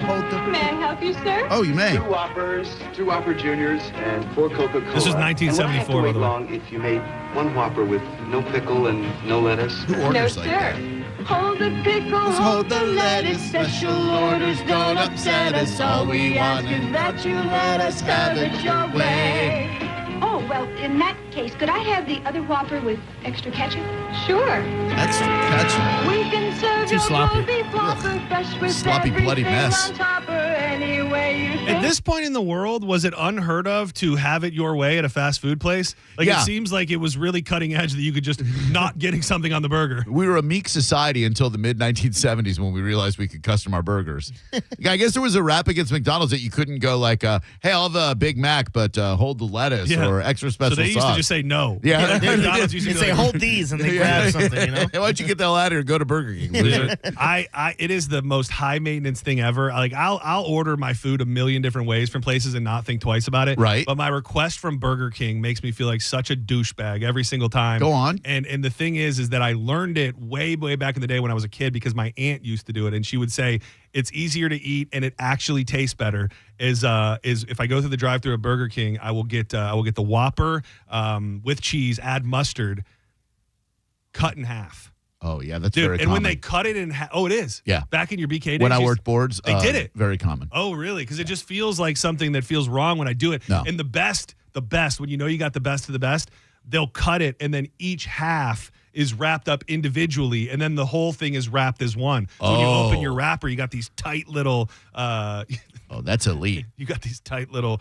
[SPEAKER 28] Hold the...
[SPEAKER 3] May I help you, sir?
[SPEAKER 28] Oh, you may.
[SPEAKER 12] 2 Whoppers, 2 Whopper Juniors, and 4 Coca-Cola.
[SPEAKER 5] This is 1974, by
[SPEAKER 12] And would I have to wait
[SPEAKER 5] the way.
[SPEAKER 12] long if you made 1 Whopper with no pickle and no lettuce?
[SPEAKER 28] Who orders
[SPEAKER 3] No,
[SPEAKER 28] like
[SPEAKER 3] sir.
[SPEAKER 28] that?
[SPEAKER 3] Hold the pickle, hold the lettuce. Special orders don't upset us. All we ask is that you let us have it your way.
[SPEAKER 13] Oh, well, in that case, could I have the other Whopper with extra ketchup? Sure.
[SPEAKER 28] Extra ketchup.
[SPEAKER 3] We can serve
[SPEAKER 1] Too
[SPEAKER 3] your
[SPEAKER 1] sloppy.
[SPEAKER 3] roast beef Whopper fresh with
[SPEAKER 28] Sloppy, bloody
[SPEAKER 3] everything
[SPEAKER 28] mess.
[SPEAKER 3] on topper any way you think.
[SPEAKER 5] At this point in the world, was it unheard of to have it your way at a fast food place? Like,
[SPEAKER 28] Yeah.
[SPEAKER 5] it seems like it was really cutting edge that you could just not getting something on the burger.
[SPEAKER 28] We were a meek society until the mid-1970s when we realized we could custom our burgers. I guess there was a rap against McDonald's that you couldn't go like, hey, I'll have a Big Mac, but hold the lettuce
[SPEAKER 5] Yeah.
[SPEAKER 28] or extra special
[SPEAKER 5] So they used
[SPEAKER 28] sauce.
[SPEAKER 5] to just say no.
[SPEAKER 28] Yeah.
[SPEAKER 5] McDonald's used to
[SPEAKER 1] They
[SPEAKER 5] be
[SPEAKER 1] say,
[SPEAKER 5] like,
[SPEAKER 1] hold these, and they grab something, you know?
[SPEAKER 28] Hey, why don't you get the hell out of here and go to Burger King?
[SPEAKER 5] Dude, it is the most high maintenance thing ever. Like I'll order my food a million different ways from places and not think twice about it.
[SPEAKER 28] Right.
[SPEAKER 5] But my request from Burger King makes me feel like such a douchebag every single time.
[SPEAKER 28] Go on.
[SPEAKER 5] And the thing is that I learned it way back in the day when I was a kid because my aunt used to do it, and she would say it's easier to eat and it actually tastes better. Is if I go through the drive-thru at Burger King, I will get the Whopper with cheese, add mustard, cut in half.
[SPEAKER 28] Oh, yeah, that's
[SPEAKER 5] Dude,
[SPEAKER 28] very
[SPEAKER 5] and
[SPEAKER 28] common.
[SPEAKER 5] when they cut it in half, it is.
[SPEAKER 28] Yeah.
[SPEAKER 5] Back in your BK days.
[SPEAKER 28] When I
[SPEAKER 5] you-
[SPEAKER 28] worked boards,
[SPEAKER 5] they did it.
[SPEAKER 28] Very common.
[SPEAKER 5] Oh, really? Because it just feels like something that feels wrong when I do it.
[SPEAKER 28] No.
[SPEAKER 5] And the best, when you know you got the best of the best, they'll cut it, and then each half is wrapped up individually, and then the whole thing is wrapped as one. So when you open your wrapper, you got these tight little
[SPEAKER 28] Oh, that's elite.
[SPEAKER 5] you got these tight little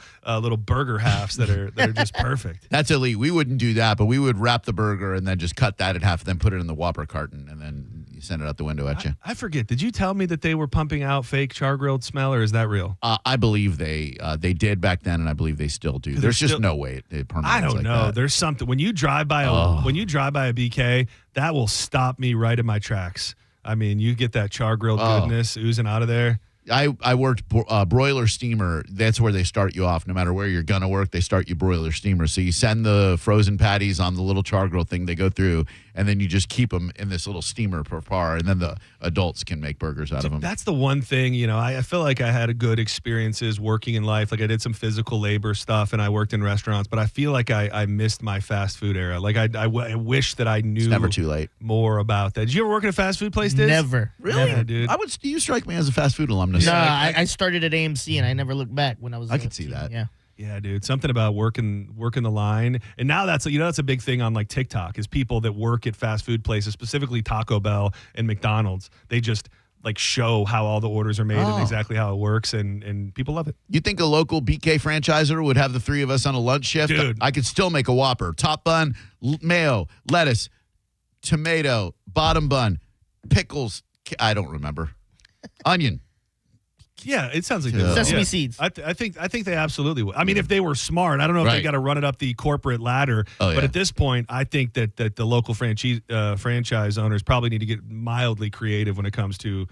[SPEAKER 5] burger halves that are just perfect.
[SPEAKER 28] That's elite. We wouldn't do that, but we would wrap the burger and then just cut that in half and then put it in the Whopper carton and then send it out the window at you.
[SPEAKER 5] I forget. Did you tell me that they were pumping out fake char grilled smell, or is that real?
[SPEAKER 28] I believe they did back then, and I believe they still do. There's just no way it permeates.
[SPEAKER 5] I don't
[SPEAKER 28] like
[SPEAKER 5] know.
[SPEAKER 28] that.
[SPEAKER 5] There's something when you drive by a BK, that will stop me right in my tracks. I mean, you get that char grilled goodness oozing out of there.
[SPEAKER 28] I worked broiler steamer. That's where they start you off. No matter where you're going to work, they start you broiler steamer. So you send the frozen patties on the little char grill thing they go through, and then you just keep them in this little steamer per par, and then the adults can make burgers out of them.
[SPEAKER 5] That's the one thing, I feel like I had good experiences working in life. Like I did some physical labor stuff, and I worked in restaurants, but I feel like I missed my fast food era. Like I wish that I knew
[SPEAKER 28] it's never too late.
[SPEAKER 5] More about that. Did you ever work in a fast food place, Diz?
[SPEAKER 1] Never.
[SPEAKER 28] Really?
[SPEAKER 5] Never, dude.
[SPEAKER 28] You strike me as a fast food alumnus.
[SPEAKER 1] No, I started at AMC and I never looked back when I was.
[SPEAKER 28] I could see that.
[SPEAKER 1] Yeah.
[SPEAKER 5] Yeah, dude. Something about working the line, and now that's a big thing on like TikTok is people that work at fast food places, specifically Taco Bell and McDonald's. They just like show how all the orders are made and exactly how it works, and people love it.
[SPEAKER 28] You think a local BK franchiser would have the three of us on a lunch shift?
[SPEAKER 5] Dude.
[SPEAKER 28] I could still make a Whopper. Top bun, mayo, lettuce, tomato, bottom bun, pickles. I don't remember. Onion.
[SPEAKER 5] Yeah, it sounds like
[SPEAKER 1] sesame seeds.
[SPEAKER 5] I think they absolutely would. I mean, if they were smart, I don't know if they got to run it up the corporate ladder. But at this point, I think that the local franchise owners probably need to get mildly creative when it comes to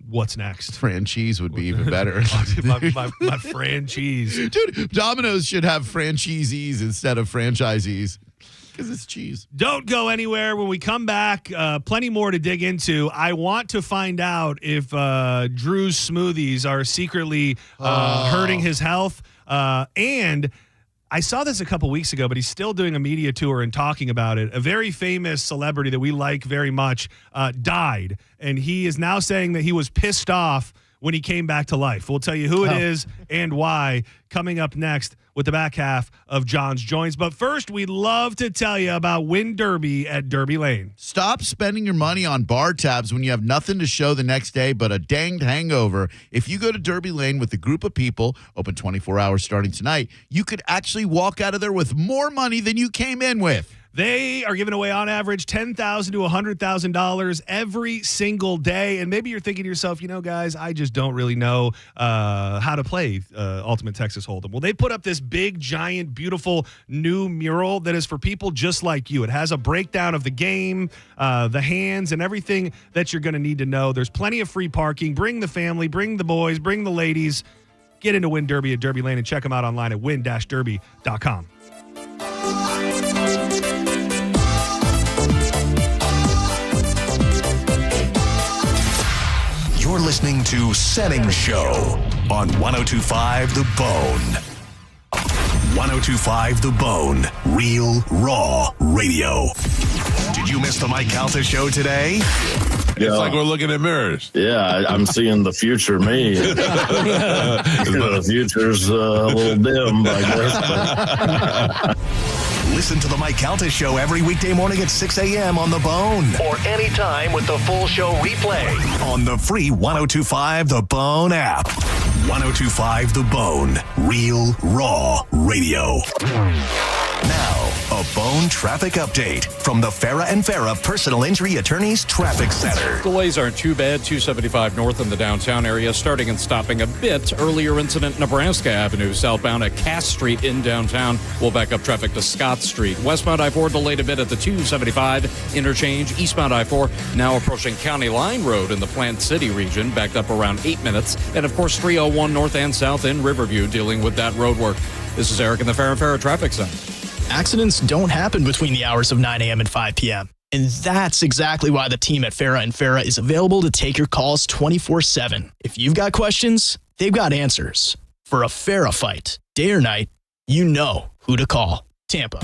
[SPEAKER 5] what's next.
[SPEAKER 28] Franchise would be even better.
[SPEAKER 5] my franchise.
[SPEAKER 28] Dude, Domino's should have franchisees instead of franchisees. Because it's cheese.
[SPEAKER 5] Don't go anywhere. When we come back, plenty more to dig into. I want to find out if Drew's smoothies are secretly hurting his health. And I saw this a couple weeks ago, but he's still doing a media tour and talking about it. A very famous celebrity that we like very much died. And he is now saying that he was pissed off when he came back to life. We'll tell you who it is and why coming up next with the back half of John's Joints. But first, we'd love to tell you about Win Derby at Derby Lane.
[SPEAKER 28] Stop spending your money on bar tabs when you have nothing to show the next day but a danged hangover. If you go to Derby Lane with a group of people, open 24 hours starting tonight, you could actually walk out of there with more money than you came in with.
[SPEAKER 5] They are giving away, on average, $10,000 to $100,000 every single day. And maybe you're thinking to yourself, guys, I just don't really know how to play Ultimate Texas Hold'em. Well, they put up this big, giant, beautiful new mural that is for people just like you. It has a breakdown of the game, the hands, and everything that you're going to need to know. There's plenty of free parking. Bring the family, bring the boys, bring the ladies. Get into Win Derby at Derby Lane and check them out online at win-derby.com.
[SPEAKER 2] You're listening to Setting Show on 102.5 The Bone. 102.5 The Bone, real, raw radio. Did you miss the Mike Calta show today?
[SPEAKER 14] It's like we're looking at mirrors.
[SPEAKER 16] Yeah, I'm seeing the future me. The future's a little dim, I guess.
[SPEAKER 2] Listen to the Mike Calta Show every weekday morning at 6 a.m. on The Bone. Or anytime with the full show replay on the free 102.5 The Bone app. 102.5 The Bone, real, raw radio. Now, a Bone traffic update from the Farah and Farah Personal Injury Attorneys Traffic Center.
[SPEAKER 18] Delays aren't too bad. 275 north in the downtown area, starting and stopping a bit. Earlier incident, Nebraska Avenue, southbound at Cass Street in downtown. We'll back up traffic to Scott Street. Westbound I-4 delayed a bit at the 275 interchange. Eastbound I-4 now approaching County Line Road in the Plant City region, backed up around 8 minutes. And of course, 301 north and south in Riverview, dealing with that road work. This is Eric in the Farah and Farah Traffic Center.
[SPEAKER 7] Accidents don't happen between the hours of 9 a.m. and 5 p.m. And that's exactly why the team at Farah and Farah is available to take your calls 24/7. If you've got questions, they've got answers. For a Farah fight, day or night, you know who to call. Tampa.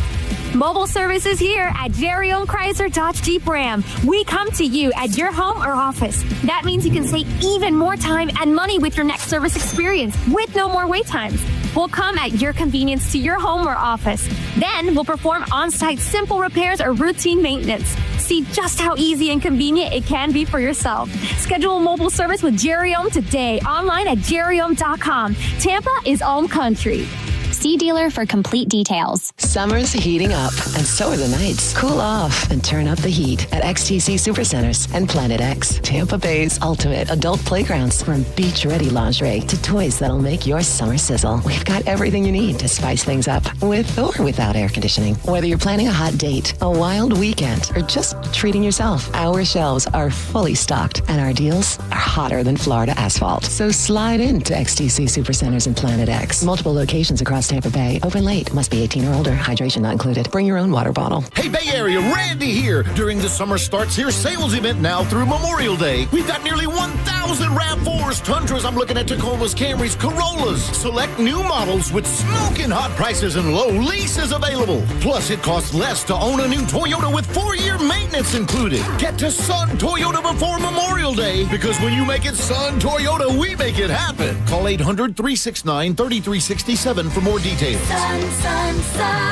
[SPEAKER 19] Mobile service is here at Jerry Owned Chrysler Dodge Jeep Ram. We come to you at your home or office. That means you can save even more time and money with your next service experience with no more wait times. We'll come at your convenience to your home or office. Then we'll perform on-site simple repairs or routine maintenance. See just how easy and convenient it can be for yourself. Schedule mobile service with Jerry Ohm today online at jerryohm.com. Tampa is Ohm Country.
[SPEAKER 27] See dealer for complete details.
[SPEAKER 17] Summer's heating up, and so are the nights. Cool off and turn up the heat at XTC Supercenters and Planet X, Tampa Bay's ultimate adult playgrounds. From beach-ready lingerie to toys that'll make your summer sizzle. We've got everything you need to spice things up, with or without air conditioning. Whether you're planning a hot date, a wild weekend, or just treating yourself, our shelves are fully stocked, and our deals are hotter than Florida asphalt. So slide into XTC Supercenters and Planet X. Multiple locations across Tampa Bay. Open late. Must be 18 or older. Hydration not included. Bring your own water bottle.
[SPEAKER 20] Hey, Bay Area, Randy here. During the Summer Starts Here sales event now through Memorial Day, we've got nearly 1,000 RAV4s, Tundras, I'm looking at Tacomas, Camrys, Corollas. Select new models with smoking hot prices and low leases available. Plus, it costs less to own a new Toyota with 4-year maintenance included. Get to Sun Toyota before Memorial Day, because when you make it Sun Toyota, we make it happen. Call 800-369-3367 for more details.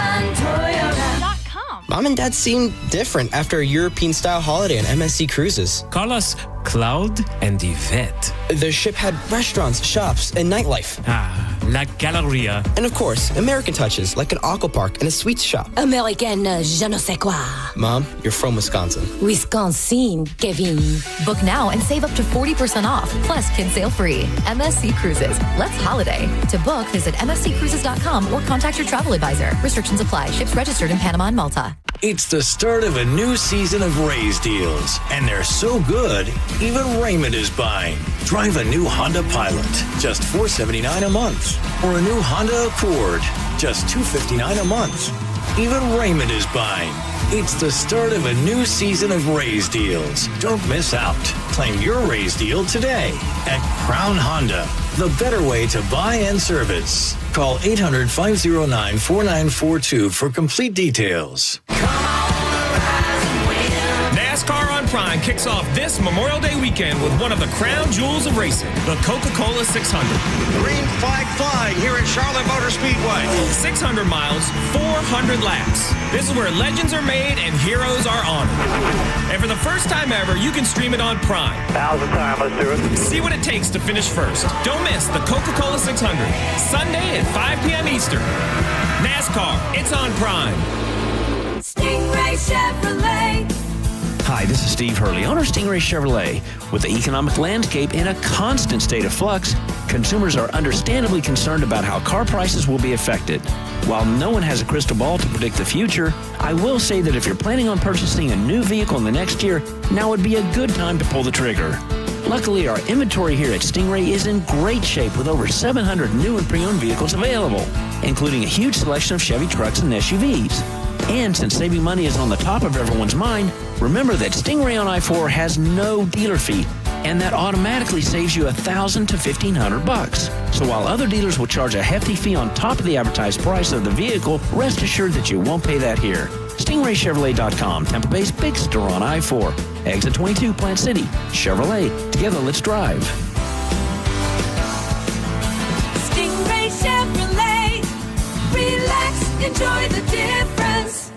[SPEAKER 21] Toyota.com.
[SPEAKER 22] Mom and Dad seem different after a European-style holiday on MSC Cruises.
[SPEAKER 23] Call us Cloud and Yvette.
[SPEAKER 22] The ship had restaurants, shops, and nightlife.
[SPEAKER 23] La Galleria.
[SPEAKER 22] And of course, American touches like an aqua park and a sweets shop.
[SPEAKER 24] American je ne sais quoi.
[SPEAKER 22] Mom, you're from Wisconsin.
[SPEAKER 24] Wisconsin, Kevin.
[SPEAKER 25] Book now and save up to 40% off, plus kids sail free. MSC Cruises. Let's holiday. To book, visit msccruises.com or contact your travel advisor. Restrictions apply. Ships registered in Panama and Malta.
[SPEAKER 26] It's the start of a new season of Raise deals, and they're so good, even Raymond is buying. Drive a new Honda Pilot, just $479 a month, or a new Honda Accord, just $259 a month. Even Raymond is buying. It's the start of a new season of Raise deals. Don't miss out. Claim your Raise deal today at Crown Honda, the better way to buy and service. Call 800-509-4942 for complete details.
[SPEAKER 29] NASCAR on Prime kicks off this Memorial Day weekend with one of the crown jewels of racing, the Coca-Cola 600.
[SPEAKER 30] Green flag flying here at Charlotte Motor Speedway.
[SPEAKER 29] 600 miles, 400 laps. This is where legends are made and heroes are honored. And for the first time ever, you can stream it on Prime.
[SPEAKER 31] 1,000 times, let's do it.
[SPEAKER 29] See what it takes to finish first. Don't miss the Coca-Cola 600, Sunday at 5 p.m. Eastern. NASCAR, it's on Prime.
[SPEAKER 24] Stingray Chevrolet.
[SPEAKER 32] Hi, this is Steve Hurley, owner of Stingray Chevrolet. With the economic landscape in a constant state of flux, consumers are understandably concerned about how car prices will be affected. While no one has a crystal ball to predict the future, I will say that if you're planning on purchasing a new vehicle in the next year, now would be a good time to pull the trigger. Luckily, our inventory here at Stingray is in great shape with over 700 new and pre-owned vehicles available, including a huge selection of Chevy trucks and SUVs. And since saving money is on the top of everyone's mind, remember that Stingray on I-4 has no dealer fee, and that automatically saves you $1,000 to $1,500. So while other dealers will charge a hefty fee on top of the advertised price of the vehicle, rest assured that you won't pay that here. StingrayChevrolet.com, Tampa Bay's big store on I-4. Exit 22, Plant City. Chevrolet. Together, let's drive.
[SPEAKER 24] Stingray Chevrolet. Relax, enjoy the difference.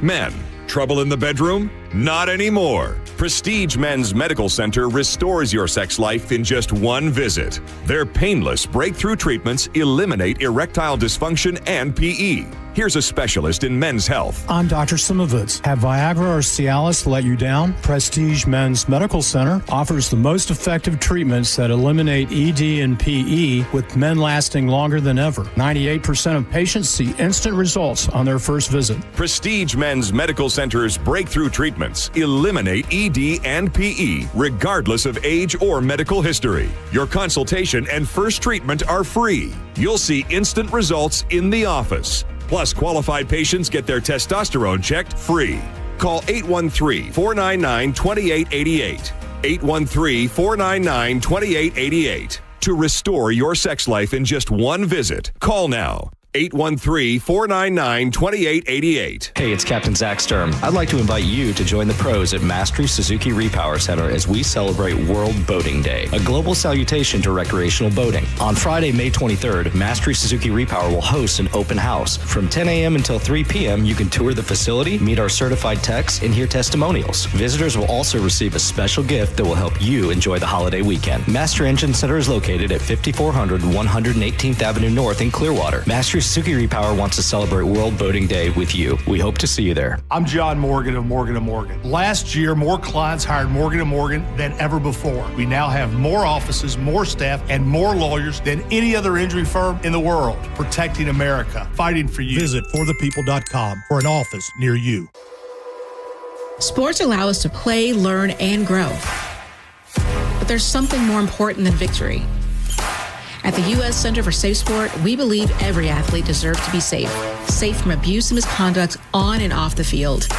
[SPEAKER 33] Men, trouble in the bedroom? Not anymore. Prestige Men's Medical Center restores your sex life in just one visit. Their painless breakthrough treatments eliminate erectile dysfunction and PE. Here's a specialist in men's health.
[SPEAKER 34] I'm Dr. Simovitz. Have Viagra or Cialis let you down? Prestige Men's Medical Center offers the most effective treatments that eliminate ED and PE, with men lasting longer than ever. 98% of patients see instant results on their first visit.
[SPEAKER 33] Prestige Men's Medical Center's breakthrough treatments eliminate ED and PE, regardless of age or medical history. Your consultation and first treatment are free. You'll see instant results in the office. Plus, qualified patients get their testosterone checked free. Call 813-499-2888. 813-499-2888 to restore your sex life in just one visit. Call now. 813-499-2888.
[SPEAKER 6] Hey, it's Captain Zach Sturm. I'd like to invite you to join the pros at Mastery Suzuki Repower Center as we celebrate World Boating Day, a global salutation to recreational boating. On Friday, May 23rd, Mastery Suzuki Repower will host an open house. From 10 a.m. until 3 p.m., you can tour the facility, meet our certified techs, and hear testimonials. Visitors will also receive a special gift that will help you enjoy the holiday weekend. Mastery Engine Center is located at 5400 118th Avenue North in Clearwater. Mastery Suzuki Repower wants to celebrate World Boating Day with you. We hope to see you there.
[SPEAKER 1] I'm John Morgan of Morgan & Morgan. Last year, more clients hired Morgan & Morgan than ever before. We now have more offices, more staff, and more lawyers than any other injury firm in the world. Protecting America. Fighting for you. Visit forthepeople.com for an office near you.
[SPEAKER 3] Sports allow us to play, learn, and grow. But there's something more important than victory. At the U.S. Center for Safe Sport, we believe every athlete deserves to be safe. Safe from abuse and misconduct on and off the field.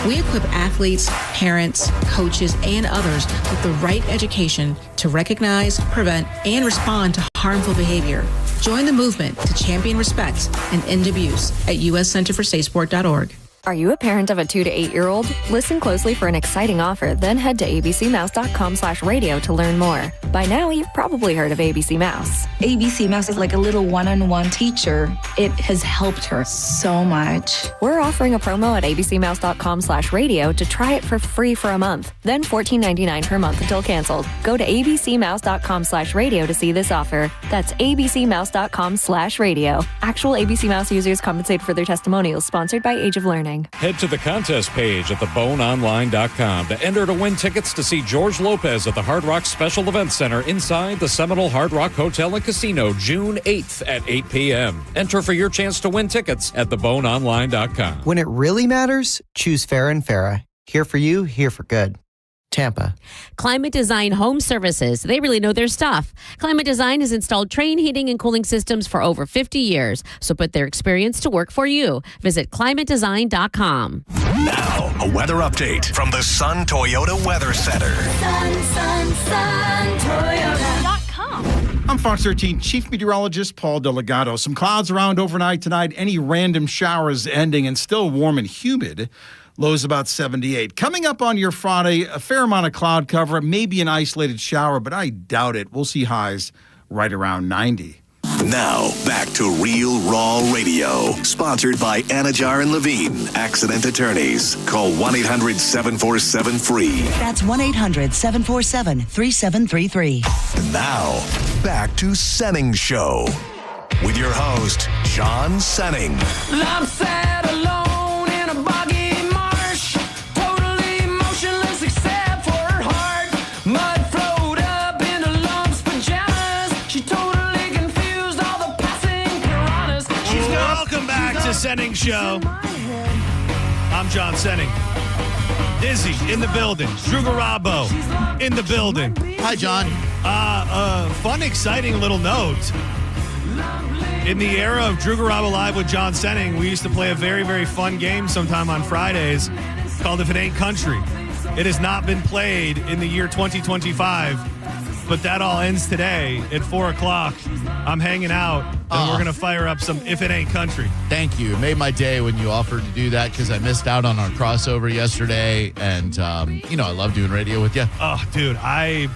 [SPEAKER 3] We equip athletes, parents, coaches, and others with the right education to recognize, prevent, and respond to harmful behavior. Join the movement to champion respect and end abuse at uscenterforsafesport.org.
[SPEAKER 4] Are you a parent of a 2 to 8-year-old? Listen closely for an exciting offer, then head to abcmouse.com/radio to learn more. By now, you've probably heard of ABC Mouse.
[SPEAKER 5] ABC Mouse is like a little one-on-one teacher. It has helped her so much.
[SPEAKER 4] We're offering a promo at abcmouse.com/radio to try it for free for a month, then $14.99 per month until canceled. Go to abcmouse.com/radio to see this offer. That's abcmouse.com/radio. Actual ABC Mouse users compensate for their testimonials, sponsored by Age of Learning.
[SPEAKER 18] Head to the contest page at theboneonline.com to enter to win tickets to see George Lopez at the Hard Rock Special Events Center inside the Seminole Hard Rock Hotel and Casino June 8th at 8 p.m. Enter for your chance to win tickets at theboneonline.com.
[SPEAKER 8] When it really matters, choose Farrah & Farrah. Here for you, here for good. Tampa.
[SPEAKER 9] Climate Design Home Services. They really know their stuff. Climate Design has installed Trane heating and cooling systems for over 50 years. So put their experience to work for you. Visit climatedesign.com.
[SPEAKER 2] Now, a weather update from the Sun Toyota Weather Center.
[SPEAKER 24] Sun, Toyota.com.
[SPEAKER 10] I'm Fox 13 Chief Meteorologist Paul Delgado. Some clouds around overnight tonight. Any random showers ending and still warm and humid. Lows about 78. Coming up on your Friday, a fair amount of cloud cover, maybe an isolated shower, but I doubt it. We'll see highs right around 90.
[SPEAKER 2] Now, back to Real Raw Radio. Sponsored by Anajar and Levine, Accident Attorneys. Call 1-800-747-FREE.
[SPEAKER 11] That's 1-800-747-3733.
[SPEAKER 2] Now, back to Senning Show. With your host, John Senning.
[SPEAKER 24] I'm sad alone.
[SPEAKER 12] Senning Show. I'm John Senning. Dizzy in the building. Drew Garabo in the building.
[SPEAKER 20] Hi, John.
[SPEAKER 12] Fun, exciting little note. In the era of Drew Garabo Live with John Senning, we used to play a very, very fun game sometime on Fridays called If It Ain't Country. It has not been played in the year 2025, but that all ends today at 4 o'clock. I'm hanging out, and we're going to fire up some If It Ain't Country.
[SPEAKER 20] Thank you. It made my day when you offered to do that because I missed out on our crossover yesterday, and, I love doing radio with you.
[SPEAKER 12] Oh, dude, I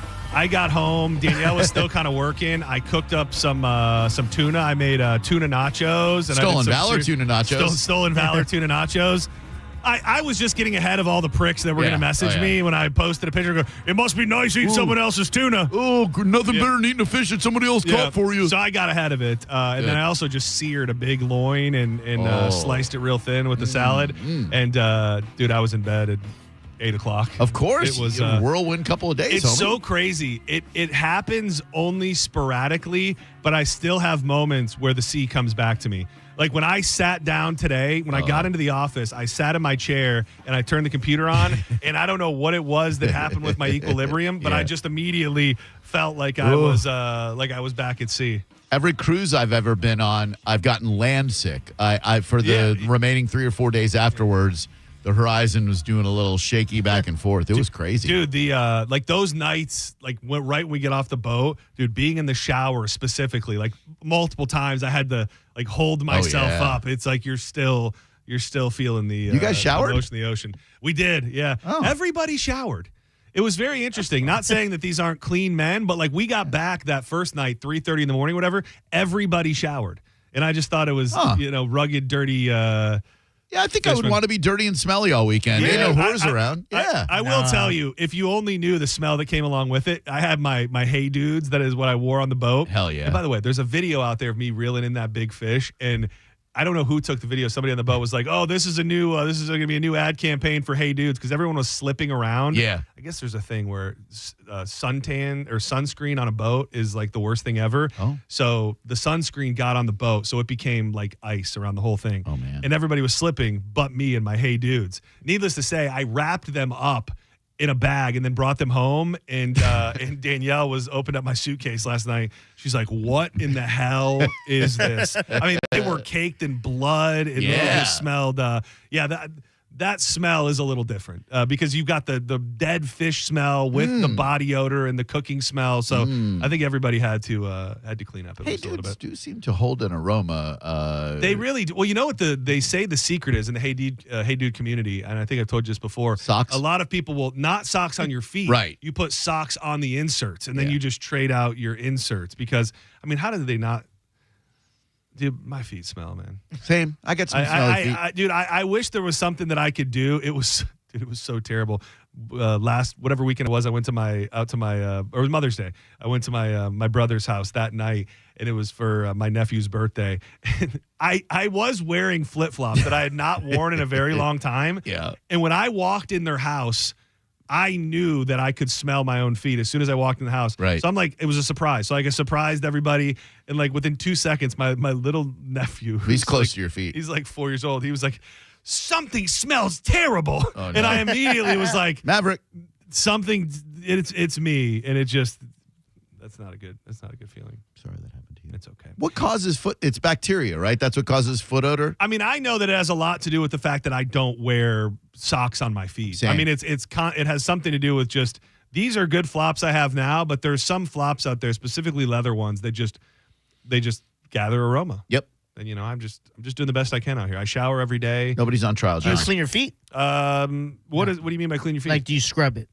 [SPEAKER 12] got home. Danielle was still kind of working. I cooked up some tuna. I made tuna nachos. And
[SPEAKER 20] Stolen Valor tuna nachos.
[SPEAKER 12] Stolen Valor tuna nachos. I was just getting ahead of all the pricks that were going to message me when I posted a picture. Go, it must be nice eating someone else's tuna.
[SPEAKER 20] Oh, nothing better than eating a fish that somebody else caught for you.
[SPEAKER 12] So I got ahead of it. And then I also just seared a big loin and sliced it real thin with the salad. And, dude, I was in bed at 8 o'clock.
[SPEAKER 20] Of course.
[SPEAKER 12] It was
[SPEAKER 20] a whirlwind couple of days.
[SPEAKER 12] It's so crazy. It happens only sporadically, but I still have moments where the sea comes back to me. Like when I sat down today, when I got into the office, I sat in my chair and I turned the computer on, and I don't know what it was that happened with my equilibrium, but I just immediately felt like I was back at sea.
[SPEAKER 20] Every cruise I've ever been on, I've gotten land sick. I for the remaining 3 or 4 days afterwards, the horizon was doing a little shaky back and forth. It was crazy.
[SPEAKER 12] Dude, the like those nights, like right when we get off the boat, dude, being in the shower specifically, like multiple times I had to like hold myself up. It's like you're still feeling the
[SPEAKER 20] You guys showered?
[SPEAKER 12] The ocean. We did, yeah. Oh. Everybody showered. It was very interesting. Not saying that these aren't clean men, but like we got back that first night, 3:30 in the morning, whatever, everybody showered. And I just thought it was, rugged, dirty
[SPEAKER 7] Yeah, I think I would
[SPEAKER 12] Fishman.
[SPEAKER 7] want to be dirty and smelly all weekend.
[SPEAKER 12] Yeah,
[SPEAKER 7] Ain't no whores around. Yeah.
[SPEAKER 12] I will tell you, if you only knew the smell that came along with it, I had my Hey Dudes. That is what I wore on the boat.
[SPEAKER 7] Hell yeah.
[SPEAKER 12] And by the way, there's a video out there of me reeling in that big fish, and I don't know who took the video. Somebody on the boat was like, "Oh, this is going to be a new ad campaign for Hey Dudes," because everyone was slipping around.
[SPEAKER 7] Yeah.
[SPEAKER 12] I guess there's a thing where suntan or sunscreen on a boat is like the worst thing ever.
[SPEAKER 7] Oh.
[SPEAKER 12] So the sunscreen got on the boat, so it became like ice around the whole thing.
[SPEAKER 7] Oh, man.
[SPEAKER 12] And everybody was slipping, but me and my Hey Dudes. Needless to say, I wrapped them up in a bag and then brought them home. And and Danielle opened up my suitcase last night. She's like, "What in the hell is this?" I mean, they were caked in blood, and they just smelled. That smell is a little different because you've got the dead fish smell with the body odor and the cooking smell. So I think everybody had to clean up a little bit.
[SPEAKER 7] Do seem to hold an aroma.
[SPEAKER 12] They really do. Well, you know what they say the secret is in the Hey Dude community, and I think I've told you this before.
[SPEAKER 7] Socks?
[SPEAKER 12] A lot of people will not socks on your feet.
[SPEAKER 7] Right.
[SPEAKER 12] You put socks on the inserts, and then you just trade out your inserts because, I mean, how did they not? Dude, my feet smell, man.
[SPEAKER 7] Same. I got some smelly feet.
[SPEAKER 12] Dude, I wish there was something that I could do. It was so terrible. Last whatever weekend it was, I went to it was Mother's Day. I went to my brother's house that night, and it was for my nephew's birthday. And I was wearing flip-flops that I had not worn in a very long time.
[SPEAKER 7] Yeah.
[SPEAKER 12] And when I walked in their house, I knew that I could smell my own feet as soon as I walked in the house.
[SPEAKER 7] Right.
[SPEAKER 12] So I'm like, it was a surprise. So I surprised everybody. And like within 2 seconds, my little nephew.
[SPEAKER 7] He's close to your feet.
[SPEAKER 12] He's like 4 years old. He was like, "Something smells terrible."
[SPEAKER 7] Oh, no.
[SPEAKER 12] And I immediately was like,
[SPEAKER 7] Maverick.
[SPEAKER 12] "Something, it's me." And it just, that's not a good feeling.
[SPEAKER 7] Sorry that happened to you.
[SPEAKER 12] It's okay.
[SPEAKER 7] What causes foot? It's bacteria, right? That's what causes foot odor?
[SPEAKER 12] I mean, I know that it has a lot to do with the fact that I don't wear socks on my feet.
[SPEAKER 7] Same.
[SPEAKER 12] I mean, it has something to do with just, these are good flops I have now, but there's some flops out there, specifically leather ones, that they just gather aroma.
[SPEAKER 7] Yep.
[SPEAKER 12] And I'm just doing the best I can out here. I shower every day.
[SPEAKER 7] Nobody's on trial.
[SPEAKER 11] Do you
[SPEAKER 7] John.
[SPEAKER 11] clean your feet?
[SPEAKER 12] What do you mean by clean your feet?
[SPEAKER 11] Like, do you scrub it?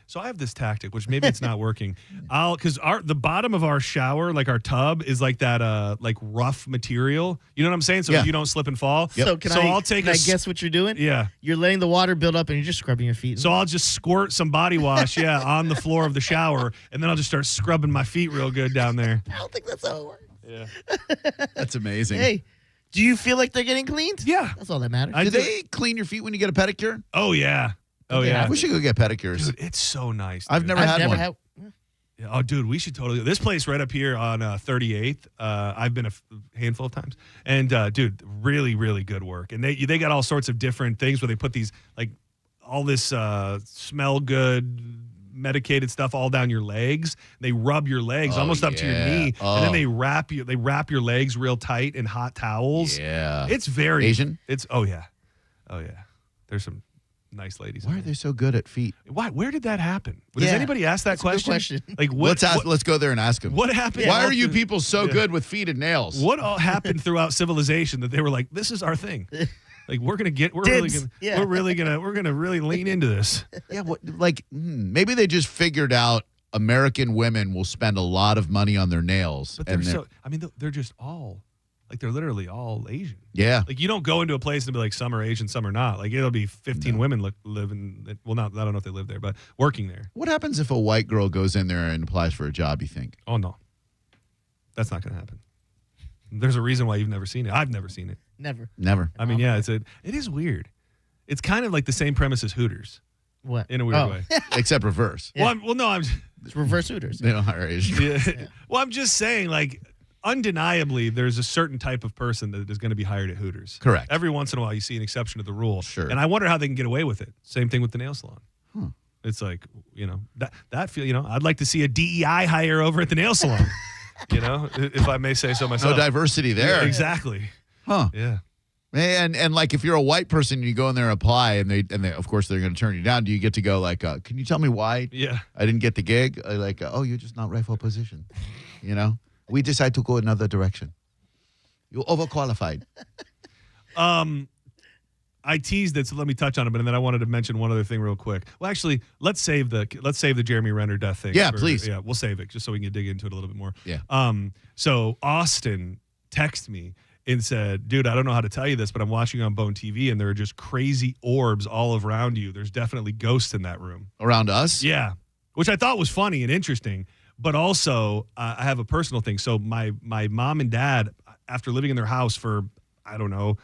[SPEAKER 12] So I have this tactic, which maybe it's not working. Because the bottom of our shower, like our tub, is like that like rough material. You know what I'm saying? So you don't slip and fall.
[SPEAKER 11] Yep. So can
[SPEAKER 12] I'll take
[SPEAKER 11] I guess what you're doing?
[SPEAKER 12] Yeah.
[SPEAKER 11] You're letting the water build up and you're just scrubbing your feet.
[SPEAKER 12] So I'll just squirt some body wash, on the floor of the shower, and then I'll just start scrubbing my feet real good down there.
[SPEAKER 11] I don't think that's how it works.
[SPEAKER 12] Yeah.
[SPEAKER 7] That's amazing.
[SPEAKER 11] Hey, do you feel like they're getting cleaned?
[SPEAKER 12] Yeah.
[SPEAKER 11] That's all that matters.
[SPEAKER 7] Do they clean your feet when you get a pedicure?
[SPEAKER 12] Oh, yeah. Oh, yeah.
[SPEAKER 7] We should go get pedicures.
[SPEAKER 12] Dude, it's so nice.
[SPEAKER 7] I've never had one.
[SPEAKER 12] Yeah, oh, dude, we should totally. This place right up here on 38th, I've been a handful of times. And, dude, really, really good work. And they got all sorts of different things where they put these, like, all this smell good, medicated stuff all down your legs. They rub your legs almost up to your knee. And then they wrap your legs real tight in hot towels.
[SPEAKER 7] Yeah.
[SPEAKER 12] It's very.
[SPEAKER 7] Asian?
[SPEAKER 12] Oh, yeah. Oh, yeah. There's some nice ladies.
[SPEAKER 7] Why are they so good at feet?
[SPEAKER 12] Why? Where did that happen? Does anybody ask that question?
[SPEAKER 11] Good question.
[SPEAKER 12] Like, what,
[SPEAKER 7] Let's go there and ask them.
[SPEAKER 12] What happened?
[SPEAKER 7] Why are you people so good with feet and nails?
[SPEAKER 12] What all happened throughout civilization that they were like, this is our thing? Like, we're really gonna lean into this.
[SPEAKER 7] Yeah, maybe they just figured out American women will spend a lot of money on their nails.
[SPEAKER 12] But they're just all. Like, they're literally all Asian.
[SPEAKER 7] Yeah.
[SPEAKER 12] Like, you don't go into a place and be like, some are Asian, some are not. Like, it'll be 15 women living, well, not, I don't know if they live there, but working there.
[SPEAKER 7] What happens if a white girl goes in there and applies for a job, you think?
[SPEAKER 12] Oh, no. That's not going to happen. There's a reason why you've never seen it. I've never seen it.
[SPEAKER 7] Never.
[SPEAKER 12] I mean, it is weird. It's kind of like the same premise as Hooters.
[SPEAKER 11] What?
[SPEAKER 12] In a weird way.
[SPEAKER 7] Except reverse.
[SPEAKER 11] Yeah.
[SPEAKER 12] It's
[SPEAKER 11] reverse Hooters.
[SPEAKER 7] They don't hire Asian.
[SPEAKER 12] Yeah. Well, I'm just saying, like, undeniably, there's a certain type of person that is going to be hired at Hooters.
[SPEAKER 7] Correct.
[SPEAKER 12] Every once in a while, you see an exception to the rule.
[SPEAKER 7] Sure.
[SPEAKER 12] And I wonder how they can get away with it. Same thing with the nail salon.
[SPEAKER 7] Huh.
[SPEAKER 12] It's like, I'd like to see a DEI hire over at the nail salon. If I may say so myself.
[SPEAKER 7] No diversity there.
[SPEAKER 12] Yeah, exactly.
[SPEAKER 7] Huh.
[SPEAKER 12] Yeah.
[SPEAKER 7] And like, if you're a white person, you go in there and apply, and they of course they're going to turn you down. Do you get to go like, can you tell me why?
[SPEAKER 12] Yeah.
[SPEAKER 7] I didn't get the gig. You're just not right for a position. We decide to go another direction. You're overqualified.
[SPEAKER 12] I teased it, so let me touch on it, but then I wanted to mention one other thing real quick. Well, actually, let's save the Jeremy Renner death thing.
[SPEAKER 7] Yeah, please.
[SPEAKER 12] Yeah, we'll save it just so we can dig into it a little bit more.
[SPEAKER 7] Yeah.
[SPEAKER 12] So Austin texted me and said, dude, I don't know how to tell you this, but I'm watching on Bone TV, and there are just crazy orbs all around you. There's definitely ghosts in that room.
[SPEAKER 7] Around us?
[SPEAKER 12] Yeah, which I thought was funny and interesting. But also, I have a personal thing. So my mom and dad, after living in their house for, I don't know,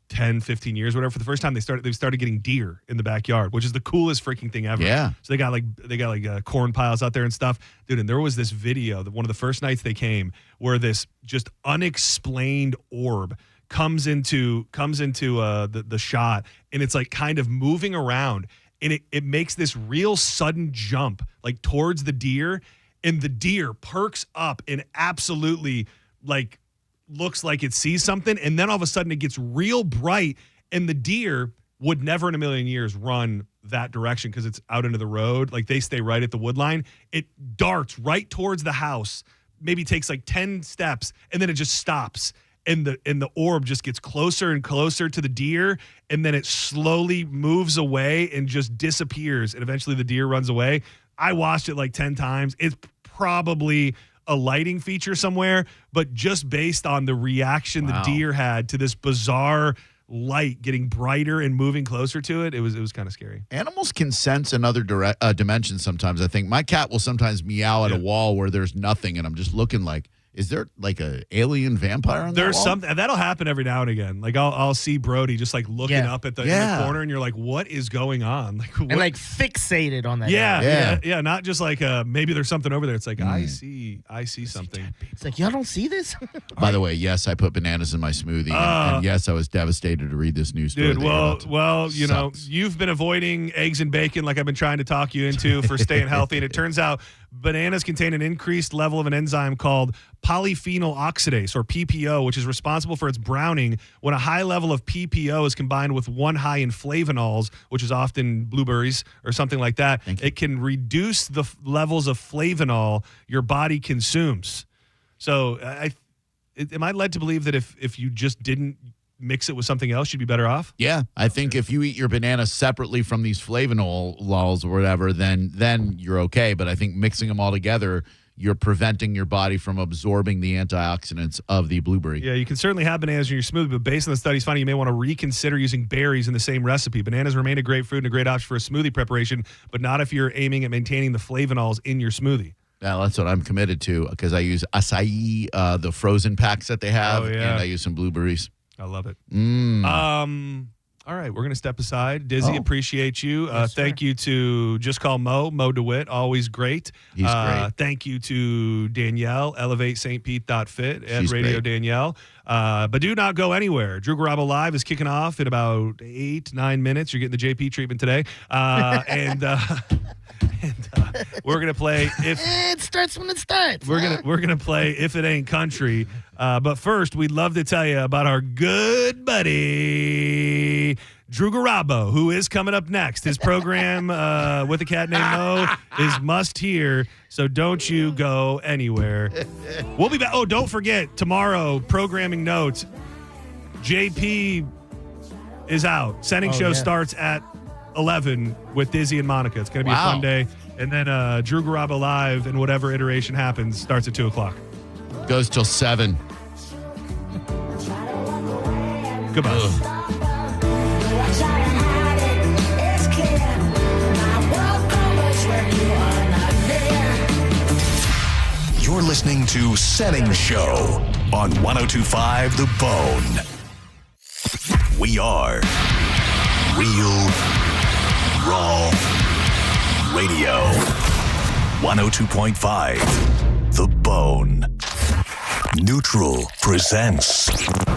[SPEAKER 12] 10, 15 years, whatever, for the first time they started getting deer in the backyard, which is the coolest freaking thing ever.
[SPEAKER 7] Yeah.
[SPEAKER 12] So they got like corn piles out there and stuff. Dude, and there was this video that one of the first nights they came where this just unexplained orb comes into the shot, and it's like kind of moving around, and it makes this real sudden jump like towards the deer, and the deer perks up and absolutely like looks like it sees something, and then all of a sudden it gets real bright, and the deer would never in a million years run that direction because it's out into the road. Like, they stay right at the wood line. It darts right towards the house, maybe takes like 10 steps, and then it just stops, and the orb just gets closer and closer to the deer, and then it slowly moves away and just disappears, and eventually the deer runs away. I watched it like 10 times. It's probably a lighting feature somewhere, but just based on the reaction the deer had to this bizarre light getting brighter and moving closer to it, it was kind of scary.
[SPEAKER 7] Animals can sense another dimension sometimes. I think my cat will sometimes meow at a wall where there's nothing, and I'm just looking like, is there like a alien vampire on
[SPEAKER 12] There's
[SPEAKER 7] that wall?
[SPEAKER 12] something that'll happen every now and again. Like I'll see Brody just like looking up at in the corner, and you're like, what is going on? Like, what?
[SPEAKER 11] And like fixated on that.
[SPEAKER 12] Yeah. Not just like maybe there's something over there. It's like I see something.
[SPEAKER 11] It's like, y'all don't see this?
[SPEAKER 7] By the way, yes, I put bananas in my smoothie, and yes, I was devastated to read this news story.
[SPEAKER 12] Dude, well, you know, you've been avoiding eggs and bacon like I've been trying to talk you into for staying healthy, and it turns out bananas contain an increased level of an enzyme called polyphenol oxidase, or PPO, which is responsible for its browning. When a high level of PPO is combined with one high in flavonols, which is often blueberries or something like that, it can reduce the levels of flavonol your body consumes. So am I led to believe that if you just didn't mix it with something else, you'd be better off?
[SPEAKER 7] Yeah, I think if you eat your banana separately from these flavonols or whatever, then you're okay. But I think mixing them all together, you're preventing your body from absorbing the antioxidants of the blueberry.
[SPEAKER 12] Yeah, you can certainly have bananas in your smoothie, but based on the studies finding, you may want to reconsider using berries in the same recipe. Bananas remain a great fruit and a great option for a smoothie preparation, but not if you're aiming at maintaining the flavonols in your smoothie.
[SPEAKER 7] Yeah, that's what I'm committed to, because I use acai, the frozen packs that they have, and I use some blueberries.
[SPEAKER 12] I love it. All right, we're going to step aside. Dizzy, appreciate you.
[SPEAKER 11] Yes,
[SPEAKER 12] thank you to Just Call Mo DeWitt, always great.
[SPEAKER 7] He's great.
[SPEAKER 12] Thank you to Danielle, ElevateSt.Pete.fit at
[SPEAKER 7] She's
[SPEAKER 12] Radio
[SPEAKER 7] great.
[SPEAKER 12] Danielle. But do not go anywhere. Drew Garabo Live is kicking off in about 8-9 minutes. You're getting the JP treatment today. And we're gonna play
[SPEAKER 11] It starts when it starts.
[SPEAKER 12] We're gonna play If It Ain't Country. But first, we'd love to tell you about our good buddy Drew Garabo, who is coming up next. His program with a cat named Mo is must hear. So don't you go anywhere. We'll be back. Oh, don't forget tomorrow. Programming notes. JP is out. Sending show starts at 11 with Dizzy and Monica. It's going to be a fun day. And then Drew Garabo Live and whatever iteration happens starts at 2:00.
[SPEAKER 7] Goes till 7.
[SPEAKER 12] Goodbye.
[SPEAKER 2] You're listening to Setting Show on 102.5 The Bone. We are Real Raw Radio. 102.5 The Bone. Neutral presents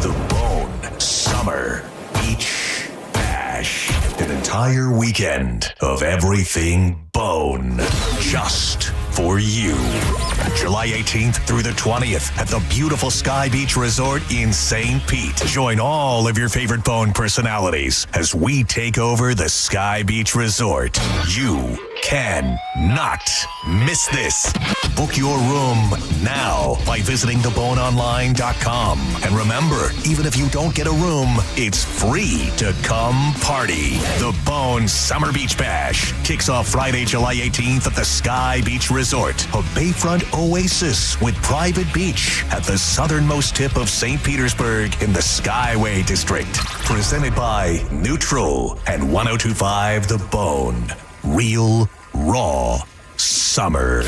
[SPEAKER 2] The Bone Summer Beach Bash. An entire weekend of everything bone. Just for you. July 18th through the 20th at the beautiful Sky Beach Resort in St. Pete. Join all of your favorite Bone personalities as we take over the Sky Beach Resort. You cannot miss this. Book your room now by visiting theboneonline.com. And remember, even if you don't get a room, it's free to come party. The Bone Summer Beach Bash kicks off Friday, July 18th at the Sky Beach Resort, a bayfront oasis with private beach at the southernmost tip of St. Petersburg in the Skyway District. Presented by Neutral and 102.5 The Bone. Real, raw summer.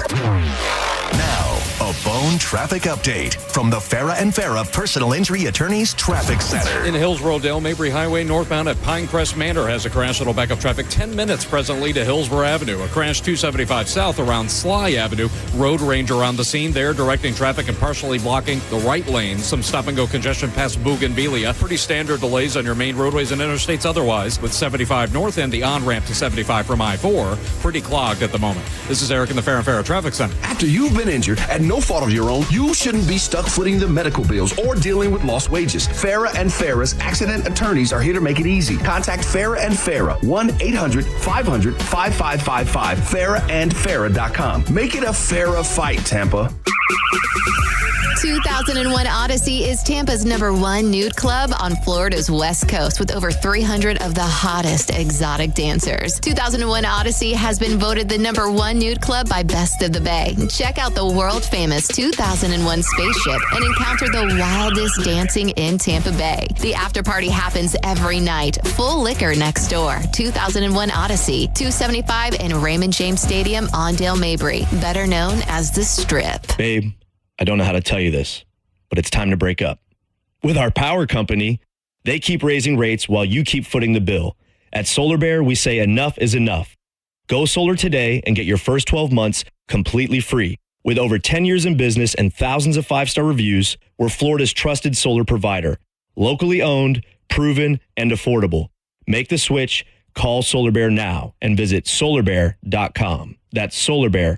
[SPEAKER 2] Now, a Bone traffic update from the Farah and Farah Personal Injury Attorneys Traffic Center.
[SPEAKER 18] In Hillsborough, Dale Mabry Highway northbound at Pinecrest Manor has a crash that'll back up traffic 10 minutes presently to Hillsborough Avenue. A crash 275 south around Sly Avenue. Road ranger on the scene there, directing traffic and partially blocking the right lane. Some stop-and-go congestion past Bougainvillea. Pretty standard delays on your main roadways and interstates otherwise, with 75 north and the on-ramp to 75 from I-4 pretty clogged at the moment. This is Eric in the Farah and Farah Traffic Center.
[SPEAKER 13] After you've been injured at no fault of your own, you shouldn't be stuck footing the medical bills or dealing with lost wages. Farah and Farah's accident attorneys are here to make it easy. Contact Farah and Farah, 1-800-500-5555, farahandfarah.com. Make it a Farah fight, Tampa.
[SPEAKER 14] 2001 Odyssey is Tampa's #1 nude club on Florida's West Coast with over 300 of the hottest exotic dancers. 2001 Odyssey has been voted the #1 nude club by Best of the Bay. Check out the world-famous 2001 spaceship and encounter the wildest dancing in Tampa Bay. The after party happens every night. Full liquor next door. 2001 Odyssey, 275 in Raymond James Stadium on Dale Mabry, better known as the Strip.
[SPEAKER 15] Babe, I don't know how to tell you this, but it's time to break up. With our power company, they keep raising rates while you keep footing the bill. At Solar Bear, we say enough is enough. Go solar today and get your first 12 months completely free. With over 10 years in business and thousands of 5-star reviews, we're Florida's trusted solar provider. Locally owned, proven, and affordable. Make the switch, call Solar Bear now, and visit solarbear.com. That's solarbear.com.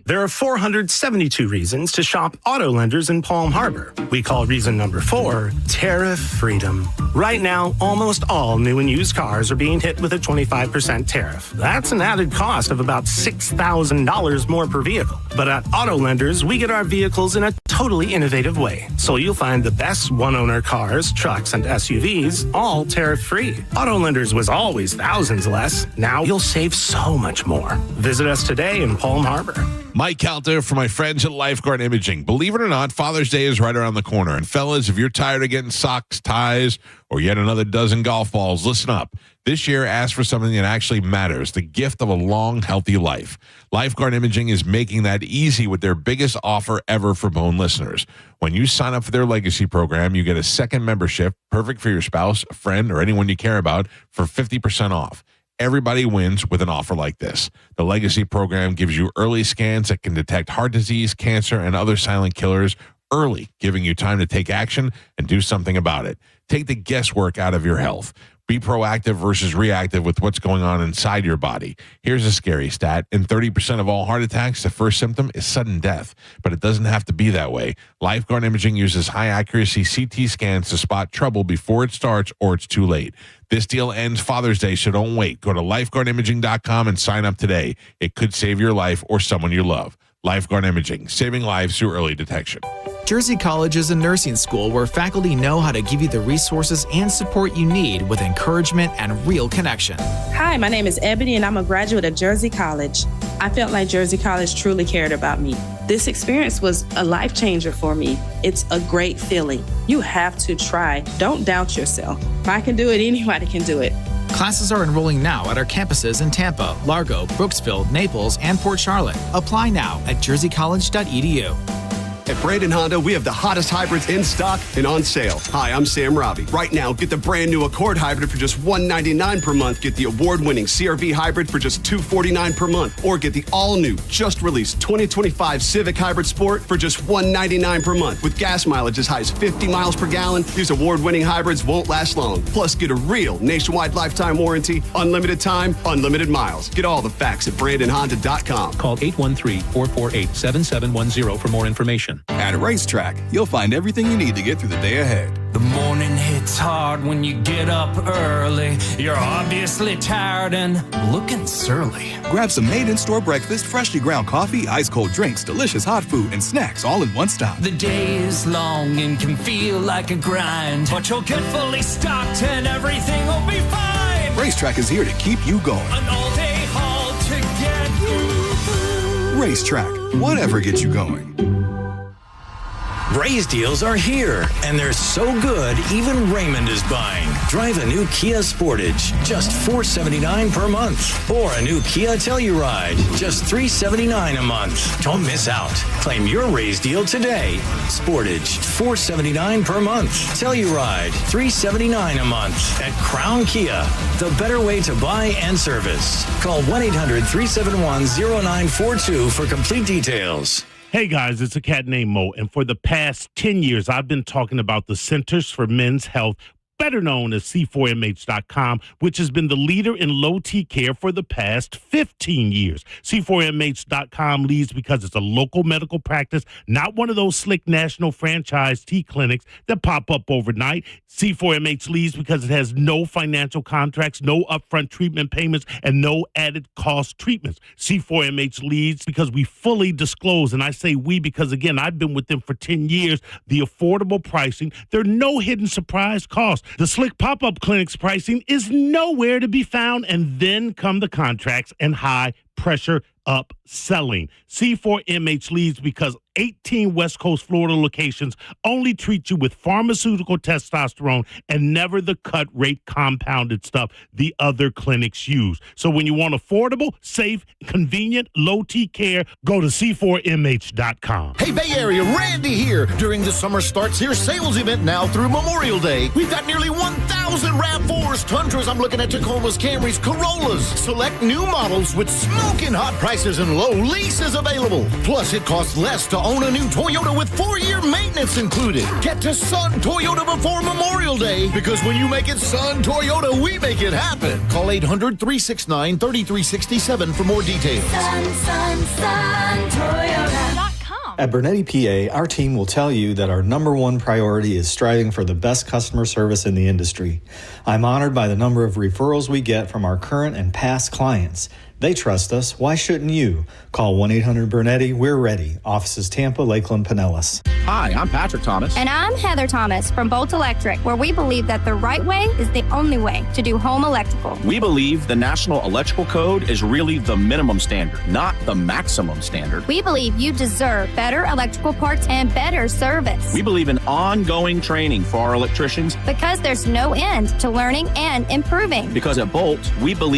[SPEAKER 16] There are 472 reasons to shop auto lenders in Palm Harbor. We call reason number 4 tariff freedom. Right now, almost all new and used cars are being hit with a 25% tariff. That's an added cost of about $6,000 more per vehicle. But at auto lenders, we get our vehicles in a totally innovative way. So you'll find the best one-owner cars, trucks, and SUVs, all tariff-free. Auto lenders was always thousands less. Now you'll save so much more. Visit us today in Palm Harbor.
[SPEAKER 17] Mike Calter for my friends at Lifeguard Imaging. Believe it or not, Father's Day is right around the corner. And fellas, if you're tired of getting socks, ties, or yet another dozen golf balls, listen up. This year, ask for something that actually matters, the gift of a long, healthy life. Lifeguard Imaging is making that easy with their biggest offer ever for Bone listeners. When you sign up for their legacy program, you get a second membership, perfect for your spouse, a friend, or anyone you care about, for 50% off. Everybody wins with an offer like this. The Legacy program gives you early scans that can detect heart disease, cancer, and other silent killers early, giving you time to take action and do something about it. Take the guesswork out of your health. Be proactive versus reactive with what's going on inside your body. Here's a scary stat. In 30% of all heart attacks, the first symptom is sudden death. But it doesn't have to be that way. Lifeguard Imaging uses high-accuracy CT scans to spot trouble before it starts or it's too late. This deal ends Father's Day, so don't wait. Go to lifeguardimaging.com and sign up today. It could save your life or someone you love. Lifeguard Imaging, saving lives through early detection.
[SPEAKER 19] Jersey College is a nursing school where faculty know how to give you the resources and support you need with encouragement and real connection.
[SPEAKER 21] Hi, my name is Ebony and I'm a graduate of Jersey College. I felt like Jersey College truly cared about me. This experience was a life changer for me. It's a great feeling. You have to try. Don't doubt yourself. If I can do it, anybody can do it.
[SPEAKER 19] Classes are enrolling now at our campuses in Tampa, Largo, Brooksville, Naples, and Port Charlotte. Apply now at jerseycollege.edu.
[SPEAKER 22] At Brandon Honda, we have the hottest hybrids in stock and on sale. Hi, I'm Sam Robbie. Right now, get the brand new Accord Hybrid for just $199 per month. Get the award-winning CR-V Hybrid for just $249 per month. Or get the all-new, just-released 2025 Civic Hybrid Sport for just $199 per month. With gas mileage as high as 50 miles per gallon, these award-winning hybrids won't last long. Plus, get a real nationwide lifetime warranty, unlimited time, unlimited miles. Get all the facts at BrandonHonda.com.
[SPEAKER 23] Call 813-448-7710 for more information.
[SPEAKER 25] At Racetrack, you'll find everything you need to get through the day ahead.
[SPEAKER 26] The morning hits
[SPEAKER 24] It's hard when you get up early. You're obviously tired and looking surly.
[SPEAKER 1] Grab some made-in-store breakfast, freshly ground coffee, ice-cold drinks, delicious hot food, and snacks all in one stop.
[SPEAKER 24] The day is long and can feel like a grind, but you'll get fully stocked and everything will be fine.
[SPEAKER 1] Racetrack is here to keep you going.
[SPEAKER 24] An all-day haul to get you through.
[SPEAKER 1] Racetrack, whatever gets you going.
[SPEAKER 3] Ray's deals are here, and they're so good, even Raymond is buying. Drive a new Kia Sportage, just $479 per month. Or a new Kia Telluride, just $379 a month. Don't miss out. Claim your Ray's deal today. Sportage, $479 per month. Telluride, $379 a month. At Crown Kia, the better way to buy and service. Call 1-800-371-0942 for complete details.
[SPEAKER 6] Hey guys, it's a cat named Mo, and for the past 10 years, I've been talking about the Centers for Men's Health, better known as C4MH.com, which has been the leader in low T care for the past 15 years. C4MH.com leads because it's a local medical practice, not one of those slick national franchise T clinics that pop up overnight. C4MH leads because it has no financial contracts, no upfront treatment payments, and no added cost treatments. C4MH leads because we fully disclose, and I say we because, again, I've been with them for 10 years, the affordable pricing. There are no hidden surprise costs. The slick pop-up clinic's pricing is nowhere to be found, and then come the contracts and high-pressure upselling. C4MH leads because 18 West Coast Florida locations only treat you with pharmaceutical testosterone and never the cut rate compounded stuff the other clinics use. So when you want affordable, safe, convenient, low T care, go to C4MH.com.
[SPEAKER 20] Hey, Bay Area, Randy here. During the Summer Starts Here sales event now through Memorial Day, we've got nearly 1,000 RAV4s, Tundras, I'm looking at Tacomas, Camrys, Corollas. Select new models with smoking hot prices and low leases available. Plus, it costs less to own a new Toyota with 4-year maintenance included. Get to Sun Toyota before Memorial Day, because when you make it Sun Toyota, we make it happen. Call 800-369-3367 for more details.
[SPEAKER 24] Sun Toyota.com.
[SPEAKER 23] At Bernetti PA, our team will tell you that our number one priority is striving for the best customer service in the industry. I'm honored by the number of referrals we get from our current and past clients. They trust us. Why shouldn't you? Call 1-800-BERNETTI. We're ready. Offices Tampa, Lakeland, Pinellas.
[SPEAKER 25] Hi, I'm Patrick Thomas.
[SPEAKER 26] And I'm Heather Thomas from Bolt Electric, where we believe that the right way is the only way to do home electrical.
[SPEAKER 25] We believe the National Electrical Code is really the minimum standard, not the maximum standard.
[SPEAKER 26] We believe you deserve better electrical parts and better service.
[SPEAKER 25] We believe in ongoing training for our electricians.
[SPEAKER 26] Because there's no end to learning and improving.
[SPEAKER 25] Because at Bolt, we believe